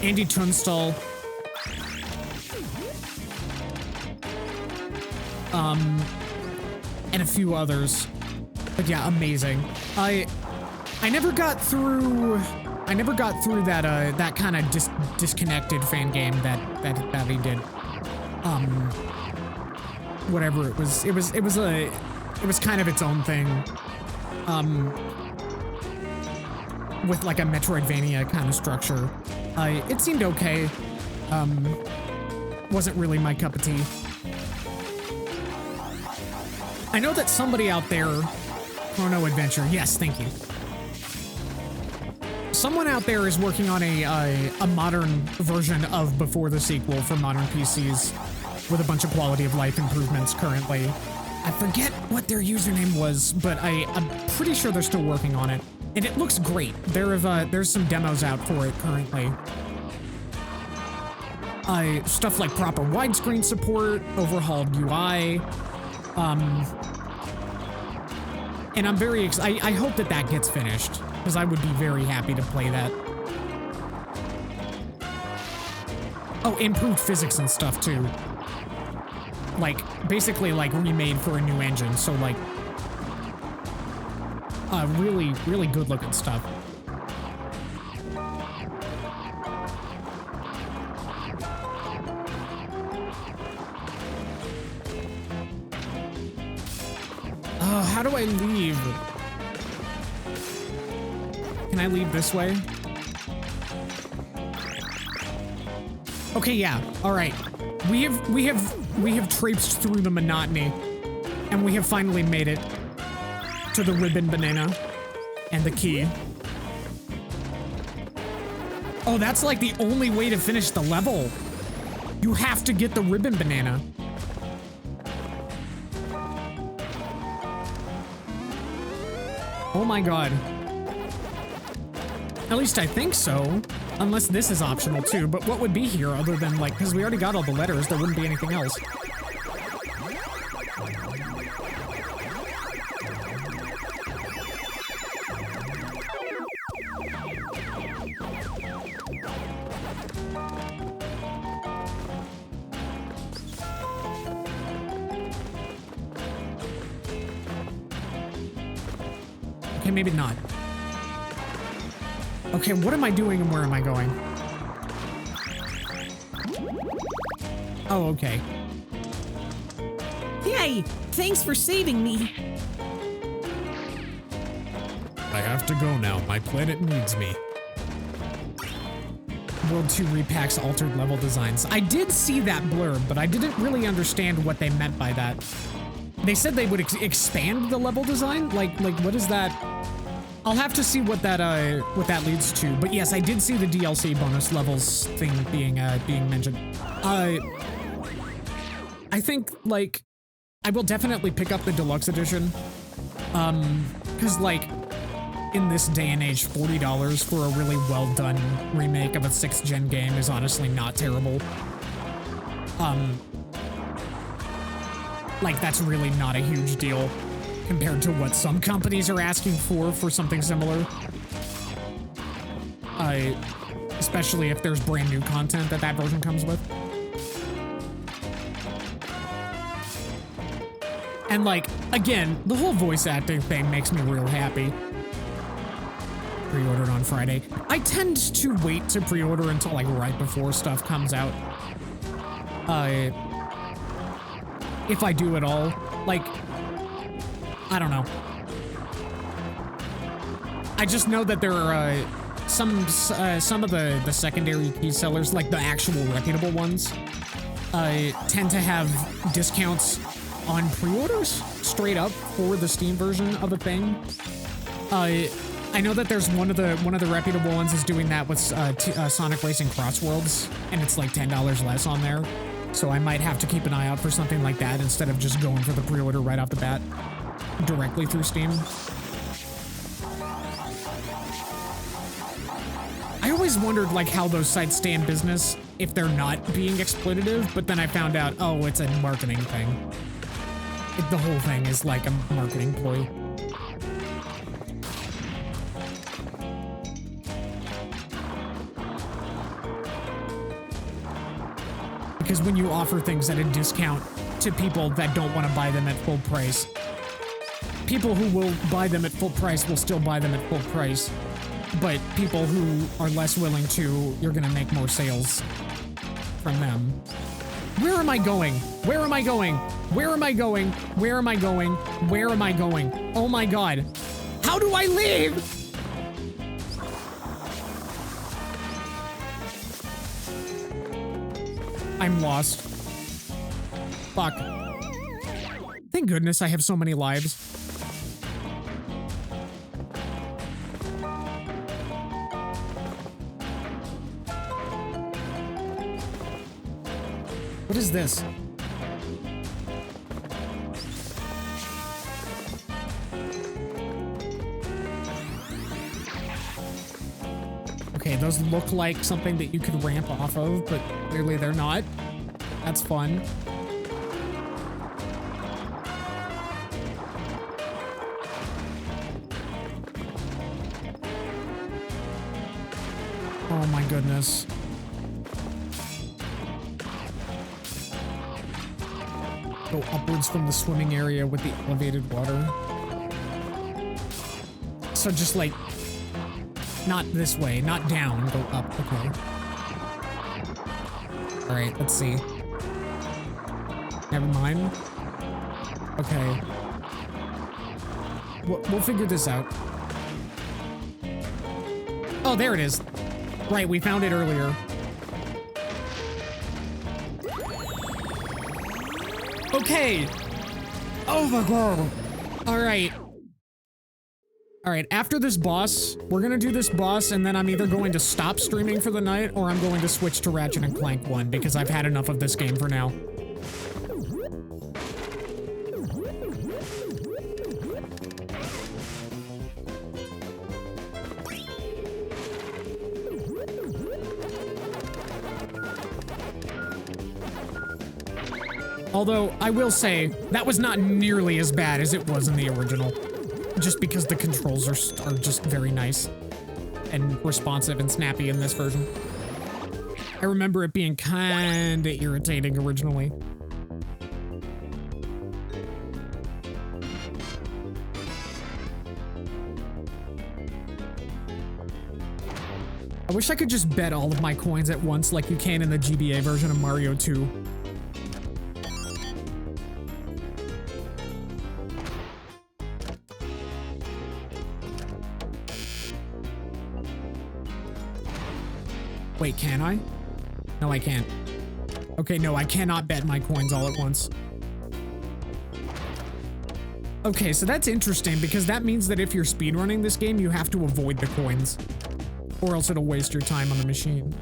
Andy Tunstall. And a few others. But yeah, amazing. I never got through that that kind of disconnected fan game that he did. Whatever it was kind of its own thing. With like a Metroidvania kind of structure. It seemed okay. Wasn't really my cup of tea. I know that somebody out there, Chrono Adventure, yes, thank you. Someone out there is working on a modern version of Before the Sequel for modern PCs with a bunch of quality of life improvements currently. I forget what their username was, but I'm pretty sure they're still working on it. And it looks great. There's some demos out for it currently. Stuff like proper widescreen support, overhauled UI, and I'm very excited. I hope that gets finished, because I would be very happy to play that. Oh, improved physics and stuff too. Like, basically like remade for a new engine, so like, really, really good looking stuff. How do I leave? Can I leave this way? Okay, yeah. All right. We have traipsed through the monotony, and we have finally made it to the ribbon banana and the key. Oh, that's like the only way to finish the level. You have to get the ribbon banana. Oh my god. At least I think so. Unless this is optional too, but what would be here other than like, because we already got all the letters, there wouldn't be anything else. Okay, maybe not. Okay, what am I doing and where am I going? Oh, okay. Yay! Thanks for saving me. I have to go now. My planet needs me. World 2 Re-Pac's altered level designs. I did see that blurb, but I didn't really understand what they meant by that. They said they would expand the level design? Like what is that? I'll have to see what that leads to. But yes, I did see the DLC bonus levels thing being mentioned. I think, like, I will definitely pick up the deluxe edition. Cause like, in this day and age, $40 for a really well done remake of a 6th gen game is honestly not terrible. Like, that's really not a huge deal compared to what some companies are asking for something similar. Especially if there's brand new content that version comes with. And like, again, the whole voice acting thing makes me real happy. Pre-ordered on Friday. I tend to wait to pre-order until like right before stuff comes out. If I do at all. Like, I don't know. I just know that there are some of the secondary key sellers, like the actual reputable ones, tend to have discounts on pre-orders straight up for the Steam version of a thing. I know that there's one of the reputable ones is doing that with Sonic Racing Crossworlds, and it's like $10 less on there. So I might have to keep an eye out for something like that instead of just going for the pre-order right off the bat directly through Steam. I always wondered like how those sites stay in business if they're not being exploitative, but then I found out, oh, it's a marketing thing. The whole thing is like a marketing ploy. Because when you offer things at a discount to people that don't want to buy them at full price, people who will buy them at full price will still buy them at full price. But people who are less willing to, you're gonna make more sales from them. Where am I going? Where am I going? Where am I going? Where am I going? Where am I going? Oh my god. How do I leave? I'm lost. Fuck. Thank goodness I have so many lives. What is this? Okay, those look like something that you could ramp off of, but clearly they're not. That's fun. Oh my goodness. Go upwards from the swimming area with the elevated water. So just like, not this way, not down, go up, okay. All right, let's see. Never mind. Okay. We'll figure this out. Oh, there it is. Right, we found it earlier. Okay. Oh my god. All right. All right, after this boss, we're gonna do this boss, and then I'm either going to stop streaming for the night, or I'm going to switch to Ratchet and Clank 1, because I've had enough of this game for now. Although, I will say, that was not nearly as bad as it was in the original. Just because the controls are just very nice and responsive and snappy in this version. I remember it being kinda irritating originally. I wish I could just bet all of my coins at once like you can in the GBA version of Mario 2. Wait, can I? No, I can't. Okay, no, I cannot bet my coins all at once. Okay, so that's interesting because that means that if you're speedrunning this game, you have to avoid the coins. Or else it'll waste your time on the machine.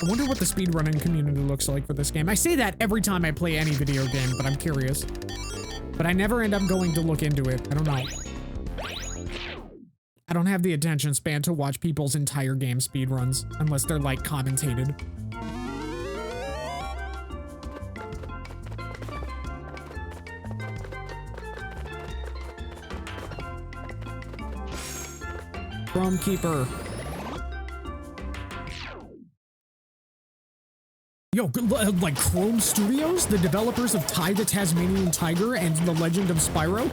I wonder what the speedrunning community looks like for this game. I say that every time I play any video game, but I'm curious. But I never end up going to look into it. I don't know. I don't have the attention span to watch people's entire game speedruns, unless they're like commentated. Chrome Keeper. Yo, like Chrome Studios, the developers of Ty the Tasmanian Tiger and The Legend of Spyro?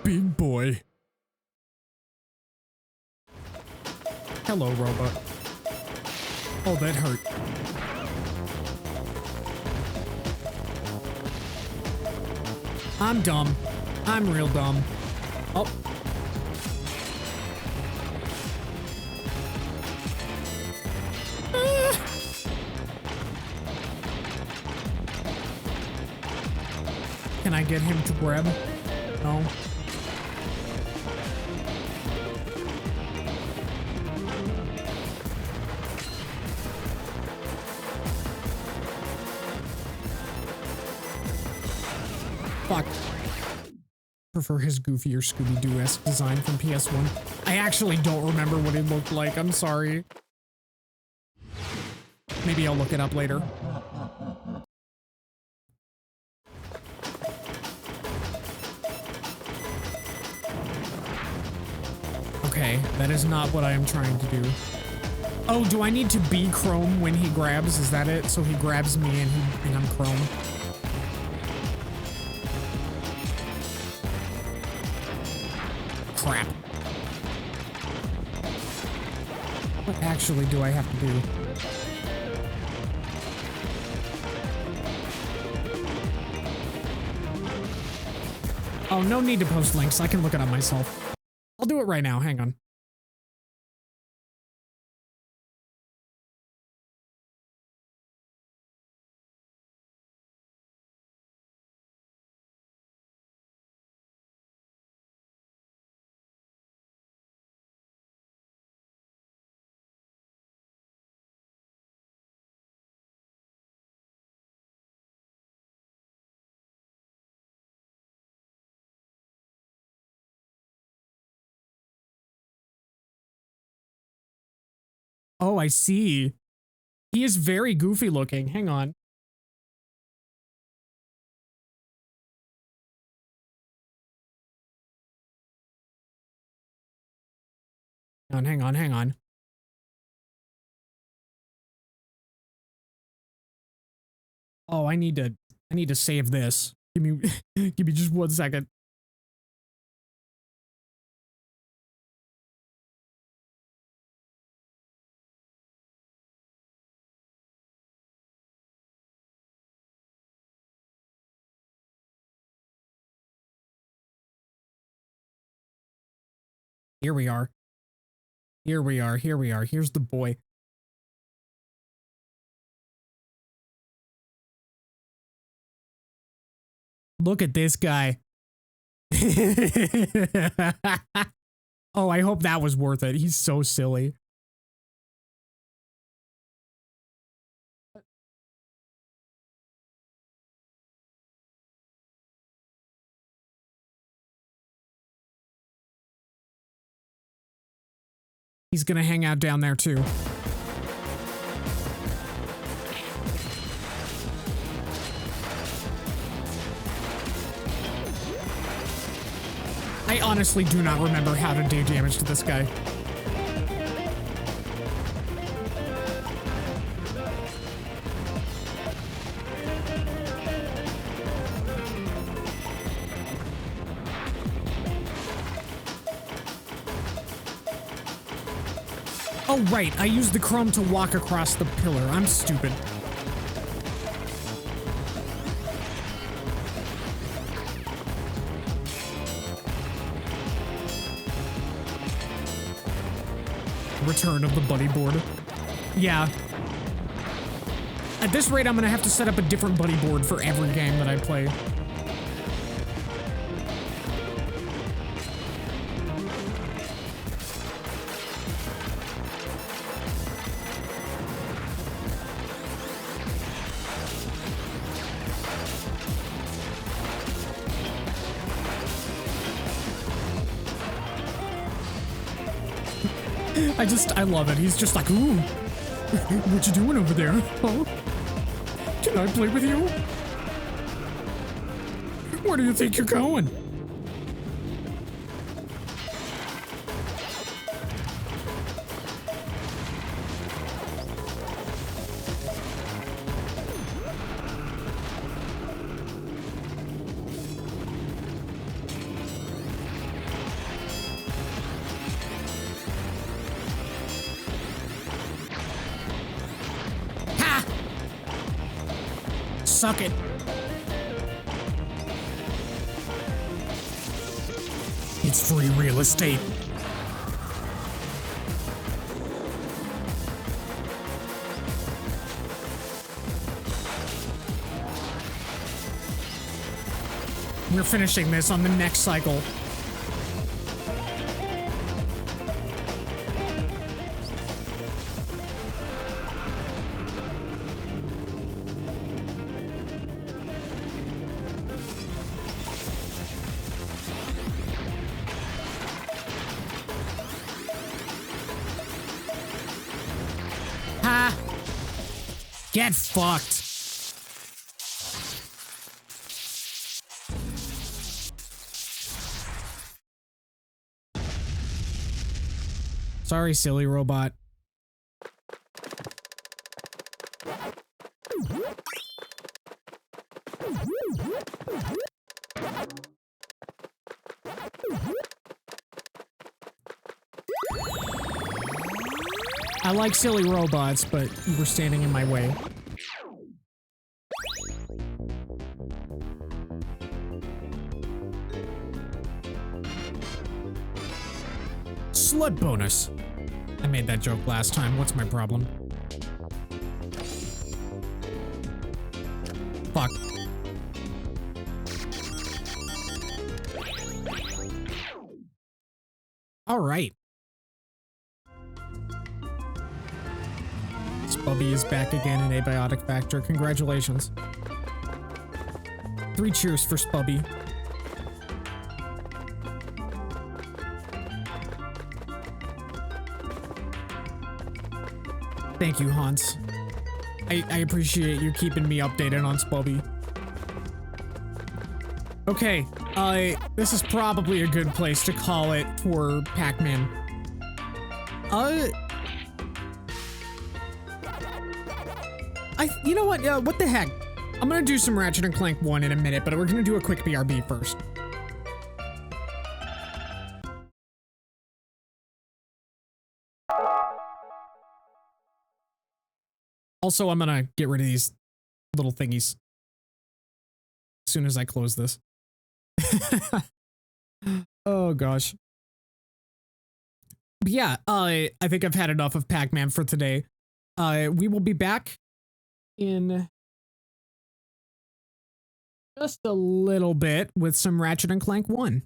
Big boy. Hello, robot. Oh, that hurt. I'm dumb. I'm real dumb. Oh. Can I get him to grab? No. Fuck. Prefer his goofier Scooby-Doo-esque design from PS1. I actually don't remember what it looked like. I'm sorry. Maybe I'll look it up later. Okay, that is not what I am trying to do. Oh, do I need to be Chrome when he grabs? Is that it? So he grabs me and I'm Chrome. Crap. What actually do I have to do? Oh, no need to post links. I can look it up myself. I'll do it right now. Hang on. Oh, I see. He is very goofy looking. Hang on. Hang on. Oh, I need to save this. Give me give me just 1 second. Here we are. Here's the boy. Look at this guy. Oh, I hope that was worth it. He's so silly. He's gonna hang out down there too. I honestly do not remember how to do damage to this guy. Oh, right. I used the chrome to walk across the pillar. I'm stupid. Return of the buddy board. Yeah. At this rate, I'm gonna have to set up a different buddy board for every game that I play. I love it. He's just like, ooh, what you doing over there? Huh? Can I play with you? Where do you think you're going? Suck it. It's free real estate. We're finishing this on the next cycle. Get fucked. Sorry, silly robot. I like silly robots, but you were standing in my way. Slut bonus. I made that joke last time. What's my problem? Fuck. All right. Spubby is back again in Abiotic Factor. Congratulations. 3 cheers for Spubby. Thank you, Hans. I appreciate you keeping me updated on Spubby. Okay, this is probably a good place to call it for Pac-Man. You know what? What the heck? I'm gonna do some Ratchet and Clank 1 in a minute, but we're gonna do a quick BRB first. Also, I'm gonna get rid of these little thingies as soon as I close this. Oh gosh. But yeah, I think I've had enough of Pac-Man for today. We will be back in just a little bit with some Ratchet and Clank 1.